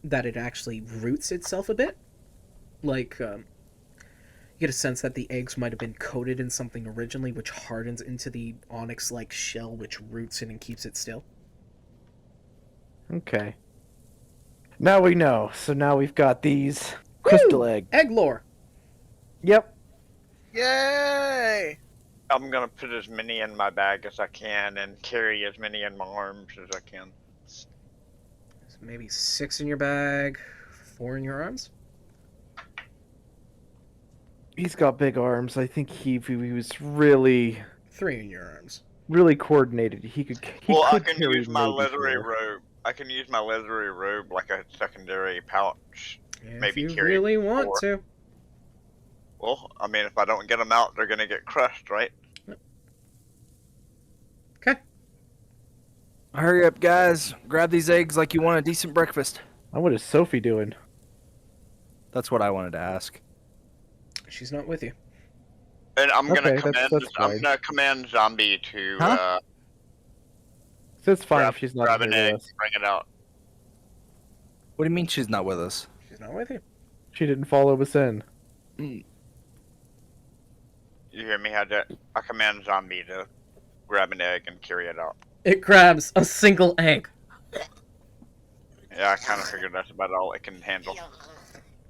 that it actually roots itself a bit. Like, you get a sense that the eggs might have been coated in something originally, which hardens into the onyx-like shell, which roots it and keeps it still. Okay. Now we know. So now we've got these crystal eggs. Egg lore. Yep. Yay! I'm gonna put as many in my bag as I can and carry as many in my arms as I can. So maybe 6 in your bag, 4 in your arms. He's got big arms. I think he was really 3 in your arms. really coordinated. He could. I can use my leathery robe. I can use my leathery robe like a secondary pouch. If you really want to. Well, I mean, if I don't get them out, they're gonna get crushed, right? Okay. Hurry up, guys. Grab these eggs like you want a decent breakfast. What is Sophie doing? That's what I wanted to ask. She's not with you. And I'm gonna Okay, command. that's I'm fine. gonna command Zombie to Huh? So it's fine grab, if she's not grab here an with egg, us. bring it out. What do you mean she's not with us? She's not with you. She didn't follow us in. You hear me? I command Zombie to grab an egg and carry it out. It grabs a single egg. Yeah, I kind of figured that's about all it can handle.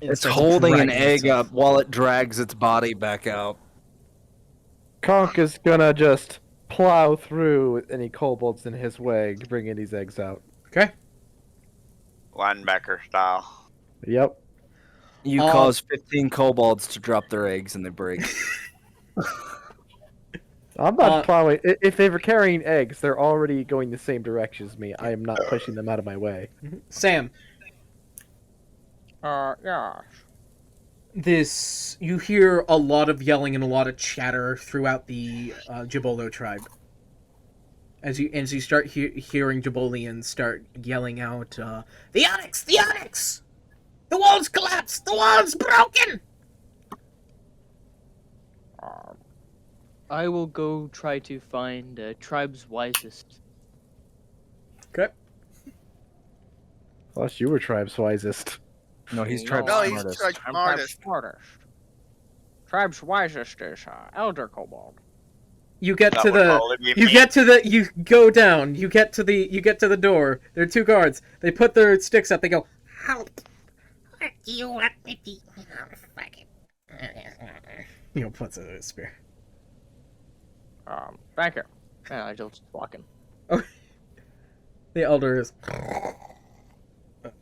It's starts holding an dragging egg itself. up while it drags its body back out. Conk is gonna just plow through any kobolds in his way, bringing these eggs out. Okay. Linebacker style. Yep. You cause 15 kobolds to drop their eggs and they break. I'm not plowing. If they were carrying eggs, they're already going the same direction as me. I am not pushing them out of my way. Sam, Yeah. you hear a lot of yelling and a lot of chatter throughout the Jabolo tribe. As you start hearing Jabolians start yelling out, "The onyx! The onyx! The walls collapsed! The walls broken!" I will go try to find tribe's wisest. Okay. Plus, you were tribe's wisest. No, he's No, tribe No, he's smartest. tried I'm tribe's smartest. smartest. Tribe's wisest is Elder Kobold. You get That to would the probably be you me. get to the you go down. You get to the door. There are 2 guards. They put their sticks up. They go, Help! What do you want me to... Oh, fuck it. puts a spear. Thank you. Yeah, I just walking. The elder is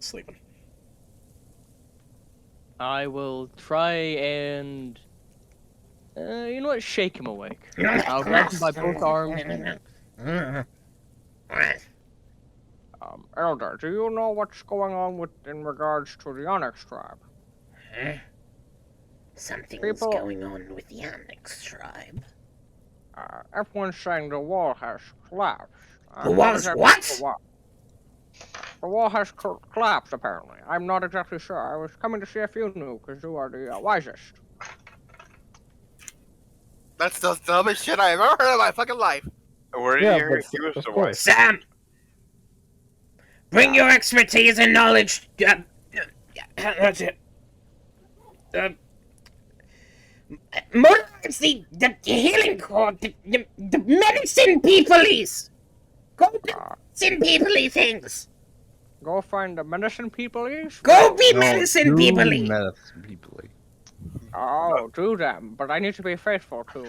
sleeping. I will try and... you know what? Shake him awake. I'll grab him by both arms. Elder, do you know what's going on in regards to the Onyx tribe? Huh? Something's People- going on with the Onyx tribe. Everyone's saying the wall has collapsed. Who was what? The wall has collapsed, apparently. I'm not exactly sure. I was coming to see if you knew, because you are the wisest. That's the dumbest shit I've ever heard in my fucking life. Where did Yeah, you hear but he was of the course. wife? Sam! Bring your expertise and knowledge. That's it. Motorize the healing cord, the medicine peoplies. Go medicine peoply things. Go find the medicine people. Go be No, medicine do peoply. medicine people-y. Oh, do them. But I need to be faithful to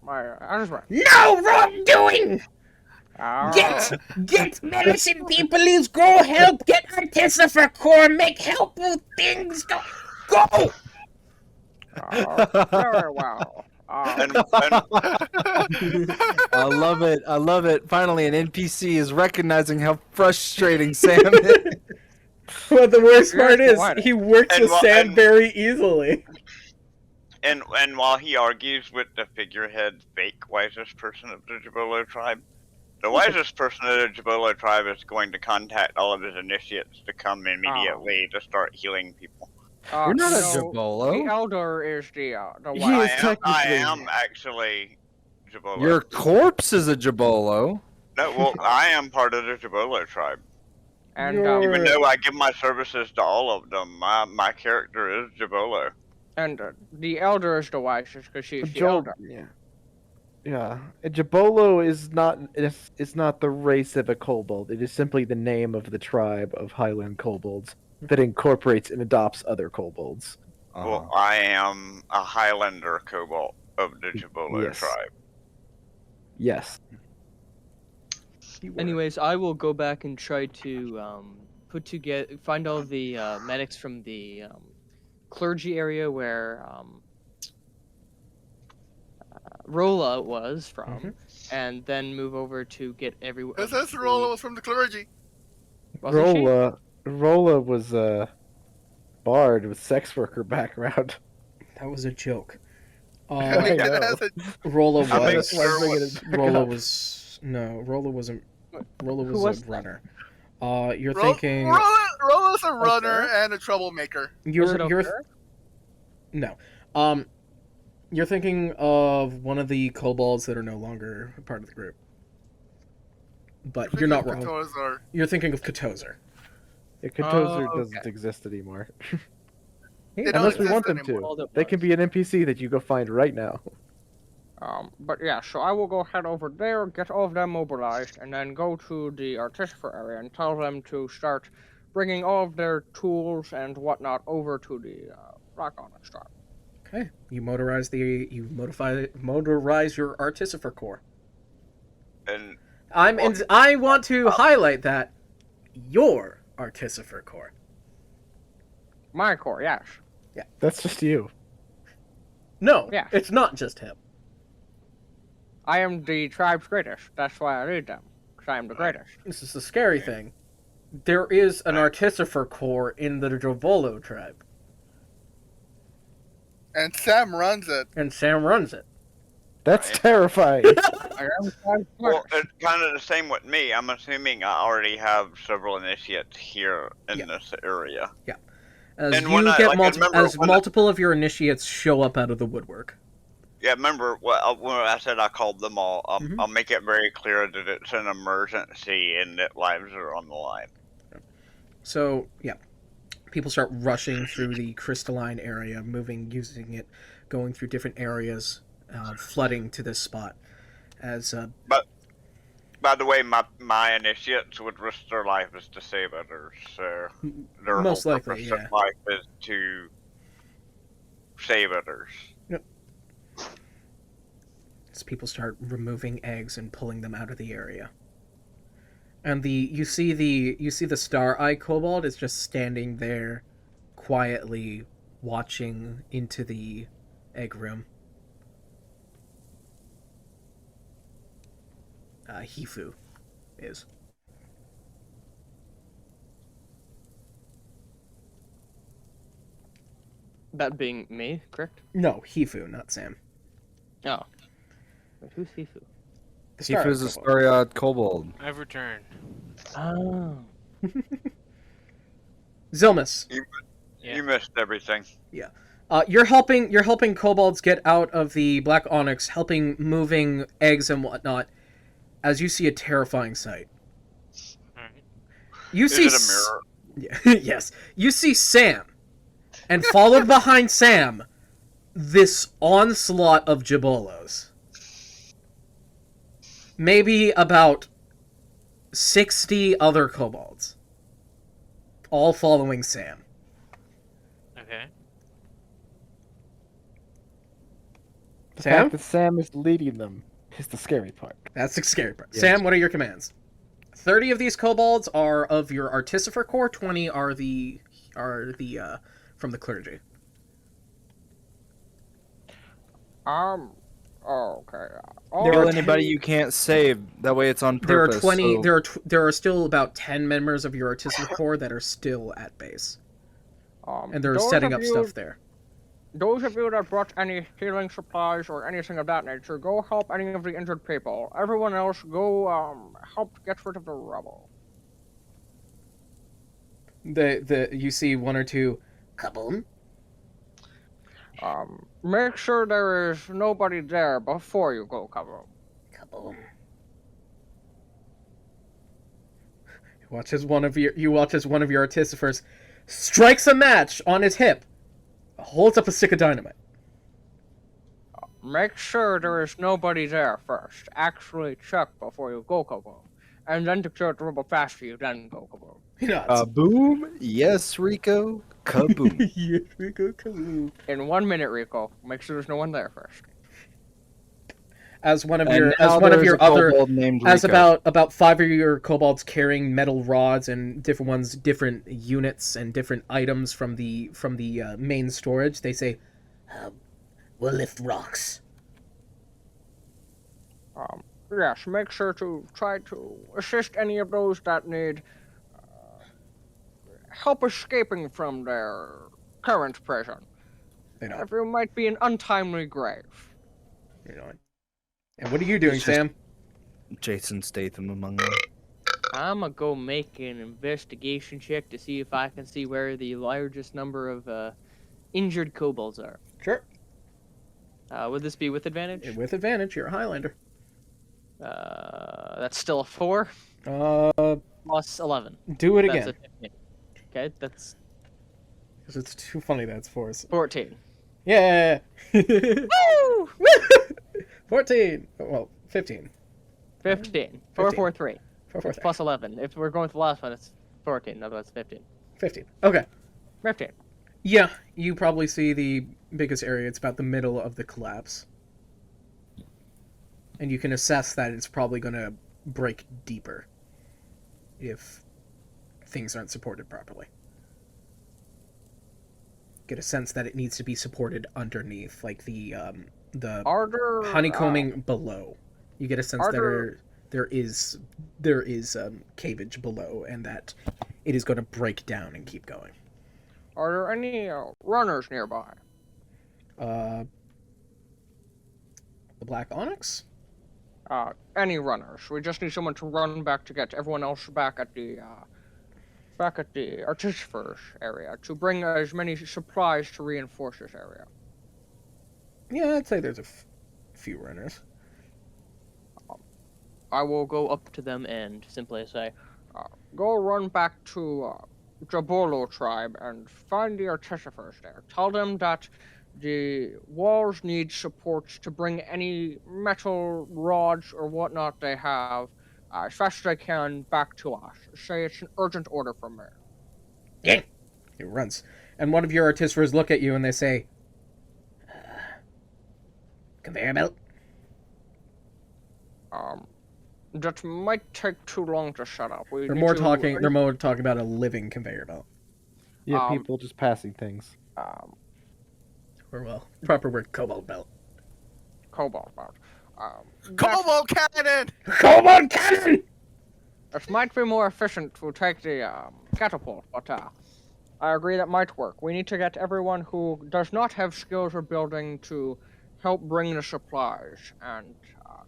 my husband. No wrongdoing. Oh. Get medicine peoplies. Go help. Get Artificer Core. Make helpful things. Go. Oh, very well. And I love it. I love it. Finally, an NPC is recognizing how frustrating Sam is. Well, the worst part is What? he works And with wha- Sam and- very easily. and while he argues with the figurehead fake wisest person of the Jabolo tribe, the wisest person of the Jabolo tribe is going to contact all of his initiates to come immediately to start healing people. You're not a no, Jabolo. The elder is the He wise. is I technically- am actually Jabolo. Your corpse is a Jabolo. No, well, I am part of the Jabolo tribe. And You're- Even though I give my services to all of them, my character is Jabolo. the elder is the wisest because she's the Joel- elder. Yeah. Yeah. A Jabolo is not the race of a kobold. It is simply the name of the tribe of Highland kobolds that incorporates and adopts other kobolds. Well, I am a Highlander kobold of the Jabolo Yes. tribe. Yes. Anyways, I will go back and try to find all the medics from the clergy area where Rolla was from, and then move over to get everyone. This is Rolla was from the clergy. Rolla was a bard with sex worker background. That was a joke. I know. That's a- Rolla I think was. sure Rolla was. No, Rolla wasn't. Rolla Who was was a runner. You're Ro- thinking. Rolla's a runner and a troublemaker. You're. it You're. okay? No. You're thinking of one of the kobolds that are no longer a part of the group. But you're not wrong. Katozar. You're thinking of Katozer. Yeah, Katozer Oh, doesn't exist anymore. They don't Unless we exist want them anymore. to. They can be an NPC that you go find right now. But yeah, so I will go head over there, get all of them mobilized, and then go to the Artificer area and tell them to start bringing all of their tools and whatnot over to the Rock Onyx tribe. Okay. You motorize your Artificer Core. And I want to highlight that your Artificer Core. My core, yes. That's just you. No, Yeah. it's not just him. I am the tribe's greatest. That's why I need them. Because I am the greatest. This is the scary thing. There is an Artificer Core in the Jovolo tribe, And Sam runs it. and Sam runs it. That's Right. terrifying. I am the tribe's well, greatest. it's kind of the same with me. I'm assuming I already have several initiates here in Yeah. this area. As And you when I- get like, I remember as when I- multiple of your initiates show up out of the woodwork. Yeah, remember when I said I called them all? Mhm. I'll make it very clear that it's an emergency and that lives are on the line. So yeah, people start rushing through the crystalline area, using it, going through different areas, flooding to this spot. As By the way, my initiates would risk their life as to save others, so their Most whole likely, purpose yeah. of life is to save others. as people start removing eggs and pulling them out of the area. And you see the Star Eye Kobold is just standing there quietly watching into the egg room. Hifu is. That being me, correct? No, Hifu, not Sam. Oh. Wait, who's Sifu? The He Star was a Kobold. Stariad kobold. I've returned. Oh. Zilmus. Yeah. You missed everything. You're helping kobolds get out of the black onyx, helping moving eggs and whatnot. As you see a terrifying sight. Alright. You Is see it a mirror? yes, you see Sam, and followed behind Sam, this onslaught of Jabolos. Maybe about 60 other kobolds, all following Sam. Okay. The Sam? fact that Sam is leading them is the scary part. That's the scary part. Yes. Sam, what are your commands? 30 of these kobolds are of your Artificer Corps. 20 are the from the clergy. Oh, okay. All There Kill are anybody you can't save. That way it's on There are purpose. 20. so- There are still about 10 members of your Artificer Corps that are still at base, and they're those setting of up you- stuff there. Those of you that brought any healing supplies or anything of that nature, go help any of the injured people. Everyone else, go help get rid of the rubble. You see one or two. Kaboom. Make sure there is nobody there before you go cover 'em. Kaboom. You watch as one of your Artificers strikes a match on his hip, holds up a stick of dynamite. Make sure there is nobody there first. Actually check before you go cover 'em. And then to clear the rubble faster, you then go cover 'em. He nods. Kaboom! Yes, Rico. Kaboom! Yes, we go kaboom. In 1 minute, Rico, make sure there's no one there first. As one of And your now there's a other kobold named as Rico. about 5 of your kobolds carrying metal rods and different units and different items from the main storage. They say, "We'll lift rocks." Yes, make sure to try to assist any of those that need help escaping from their current prison. They know. If you might be an untimely grave. You know. And what are you doing, It's just- Sam? Jason Statham among them. I'm gonna go make an investigation check to see if I can see where the largest number of injured kobolds are. Sure. Would this be with advantage? With advantage, you're a Highlander. That's still a 4 plus 11. Do it That's again. a 15. Okay, that's Because it's too funny that it's 4s. 14. Yeah. Woo! 14. Well, 15. 15. 4, 4, 3. 4, 4, It's plus 11. If we're going with the last one, it's 14. Otherwise, 15. 15. Okay. 15. Yeah, you probably see the biggest area. It's about the middle of the collapse. And you can assess that it's probably going to break deeper if things aren't supported properly. Get a sense that it needs to be supported underneath, like the Are there honeycombing below. You get a sense are that there is caveage below, and that it is going to break down and keep going. Are there any runners nearby? The black onyx. Any runners? We just need someone to run back to get everyone else back at the Artificer's area to bring as many supplies to reinforce this area. Yeah, I'd say there's a few runners. I will go up to them and simply say, Go run back to Jabolo tribe and find the Artificers there. Tell them that the walls need supports to bring any metal rods or whatnot they have as fast as they can back to us. Say it's an urgent order from me. He runs, and one of your artificers look at you and they say, "Conveyor belt." That might take too long to set up. They're more talking about a living conveyor belt. Yeah, people just passing things. Or well, proper word, cobalt belt. Cobalt belt. Cobalt cannon! Cobalt cannon! It might be more efficient to take the catapult, but I agree that might work. We need to get everyone who does not have skills or building to help bring the supplies, and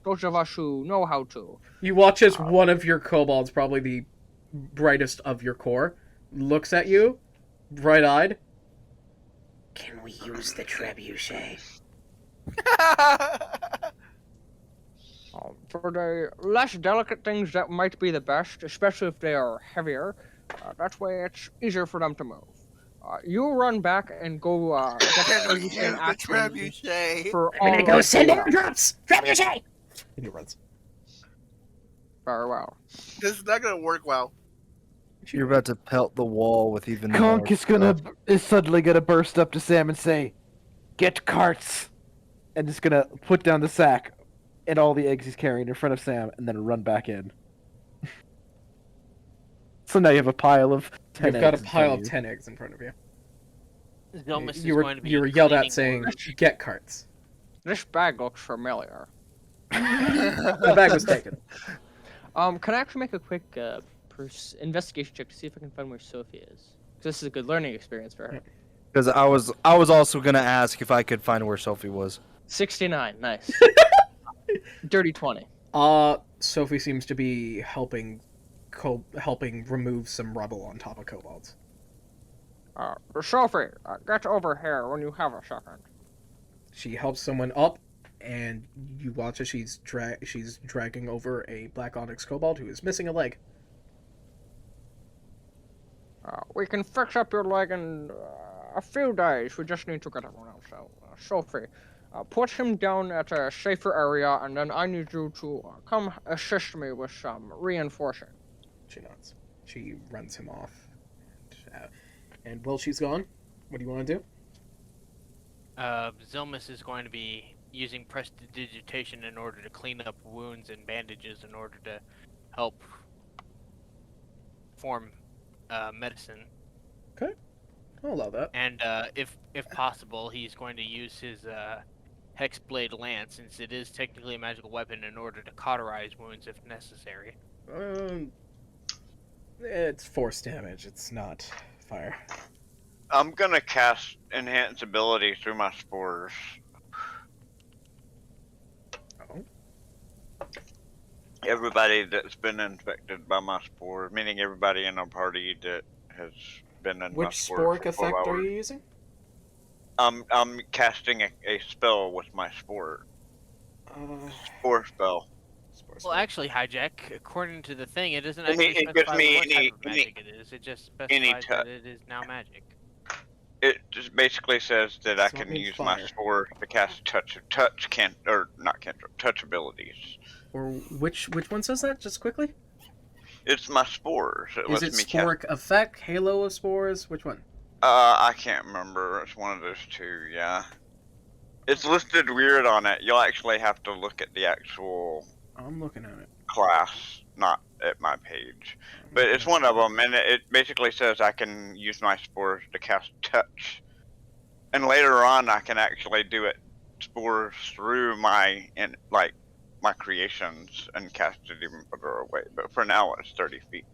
those of us who know how to. You watch as one of your kobolds, probably the brightest of your core, looks at you, bright-eyed. Can we use the trebuchet? For the less delicate things, that might be the best, especially if they are heavier. That way it's easier for them to move. You run back and go get Can we trebuchet use in the action trebuchet? for I'm gonna all go of send you. airdrops! Trebuchet! And he runs. Very well. This is not gonna work well. You're about to pelt the wall with even Conk more is stuff. suddenly gonna burst up to Sam and say, "Get carts!" and just gonna put down the sack and all the eggs he's carrying in front of Sam, and then run back in. So now you have a pile of 10 You've got a eggs in pile front of you. 10 eggs in front of you. Zelmus You is were going to be you were yelled at cleaning saying, "Get carts." This bag looks familiar. The bag was taken. Can I actually make a quick investigation check to see if I can find where Sophie is? 'Cause this is a good learning experience for her. Because I was also gonna ask if I could find where Sophie was. 69, nice. Dirty 20. Sophie seems to be helping remove some rubble on top of kobolds. Sophie, get over here when you have a second. She helps someone up, and you watch as she's dragging over a black onyx kobold who is missing a leg. We can fix up your leg in a few days. We just need to get everyone else out. Sophie, put him down at a safer area, and then I need you to come assist me with some reinforcing. She nods. She runs him off. And while she's gone, what do you want to do? Zelmus is going to be using prestidigitation in order to clean up wounds and bandages in order to help form medicine. Okay, I'll allow that. And if possible, he's going to use his hexblade lance, since it is technically a magical weapon, in order to cauterize wounds if necessary. It's force damage. It's not fire. I'm gonna cast enhance ability through my spores. Oh. Everybody that's been infected by my spore, meaning everybody in our party that has been in my Which spore sporic for 12 effect are hours. you using? I'm casting a spell with my spore. Spore spell. Well, actually, Hijack, according to the thing, it doesn't Any- actually it gives specify me what any- type of any- magic it is. It just any specifies that it is now magic. It just basically says that I So it can means use my fire. spore to cast touch abilities. Or which one says that? Just quickly. It's my spores. It Is lets it me cast. sporic effect, halo of spores? Which one? I can't remember. It's one of those two. Yeah. It's listed weird on it. You'll actually have to look at the actual I'm looking at it. class, not at my page. But it's one of them, and it basically says I can use my spores to cast touch. And later on, I can actually do it spores through my creations and cast it even further away. But for now, it's 30 feet.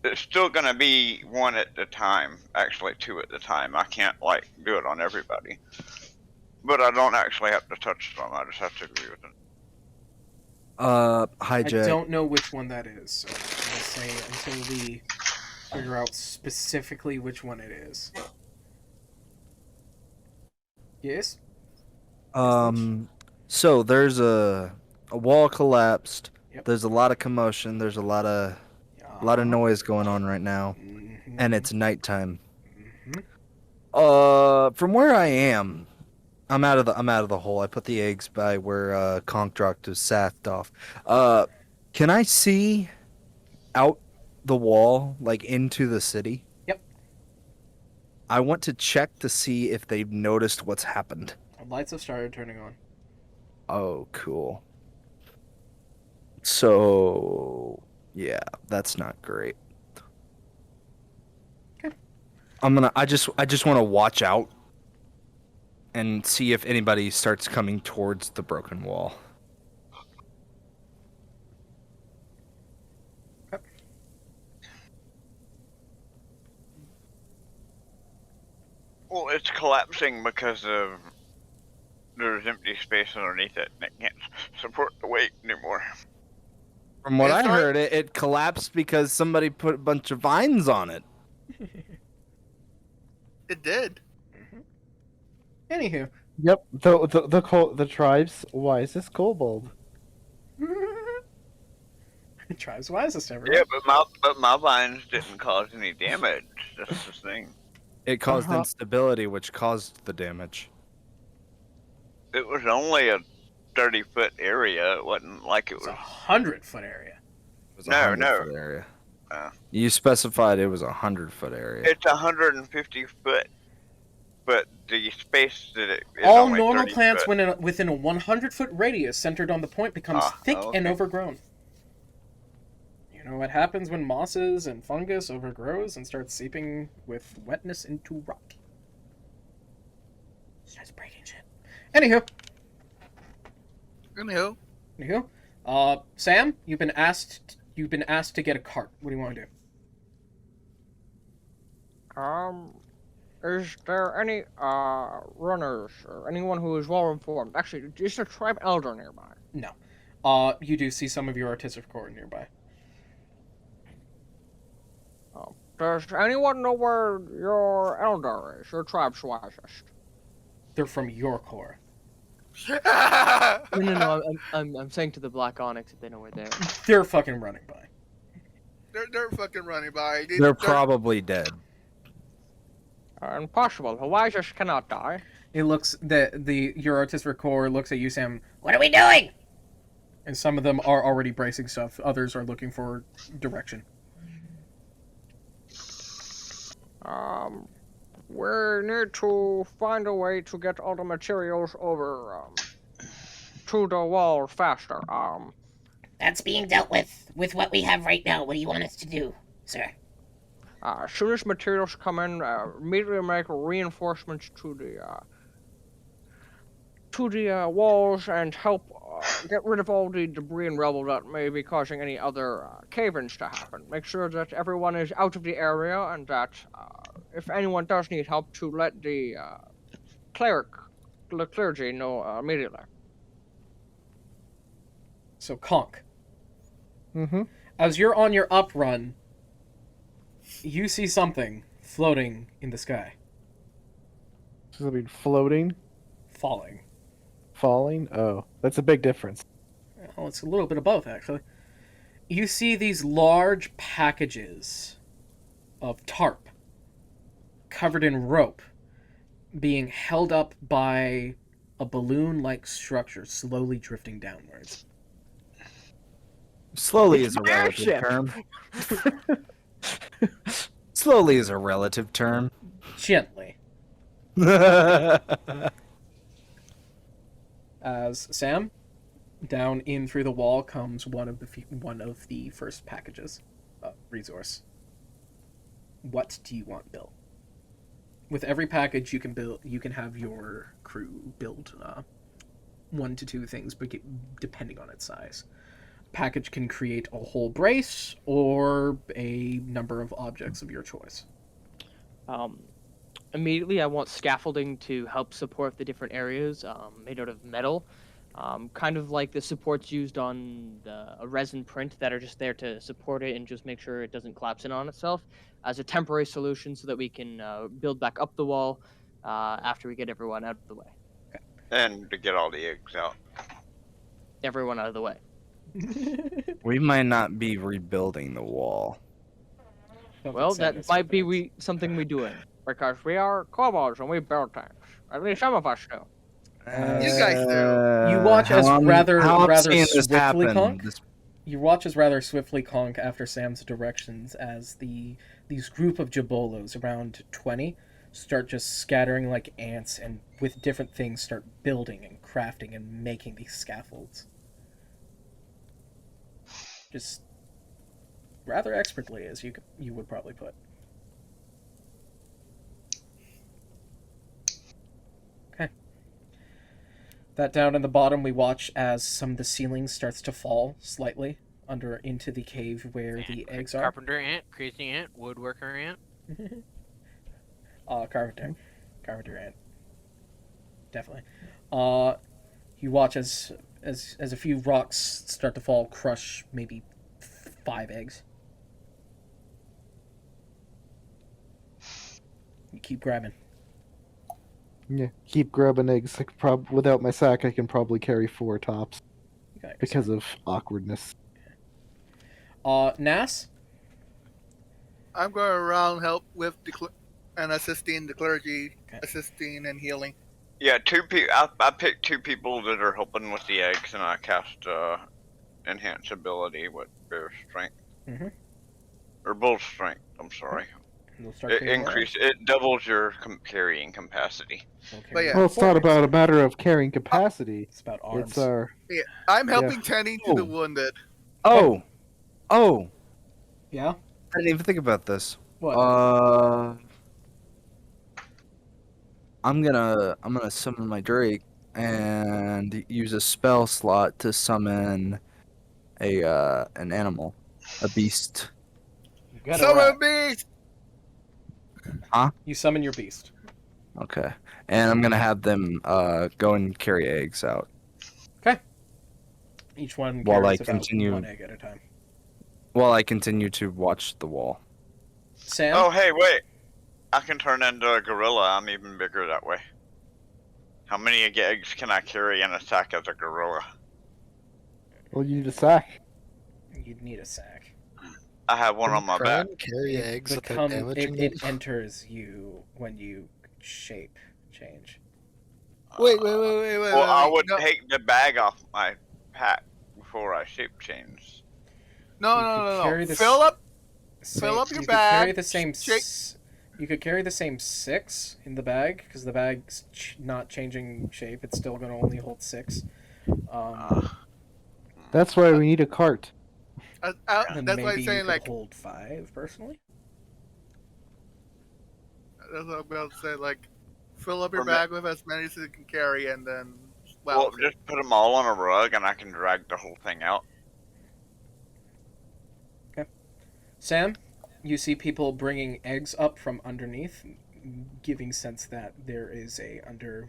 It's still gonna be one at a time, actually 2 at a time. I can't do it on everybody. But I don't actually have to touch them, I just have to agree with them. Hijack. I don't know which one that is, so I'm gonna say until we figure out specifically which one it is. Yes? So there's a wall collapsed. Yep. There's a lot of commotion. There's a lot of noise going on right now, and it's nighttime. From where I am, I'm out of the hole. I put the eggs by where Conk dropped his sacked off. Can I see out the wall, into the city? Yep. I want to check to see if they've noticed what's happened. Lights have started turning on. Oh, cool. So, yeah, that's not great. Okay. I just want to watch out and see if anybody starts coming towards the broken wall. Well, it's collapsing because of there's empty space underneath it and it can't support the weight anymore. From what I Sorry? heard, it collapsed because somebody put a bunch of vines on it. It did. Anywho. Yep, the tribe's wisest kobold. Tribe's wisest ever. Yeah, but my vines didn't cause any damage. That's the thing. It caused Uh-huh. instability, which caused the damage. It was only a 30-foot area. It wasn't like it It's a was. 100-foot area. It was a No, 100-foot area. Uh. You specified it was a 100-foot area. It's 150 foot, but the space that it is All only normal 30 plants foot. within a 100-foot radius centered on the point becomes thick and okay. overgrown. You know what happens when mosses and fungus overgrows and starts seeping with wetness into rock? Starts breaking shit. Anywho, Sam, you've been asked to get a cart. What do you want to do? Is there any runners or anyone who is well informed? Actually, is a tribe elder nearby? No. You do see some of your artisanal core nearby. Does anyone know where your elder is? Your tribe's wisest? They're from your core. No. I'm saying to the Black Onyx if they know where they are. They're fucking running by. They're fucking running by. They're probably dead. Impossible. The wisest cannot die. It looks your artisanal core looks at you, Sam. What are we doing? And some of them are already bracing stuff. Others are looking for direction. We need to find a way to get all the materials over to the wall faster. That's being dealt with what we have right now. What do you want us to do, sir? As soon as materials come in, immediately make reinforcements to the walls and help get rid of all the debris and rubble that may be causing any other cave-ins to happen. Make sure that everyone is out of the area and that if anyone does need help, to let the clergy know immediately. So, Conk. Mm-hmm. As you're on your up run, you see something floating in the sky. Does it mean floating? Falling. Falling? Oh, that's a big difference. Well, it's a little bit of both, actually. You see these large packages of tarp covered in rope being held up by a balloon-like structure slowly drifting downwards. Slowly is a relative term. Slowly is a relative term. Gently. As Sam, down in through the wall comes one of the first packages, resource. What do you want built? With every package, you can have your crew build 1 to 2 things, but depending on its size. Package can create a whole brace or a number of objects of your choice. Immediately, I want scaffolding to help support the different areas made out of metal. Kind of like the supports used on a resin print that are just there to support it and just make sure it doesn't collapse in on itself as a temporary solution so that we can build back up the wall after we get everyone out of the way. Okay. And to get all the eggs out. Everyone out of the way. We might not be rebuilding the wall. Well, that might be something we do. Because we are kobolds and we build things. At least some of us do. You guys do. You watch as rather seeing this swiftly happen. conk. You watch as rather swiftly conk after Sam's directions as these group of jabolos, around 20, start just scattering like ants and with different things start building and crafting and making these scaffolds. Just rather expertly, as you would probably put. Okay. That down in the bottom, we watch as some of the ceiling starts to fall slightly into the cave where the eggs are. Carpenter ant, crazy ant, woodworker ant. Carpenter ant. Definitely. You watch as a few rocks start to fall, crush maybe 5 eggs. You keep grabbing. Yeah, keep grabbing eggs. Without my sack, I can probably carry 4 tops You got your because sack. of awkwardness. Nas? I'm going around help with and assisting the clergy, Okay. assisting and healing. Yeah, I picked 2 people that are helping with the eggs, and I cast enhance ability with their strength. Mhm. Or bull strength. I'm sorry. You'll start It carrying more increase. eggs. It doubles your carrying capacity. You'll But carry yeah. Well, it's 4 not eggs. about a matter of carrying capacity. It's about arms. It's our Yeah, I'm helping tending to the Oh. wounded. Oh, oh! Yeah? I didn't even think about this. What? I'm gonna summon my Drake and use a spell slot to summon an animal, a beast. You got Summon beast! You summon your beast. Okay, and I'm gonna have them go and carry eggs out Each one While carries I about continue- 1 egg at a time. while I continue to watch the wall. Sam? Oh, hey, wait! I can turn into a gorilla. I'm even bigger that way. How many eggs can I carry in a sack as a gorilla? well, you need a sack. You'd need a sack. I have one on my back. Carry eggs without Become, damaging it them. enters you when you shape change. Wait. Well, I would No, take the bag off my pack before I shape change. no. carry this- Fill up Same- up your you could carry bag, the same shake- you could carry the same 6 in the bag because the bag's not changing shape. It's still going to only hold 6. That's why we need a cart. And that's why maybe I'm you saying, could like, hold 5 personally. that's what I'm about to say, like, fill up your Or ma- bag with as many as you can carry, and then, Well, just put them all on a rug and I can drag the whole thing out. Sam, you see people bringing eggs up from underneath, giving sense that there is a under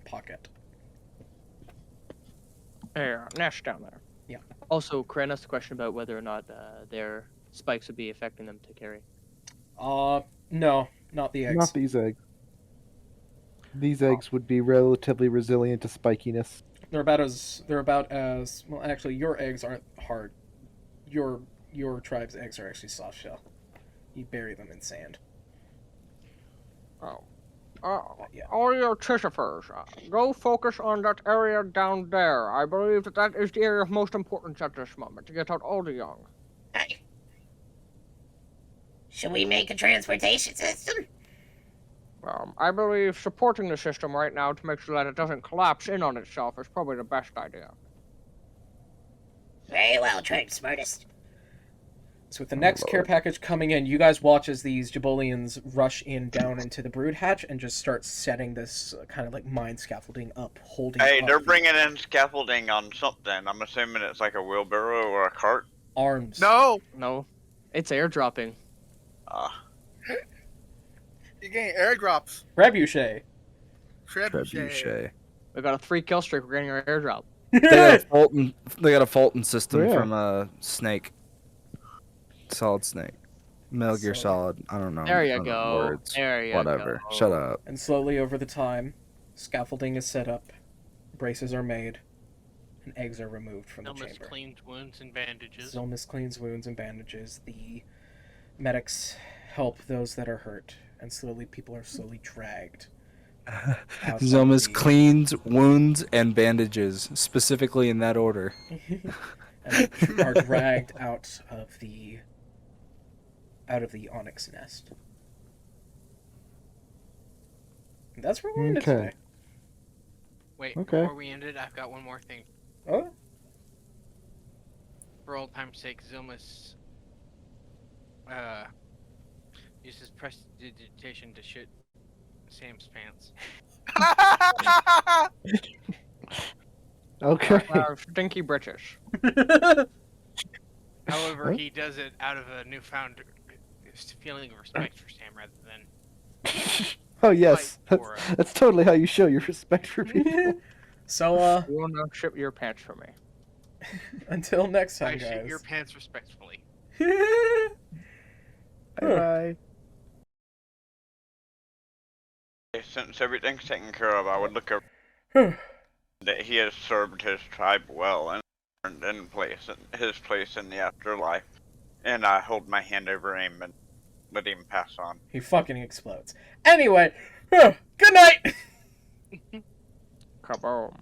pocket. There, nest down there. Yeah. Also, Kren asked a question about whether or not their spikes would be affecting them to carry. No, not the eggs. Not these eggs. These eggs would be relatively resilient to spikiness. They're about as well. Actually, your eggs aren't hard. Your tribe's eggs are actually soft shell. You bury them in sand. Oh. Yeah. All your artificers, go focus on that area down there. I believe that is the area of most importance at this moment, to get out all the young. Hey. Should we make a transportation system? I believe supporting the system right now to make sure that it doesn't collapse in on itself is probably the best idea. Very well trained, smartest. So with the next care package coming in, you guys watch as these Jabolians rush in down into the brood hatch and just start setting this kind of like mine scaffolding up, holding. Hey, up they're the bringing in scaffolding on something. I'm assuming it's like a wheelbarrow or a cart. arms. No, No, it's airdropping. you're getting airdrops. Trebuchet. Trebuchet. We got a 3 kill streak. We're getting our airdrop. They got a Fulton system Yeah. from Snake. Solid Snake. Metal Gear Solid. I don't know. There you I don't know go. Words. There you Whatever. go. Shut up. And slowly over the time, scaffolding is set up, braces are made, and eggs are removed from the Elmas chamber. cleans wounds and bandages. Zilmus cleans wounds and bandages. The medics help those that are hurt, and slowly people are slowly dragged. out of Zomas the- cleans wounds and bandages, specifically in that order. and are dragged out of the onyx nest. And that's where we're in it Okay. today. Wait, Okay. before we end it, I've got one more thing. Oh, For old time's sake, Zilmus uses prestidigitation to shit Sam's pants. Okay. Stinky britches. However, Huh? he does it out of a newfound feeling of respect for Sam rather than Oh yes, Fight for it. that's totally how you show your respect for people. So, You will now ship your pants for me. until next time, I shit your guys. pants respectfully. Bye bye. Since everything's taken care of, I would look over that he has served his tribe well and earned his place in the afterlife. And I hold my hand over him and let him pass on. He fucking explodes. Anyway, good night! Kaboom.